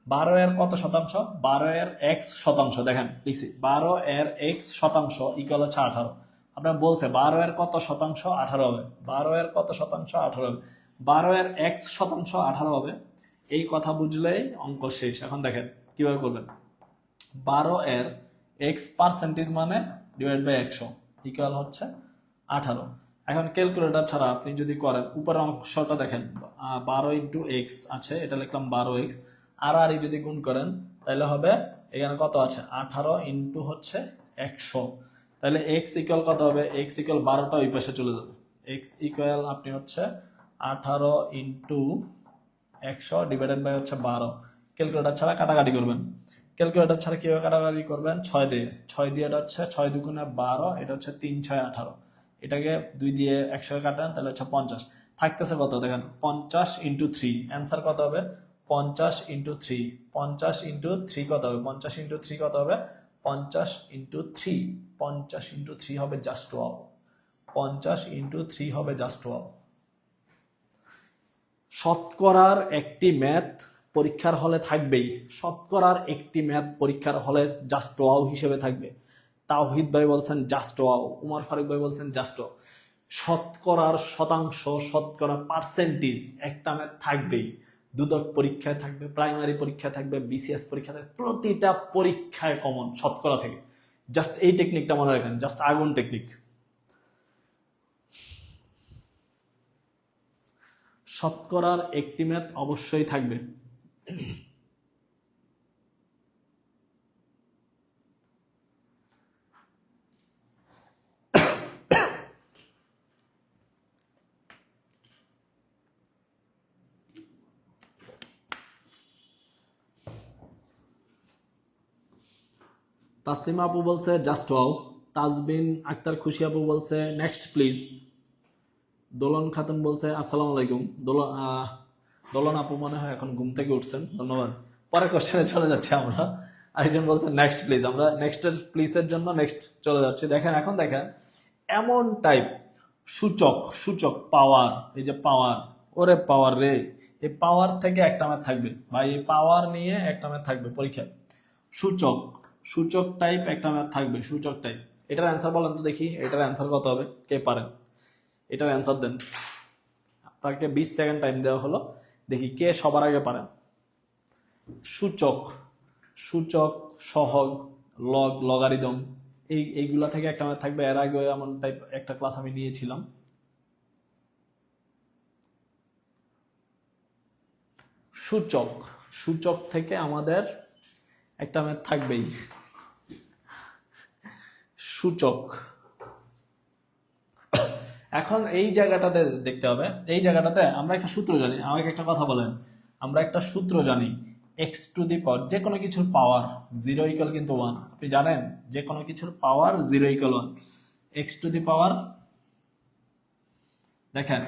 12 এর কত শতাংশ? 12 এর x শতাংশ, দেখেন লিখছি 12 এর x শতাংশ ইকুয়াল হচ্ছে 18। আপনার বলছে 12 এর কত শতাংশ? 18 হবে। 12 এর কত শতাংশ? 18 হবে। 12 এর x শতাংশ 18 হবে। এই কথা বুঝলেই অঙ্ক শেষ। এখন দেখেন কিভাবে করবেন। 12 এর x% মানে ডিভাইড বাই 100 ইকুয়াল হচ্ছে 18। এখন ক্যালকুলেটর ছাড়া আপনি যদি করেন, উপরের অংশটা দেখেন 12 ইন্টু এক্স আছে, এটা লিখলাম 12x, আর যদি গুণ করেন তাহলে হবে এখানে কত আছে? 18 ইন্টু হচ্ছে 100। তাহলে এক্স ইকুয়াল কত হবে? এক্স ইকুয়াল 12টা ওই পাশে চলে যাবে। এক্স ইকুয়াল আপনি হচ্ছে 18 ইন্টু 100 ডিভাইডেড বাই হচ্ছে 12। ক্যালকুলেটর ছাড়া কাটাকাটি করবেন। ক্যালকুলেটর ছাড়া কিভাবে কাটাকাটি করবেন? 6 দিয়ে এটা হচ্ছে 6 2 12, এটা হচ্ছে 3 6 18, এটাকে 2 দিয়ে 100 কাটান তাহলে হচ্ছে 50। থাকতেছে কত দেখেন, 50 ইন্টু 3, অ্যান্সার কত হবে? 50 ইন্টু 3, 50 ইন্টু 3 কত হবে? 50 ইন্টু 3 কত হবে? 50 ইন্টু 3, 50 ইন্টু 3 হবে জাস্ট 12, 50 ইন্টু 3 হবে জাস্ট 12। শতকরার একটি ম্যাথ পরীক্ষার হলে থাকবেই, শতকরার একটি ম্যাথ পরীক্ষার হলে জাস্ট ওয়াও হিসেবে থাকবে। তাওহিদ ভাই বলছেন জাস্ট ওয়াও, উমর ফারুক ভাই বলছেন জাস্ট ওয়াও। শতকরার শতাংশ, শতকরা পার্সেন্টেজ একটা ম্যাথ থাকবেই। দুদক পরীক্ষায় থাকবে, প্রাইমারি পরীক্ষায় থাকবে, বিসিএস পরীক্ষা থাকবে, প্রতিটা পরীক্ষায় কমন শতকরা থেকে। জাস্ট এই টেকনিকটা মনে রাখেন, জাস্ট আগুন টেকনিক। শতকরার একটি ম্যাথ অবশ্যই থাকবে। তাসলিমা আপু বলছে জাস্ট ওয়াও। তাজবিন আক্তার খুশি আপু বলছে নেক্সট প্লিজ। দোলন খাতুন বলছে আসসালামু আলাইকুম। দোলন আপু মনে হয় এখন ঘুম থেকে উঠছেন, ধন্যবাদ। পরে কোশ্চেনে চলে যাচ্ছি আমরা। আরেকজন বলছে নেক্সট প্লিজ, আমরা নেক্সটের প্লিজের জন্য নেক্সট চলে যাচ্ছি। দেখেন এখন দেখেন এমন টাইপ সূচক, সূচক পাওয়ার, এই যে পাওয়ার, ওরে পাওয়ার রে, এই পাওয়ার থেকে একটা ম্যাথ থাকবে ভাই, এই পাওয়ার নিয়ে একটা ম্যাথ থাকবে পরীক্ষায়। সূচক, সূচক টাইপ একটা ম্যাথ থাকবে, সূচক টাইপ। এটার অ্যান্সার বলেন তো দেখি, এটার অ্যান্সার কত হবে, কে পারেন? এটার অ্যান্সার দেন। আপনাকে 20 সেকেন্ড টাইম দেওয়া হলো, দেখি কে সবার আগে পারেন। সূচক, সূচক, সহগ, লগ, লগারিদম, এইগুলা থেকে একটা ম্যাথ থাকবে। এর আগে এমন টাইপ একটা ক্লাস আমি নিয়েছিলাম। সূচক, সূচক থেকে আমাদের একটা ম্যাথ থাকবেই। সূচক। এখন এই জায়গাটাতে দেখতে হবে, এই জায়গাটাতে আমরা একটা সূত্র জানি। আমাকে একটা কথা বলেন, আমরা একটা সূত্র জানি, এক্স টু দি পাওয়ার, যে কোনো কিছুর পাওয়ার জিরো ইকুয়াল কিন্তু 1। আপনি জানেন যে কোনো কিছুর power zero equal 1। X to the power, দেখেন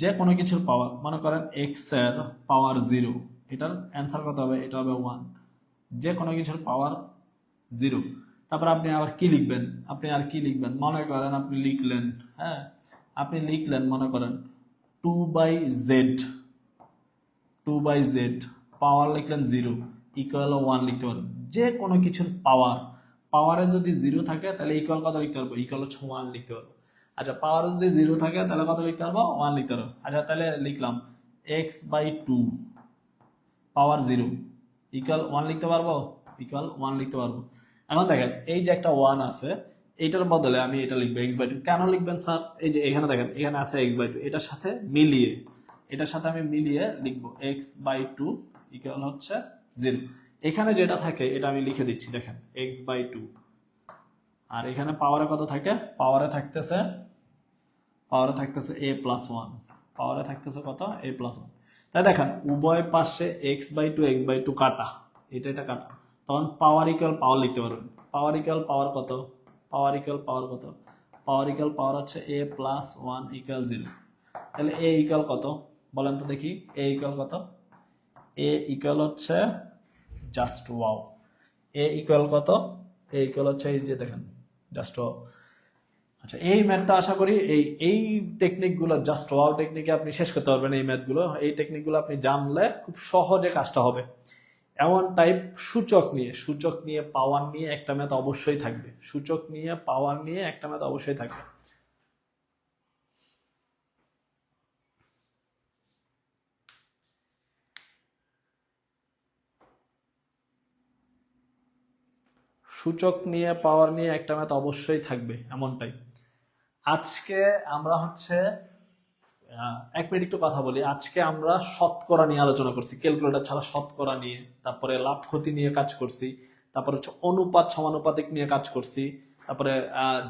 যে কোনো কিছুর পাওয়ার, মনে করেন এক্স এর পাওয়ার 0, এটার অ্যান্সার কত হবে? এটা হবে 1। যে কোনো কিছুর পাওয়ার 0। তারপর আপনি আবার কি লিখবেন? আপনি আর কি লিখবেন? মনে করেন আপনি লিখলেন, হ্যাঁ আপনি লিখলেন মনে করেন 2/z, 2/z, পাওয়ার লিখলেন 0, ইকুয়াল 1 লিখতে পারবেন। যে কোনো কিছুর পাওয়ার, পাওয়ারে যদি 0 থাকে তাহলে ইকুয়াল কত লিখতে পারবো? ইকুয়াল হচ্ছে 1 লিখতে পারবো। আচ্ছা পাওয়ারে যদি 0 থাকে তাহলে কত লিখতে পারবো? 1 লিখতে পারবো। আচ্ছা তাহলে লিখলাম x/2 পাওয়ার 0 ইকুয়াল 1 লিখতে পারবো? ইকুয়াল 1 লিখতে পারবো। এখন দেখেন এই যে একটা 1 আছে, এইটার বদলে আমি এটা লিখবো x/2। কেন লিখবেন স্যার? এই যে এখানে দেখেন, এখানে আছে x/2, এটার সাথে মিলিয়ে, এটার সাথে আমি মিলিয়ে লিখবো x/2 ইকুয়াল হচ্ছে 0। এখানে যেটা থাকে এটা আমি লিখে দিচ্ছি, দেখেন x/2। আর এখানে পাওয়ারে কত থাকে? পাওয়ারে থাকতেছে a+1, পাওয়ারে থাকতেছে কত? a+1। তাই দেখেন উভয় পাশে x/2 কাটা, এটা কাটা, তখন পাওয়ার ইকুয়াল পাওয়ার লিখতে পারবেন। পাওয়ার ইকুয়াল পাওয়ার কত? পাওয়ার ইকুয়াল পাওয়ার কত? পাওয়ার ইকুয়াল পাওয়ার হচ্ছে a+1 ইকুয়াল 0। তাহলে a ইকুয়াল কত বলেন তো দেখি? a ইকুয়াল কত? a ইকুয়াল হচ্ছে জাস্ট ওয়াও। a ইকুয়াল কত? a ইকুয়াল হচ্ছে এই যে দেখেন জাস্ট ওয়াও। আচ্ছা এই ম্যাথটা আশা করি এই টেকনিকগুলো, জাস্ট ওয়াও টেকনিকে আপনি শেষ করতে পারবেন। এই ম্যাথগুলো, এই টেকনিকগুলো আপনি জানলে খুব সহজে কাজটা হবে। এমন টাইপ সূচক নিয়ে পাওয়ার নিয়ে একটা ম্যাথ অবশ্যই থাকবে। সূচক নিয়ে পাওয়ার নিয়ে একটা ম্যাথ অবশ্যই থাকবে। সূচক নিয়ে পাওয়ার নিয়ে একটা ম্যাথ অবশ্যই থাকবে এমনটাই। আজকে আমরা হচ্ছে 1 মিনিট একটু কথা বলি। আজকে আমরা শতকরা নিয়ে আলোচনা করছি, ক্যালকুলেটর ছাড়া শতকরা নিয়ে, তারপরে লাভ ক্ষতি নিয়ে কাজ করছি, তারপরে হচ্ছে অনুপাত সমানুপাতিক নিয়ে কাজ করছি, তারপরে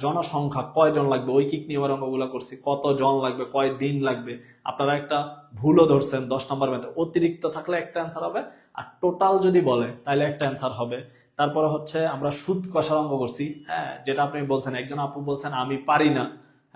জনসংখ্যা কয়জন লাগবে ঐকিক নিয়মের অঙ্কগুলো করছি, কত জন লাগবে, কয় দিন লাগবে। আপনারা একটা ভুলও ধরছেন 10 নম্বর ম্যাথে, অতিরিক্ত থাকলে একটা অ্যান্সার হবে আর টোটাল যদি বলে তাহলে একটা অ্যান্সার হবে। তারপরে হচ্ছে আমরা সুদ কষার অঙ্ক করছি, হ্যাঁ, যেটা আপনি বলছেন, একজন আপু বলছেন আমি পারি না,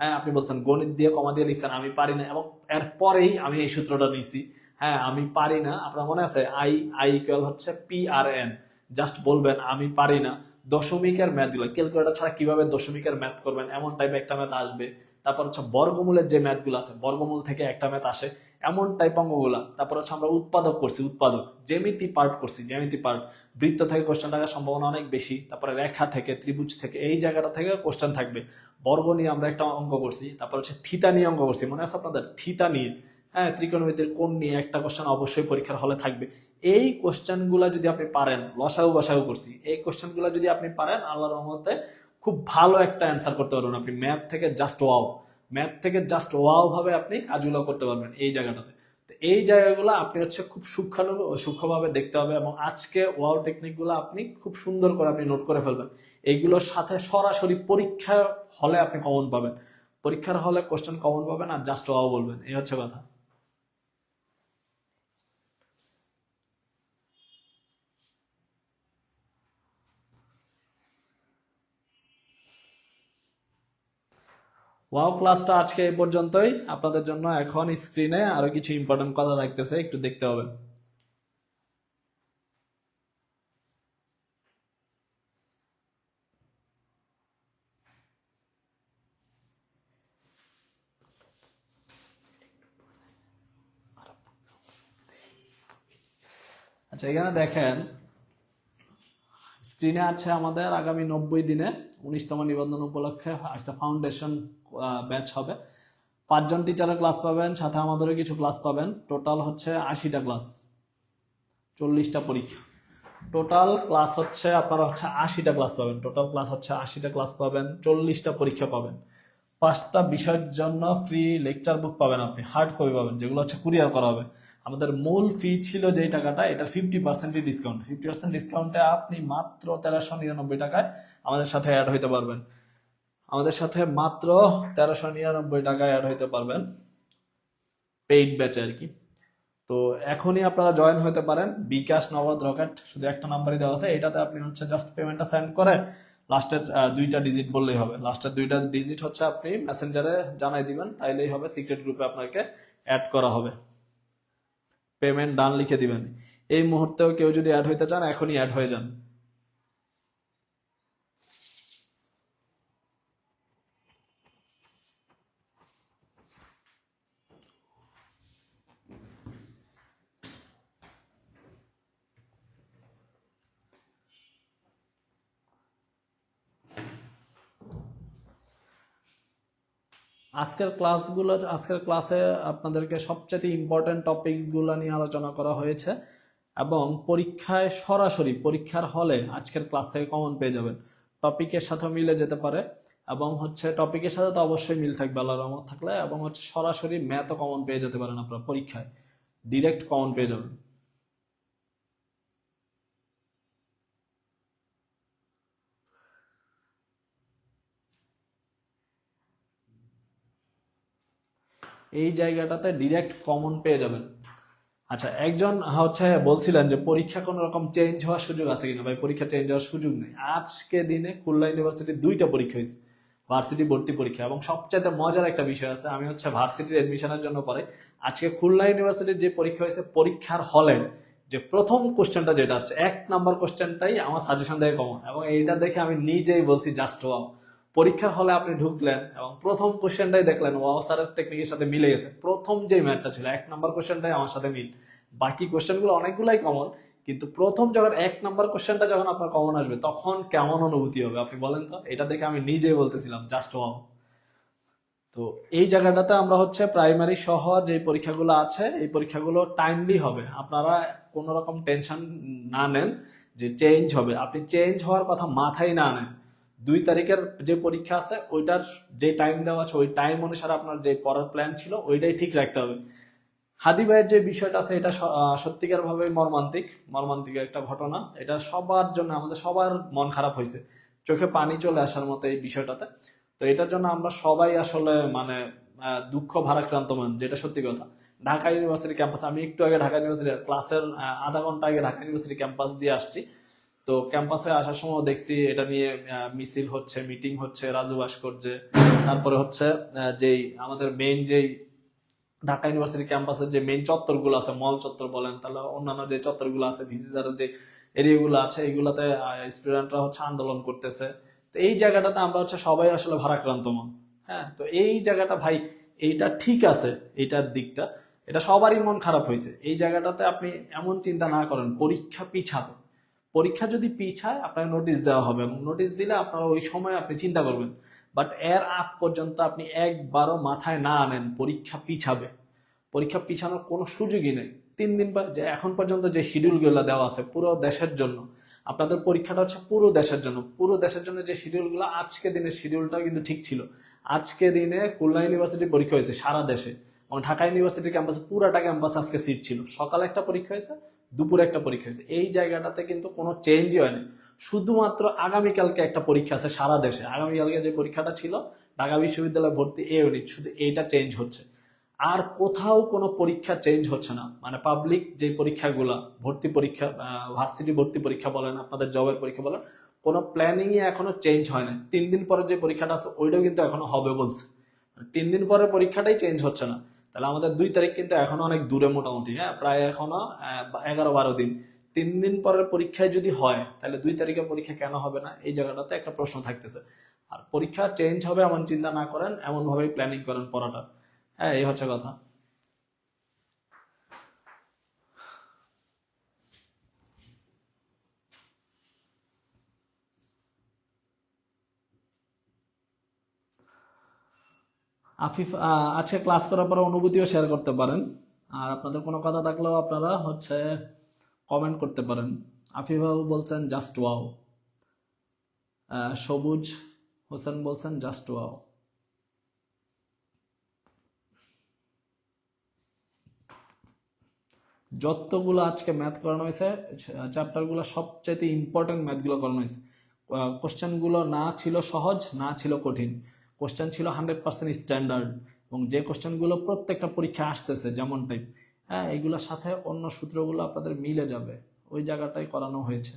হ্যাঁ, আপনি বলছেন গণিত দিয়ে কমা দিয়ে লিখছেন আমি পারি না, এবং এরপরেই আমি এই সূত্রটা নিছি, হ্যাঁ, আমি পারি না। আপনার মনে আছে আই, আই ইকুয়াল হচ্ছে PRN, জাস্ট বলবেন আমি পারি না। দশমিকের ম্যাথ গুলো ক্যালকুলেটর ছাড়া কিভাবে দশমিকের ম্যাথ করবেন, এমন টাইপের একটা ম্যাথ আসবে। তারপর হচ্ছে বর্গমূলের যে ম্যাথ গুলো আছে, বর্গমূল থেকে একটা ম্যাথ আসে, এমন টাইপ অঙ্কগুলা। তারপর হচ্ছে আমরা উৎপাদক করছি, উৎপাদক, জ্যামিতি পার্ট করছি, জ্যামিতি পার্ট, বৃত্ত থেকে কোশ্চেন থাকার সম্ভাবনা অনেক বেশি। তারপরে রেখা থেকে, ত্রিভুজ থেকে, এই জায়গাটা থেকে কোশ্চেন থাকবে। বর্গ নিয়ে আমরা একটা অঙ্ক করছি, তারপর হচ্ছে থিতা নিয়ে অঙ্ক করছি, মনে আছে আপনাদের থিতা নিয়ে, হ্যাঁ, ত্রিকোণমিতির কোণ নিয়ে একটা কোশ্চেন অবশ্যই পরীক্ষার হলে থাকবে। এই কোশ্চেন গুলা যদি আপনি পারেন, লসাগু গসাগু করছি, এই কোশ্চেন গুলা যদি আপনি পারেন, আল্লাহর রহমতে খুব ভালো একটা অ্যান্সার করতে পারবেন আপনি। ম্যাথ থেকে জাস্ট ওয়াও, ম্যাথ থেকে জাস্ট ওয়াও ভাবে আপনি কাজগুলো করতে পারবেন এই জায়গাটাতে। তো এই জায়গাগুলো আপনি হচ্ছে খুব সূক্ষ্মভাবে দেখতে হবে, এবং আজকে ওয়াও টেকনিক গুলো আপনি খুব সুন্দর করে আপনি নোট করে ফেলবেন। এইগুলোর সাথে সরাসরি পরীক্ষা হলে আপনি কমন পাবেন, পরীক্ষার হলে কোশ্চেন কমন পাবেন, আর জাস্ট ওয়াও বলবেন, এই হচ্ছে কথা। ওয়াও ক্লাসটা আজকে এই পর্যন্তই আপনাদের জন্য। এখন স্ক্রিনে আরো কিছু ইম্পর্টেন্ট কথা থাকতেছে, একটু দেখতে হবে। আচ্ছা, এখানে দেখেন স্ক্রিনে আছে আমাদের আগামী 90 দিনে 19তম নিবন্ধন উপলক্ষে একটা ফাউন্ডেশন ব্যাচ হবে। 5জন টিচারের ক্লাস পাবেন, সাথে আমাদেরও কিছু ক্লাস পাবেন। টোটাল হচ্ছে 80টা ক্লাস, 40টা পরীক্ষা। টোটাল ক্লাস হচ্ছে আপনারা হচ্ছে 80টা ক্লাস পাবেন, টোটাল ক্লাস হচ্ছে 80টা ক্লাস পাবেন, 40টা পরীক্ষা পাবেন। 5টা বিষয়ের জন্য ফ্রি লেকচার বুক পাবেন, আপনি হার্ড কপি পাবেন, যেগুলো হচ্ছে কুরিয়ার করা হবে। আমাদের মূল ফি ছিল যেই টাকাটা, এটা 50% ডিসকাউন্ট, 50% ডিসকাউন্টে আপনি মাত্র 1399 টাকায় আমাদের সাথে অ্যাড হইতে পারবেন। আমাদের সাথে মাত্র 1399 টাকায় অ্যাড হইতে পারবেন, পেইড ব্যাচে আর কি। তো এখনই আপনারা জয়েন হতে পারেন। বিকাশ, নগদ, রকেট, শুধু একটা নাম্বারই দেওয়া আছে, এটাতে আপনি হচ্ছে জাস্ট পেমেন্টটা সেন্ড করে লাস্টের 2টা ডিজিট বললেই হবে। লাস্টের 2টা ডিজিট হচ্ছে আপনি মেসেঞ্জারে জানাই দিবেন, তাইলেই হবে, সিক্রেট গ্রুপে আপনাকে অ্যাড করা হবে। পেমেন্ট ডান লিখে দিবেন। এই মুহূর্তেও কেউ যদি অ্যাড হইতে চান, এখনই অ্যাড হয়ে যান। আজকের ক্লাসে আপনাদেরকে সবচেয়ে ইম্পর্টেন্ট টপিকস গুলো নিয়ে আলোচনা করা হয়েছে, এবং পরীক্ষায় সরাসরি পরীক্ষার হলে আজকের ক্লাস থেকে কমন পেয়ে যাবেন। টপিকের সাথে মিলে যেতে পারে, এবং হচ্ছে টপিকের সাথে তো অবশ্যই মিল থাকবে আল্লাহর রহমত থাকলে, এবং হচ্ছে সরাসরি ম্যাথও কমন পেয়ে যেতে পারেন আপনারা পরীক্ষায়, ডিরেক্ট কমন পেয়ে যাবেন। এই জায়গাটাতে ডিরেক্ট কমন পেয়ে যাবেন। আচ্ছা, একজন হচ্ছে বলছিলেন যে পরীক্ষা কোনো রকম চেঞ্জ হওয়ার সুযোগ আছে কিনা। ভাই, পরীক্ষা চেঞ্জ হওয়ার সুযোগ নেই। আজকে দিনে খুলনা ইউনিভার্সিটির 2টা পরীক্ষা হয়েছে, ভার্সিটি ভর্তি পরীক্ষা, এবং সবচাইতে মজার একটা বিষয় আছে, আমি হচ্ছে ভার্সিটির এডমিশনের জন্য পড়াই। আজকে খুলনা ইউনিভার্সিটির যে পরীক্ষা হয়েছে, পরীক্ষার হলে যে প্রথম কোশ্চেনটা যেটা আসছে, 1 নাম্বার কোশ্চেনটাই আমার সাজেশন থেকে কমন, এবং এইটা দেখে আমি নিজেই বলছি জাস্ট ওয়াও। পরীক্ষার হলে আপনি ঢুকলেন এবং প্রথম কোশ্চেনটাই দেখলেন ওয়াও স্যারের টেকনিকের সাথে মিলে গেছে। প্রথম যে ম্যাথটা ছিল 1 নাম্বার কোশ্চেনটাই আমার সাথে মিল। বাকি কোশ্চেনগুলো অনেকগুলাই কমন, কিন্তু প্রথম যখন 1 নাম্বার কোশ্চেনটা যখন আপনার কমন আসবে, তখন কেমন অনুভূতি হবে আপনি বলেন তো। এটা দেখে আমি নিজেই বলতেছিলাম জাস্ট ওয়াও। তো এই জায়গাটাতে আমরা হচ্ছে প্রাইমারি সহ যে পরীক্ষাগুলো আছে, এই পরীক্ষাগুলো টাইমলি হবে। আপনারা কোনো রকম টেনশন না নেন যে চেঞ্জ হবে, আপনি চেঞ্জ হওয়ার কথা মাথায় না নেন। 2 তারিখের যে পরীক্ষা আছে, ওইটার যে টাইম দেওয়া আছে, ওই টাইম অনুসারে আপনার যে পড়ার প্ল্যান ছিল ওইটাই ঠিক রাখতে হবে। হাদি ভাইয়ের যে বিষয়টা আছে, এটা সত্যিকার ভাবে মর্মান্তিক, মর্মান্তিক একটা ঘটনা। এটা সবার জন্য, আমাদের সবার মন খারাপ হয়েছে, চোখে পানি চলে আসার মতো এই বিষয়টাতে। তো এটার জন্য আমরা সবাই আসলে মানে দুঃখ ভারাক্রান্ত মন, যেটা সত্যি কথা। ঢাকা ইউনিভার্সিটি ক্যাম্পাস, আমি একটু আগে ঢাকা ইউনিভার্সিটি ক্লাসের আধা ঘন্টা আগে ঢাকা ইউনিভার্সিটি ক্যাম্পাস দিয়ে আসছি। তো ক্যাম্পাসে আসার সময় দেখছি এটা নিয়ে মিছিল হচ্ছে, মিটিং হচ্ছে রাজু ভাস্কর্যে। তারপরে হচ্ছে যেই আমাদের মেইন যেই ঢাকা ইউনিভার্সিটি ক্যাম্পাসের যে মেইন চত্বরগুলো আছে, মল চত্বর বলেন, তাহলে অন্যান্য যে চত্বরগুলো আছে, ভিসিসার যে এরিয়াগুলো আছে, এগুলাতে স্টুডেন্টরা হচ্ছে আন্দোলন করতেছে। তো এই জায়গাটাতে আমরা হচ্ছে সবাই আসলে ভারাক্রান্ত মন। হ্যাঁ, তো এই জায়গাটা ভাই, এইটা ঠিক আছে, এইটার দিকটা, এটা সবারই মন খারাপ হয়েছে। এই জায়গাটাতে আপনি এমন চিন্তা না করেন পরীক্ষা পিছাবে। পরীক্ষা যদি পিছায় আপনাকে নোটিশ দেওয়া হবে, এবং নোটিশ দিলে আপনারা ওই সময় আপনি চিন্তা করবেন। বাট এর আগ পর্যন্ত আপনি একবারও মাথায় না আনেন পরীক্ষা পিছাবে। পরীক্ষা পিছানোর কোনো সুযোগই নেই। 3 দিন বা যে এখন পর্যন্ত যে শিডিউলগুলো দেওয়া আছে পুরো দেশের জন্য, আপনাদের পরীক্ষাটা হচ্ছে পুরো দেশের জন্য। পুরো দেশের জন্য যে শিডিউলগুলো, আজকে দিনের শিডিউলটা কিন্তু ঠিক ছিল। আজকে দিনে খুলনা ইউনিভার্সিটি পরীক্ষা হয়েছে সারা দেশে, এবং ঢাকা ইউনিভার্সিটির ক্যাম্পাসে পুরাটা ক্যাম্পাস আজকে সিট ছিল। সকালে একটা পরীক্ষা হয়েছে, দুপুরে একটা পরীক্ষা হয়েছে। এই জায়গাটাতে কিন্তু কোনো চেঞ্জই হয়নি। শুধুমাত্র আগামীকালকে একটা পরীক্ষা আছে সারা দেশে। আগামীকালকে যে পরীক্ষাটা ছিল ঢাকা বিশ্ববিদ্যালয় ভর্তি এ ইউনিট, শুধু এইটা চেঞ্জ হচ্ছে। আর কোথাও কোনো পরীক্ষা চেঞ্জ হচ্ছে না। মানে পাবলিক যে পরীক্ষাগুলো, ভর্তি পরীক্ষা, ভার্সিটি ভর্তি পরীক্ষা বলেন, আপনাদের জবের পরীক্ষা বলেন, কোনো প্ল্যানিংই এখনো চেঞ্জ হয় না। 3 দিন পরে যে পরীক্ষাটা আছে ওইটাও কিন্তু এখনো হবে বলছে। 3 দিন পরে পরীক্ষাটাই চেঞ্জ হচ্ছে না। তাহলে আমাদের 2 তারিখ কিন্তু এখনো অনেক দূরে মোটামুটি। হ্যাঁ, প্রায় এখনো 11-12 দিন। 3 দিন পরের পরীক্ষায় যদি হয় তাহলে 2 তারিখে পরীক্ষা কেন হবে না, এই জায়গাটাতে একটা প্রশ্ন থাকতেছে। আর পরীক্ষা চেঞ্জ হবে এমন চিন্তা না করেন, এমন ভাবেই প্ল্যানিং করেন পড়াটা। হ্যাঁ, এই হচ্ছে কথা। আফিফ, আজকে ক্লাস করার পরে অনুভূতিও শেয়ার করতে পারেন। আর আপনাদের কোনো কথা থাকলেও আপনারা হচ্ছে কমেন্ট করতে পারেন। আফিফ বাবু বলছেন জাস্ট ওয়াও। সবুজ হোসেন বলছেন জাস্ট ওয়াও। যতগুলো আজকে ম্যাথ করানো হয়েছে, চ্যাপ্টারগুলো সবচাইতে ইম্পর্টেন্ট ম্যাথগুলো করানো হয়েছে। কোশ্চেনগুলো না ছিল সহজ, না ছিল কঠিন। কোশ্চেন ছিল 100% স্ট্যান্ডার্ড, এবং যে কোশ্চেনগুলো প্রত্যেকটা পরীক্ষা আসতেছে যেমন টাইপ, হ্যাঁ, এগুলোর সাথে অন্য সূত্রগুলো আপনাদের মিলে যাবে। ওই জায়গাটাই করানো হয়েছে।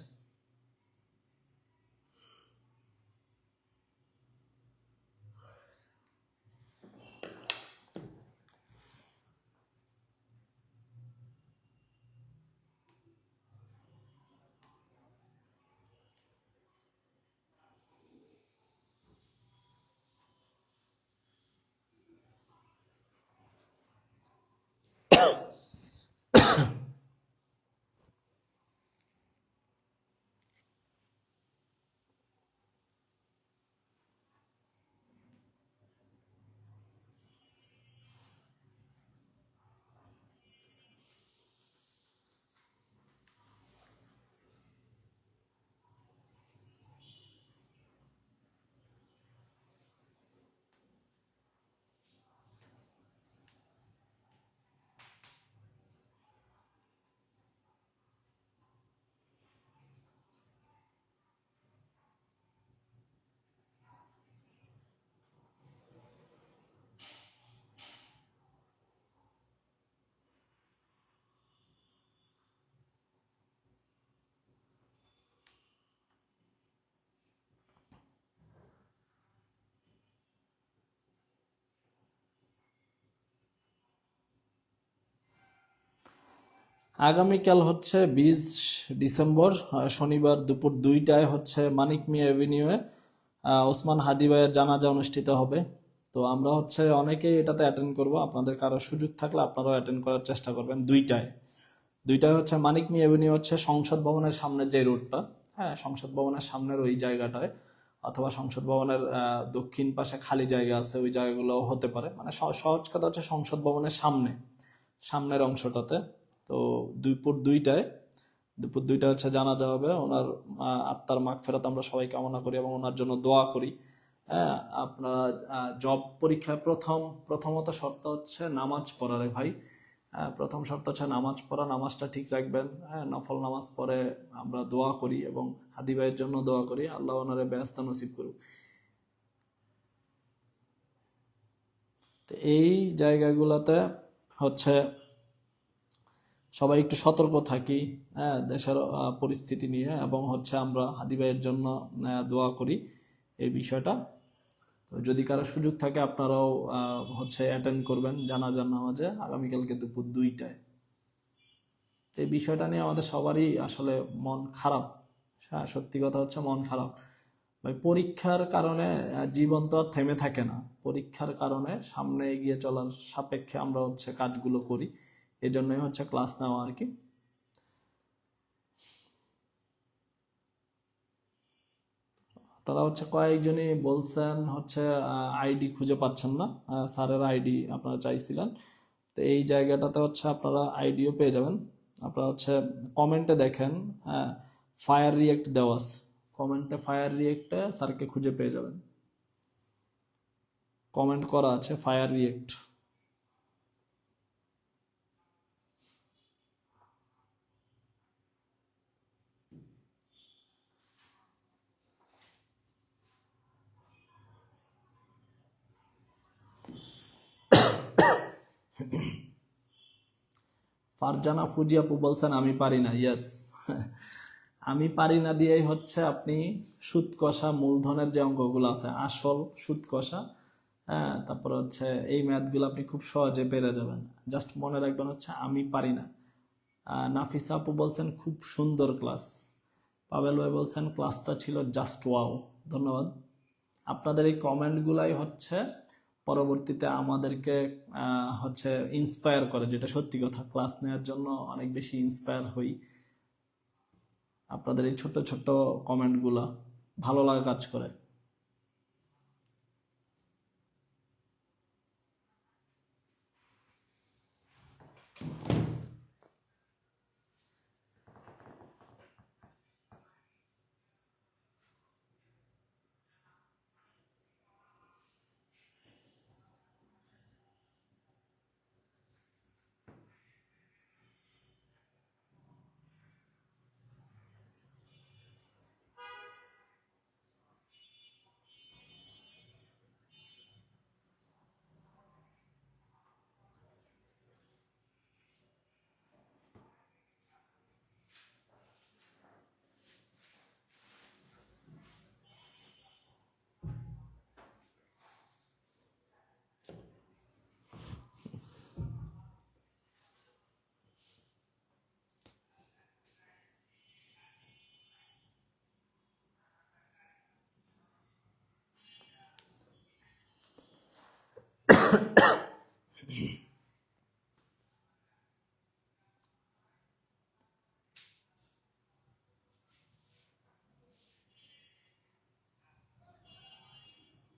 আগামীকাল হচ্ছে 20 ডিসেম্বর, শনিবার দুপুর 2টায় হচ্ছে মানিক মিয়া এভিনিউয়ে ওসমান হাদি ভাইয়ের জানাজা অনুষ্ঠিত হবে। তো আমরা হচ্ছে অনেকেই এটাতে অ্যাটেন্ড করব। আপনাদের কারো সুযোগ থাকলে আপনারাও অ্যাটেন্ড করার চেষ্টা করবেন। 2টায়, 2টায় হচ্ছে মানিক মিয়া এভিনিউ, হচ্ছে সংসদ ভবনের সামনের যে রোডটা, হ্যাঁ, সংসদ ভবনের সামনের ওই জায়গাটায়, অথবা সংসদ ভবনের দক্ষিণ পাশে খালি জায়গা আছে, ওই জায়গাগুলো হতে পারে। মানে সহজ কথা হচ্ছে সংসদ ভবনের সামনের অংশটাতে। তো দুপুর 2টায় হচ্ছে জানাজা হবে। ওনার আত্মার মাগফিরাত আমরা সবাই কামনা করি এবং ওনার জন্য দোয়া করি। হ্যাঁ, আপনারা জব পরীক্ষায় প্রথমত শর্ত হচ্ছে নামাজ পড়া রে ভাই। হ্যাঁ, প্রথম শর্ত হচ্ছে নামাজ পড়া, নামাজটা ঠিক রাখবেন। হ্যাঁ, নফল নামাজ পড়ে আমরা দোয়া করি এবং হাদি ভাইয়ের জন্য দোয়া করি, আল্লাহ ওনারে বেহেশত নসিব করুক। তো এই জায়গাগুলোতে হচ্ছে সবাই একটু সতর্ক থাকি, হ্যাঁ, দেশের পরিস্থিতি নিয়ে, এবং হচ্ছে আমরা হাদি ভাইয়ের জন্য দোয়া করি এই বিষয়টা। তো যদি কারো সুযোগ থাকে আপনারাও হচ্ছে অ্যাটেন্ড করবেন জানাজার নামাজে আগামীকালকে দুপুর 2টায়। এই বিষয়টা নিয়ে আমাদের সবারই আসলে মন খারাপ। হ্যাঁ, সত্যি কথা হচ্ছে মন খারাপ ভাই। পরীক্ষার কারণে জীবন তো আর থেমে থাকে না। পরীক্ষার কারণে সামনে এগিয়ে চলার সাপেক্ষে আমরা হচ্ছে কাজগুলো করি, এই জন্যই হচ্ছে ক্লাস নেওয়া আর কি। তারা হচ্ছে কয়েকজনই বলছেন হচ্ছে আইডি খুঁজে পাচ্ছেন না, স্যারের আইডি আপনারা চাইছিলেন। তো এই জায়গাটাতে হচ্ছে আপনারা আইডিও পেয়ে যাবেন। আপনারা হচ্ছে কমেন্টে দেখেন, হ্যাঁ, ফায়ার রিয়েক্ট দেওয়া আছে, কমেন্টে ফায়ার রিয়েক্টে স্যারকে খুঁজে পেয়ে যাবেন। কমেন্ট করা আছে ফায়ার রিয়েক্ট। ফারজানা ফুজি আপু বলছেন আমি পারি না, ইয়েস। আমি পারি না দিয়েই হচ্ছে আপনি সুদ কষা মূলধনের যে অঙ্কগুলো আছে, আসল সুদ কষা, হ্যাঁ, তারপর হচ্ছে এই ম্যাথগুলো আপনি খুব সহজে পেরে যাবেন। জাস্ট মনে রাখবেন হচ্ছে আমি পারি না। নাফিসা আপু বলছেন খুব সুন্দর ক্লাস। পাবেল ভাই বলছেন ক্লাসটা ছিল জাস্ট ওয়াও। ধন্যবাদ। আপনাদের এই কমেন্টগুলাই হচ্ছে পরবর্তীতে আমাদেরকে হচ্ছে ইন্সপায়ার করে, যেটা সত্যি কথা। ক্লাস নেওয়ার জন্য অনেক বেশি ইন্সপায়ার হই। আপনাদের এই ছোট্ট ছোট্ট কমেন্টগুলা ভালো লাগা কাজ করে।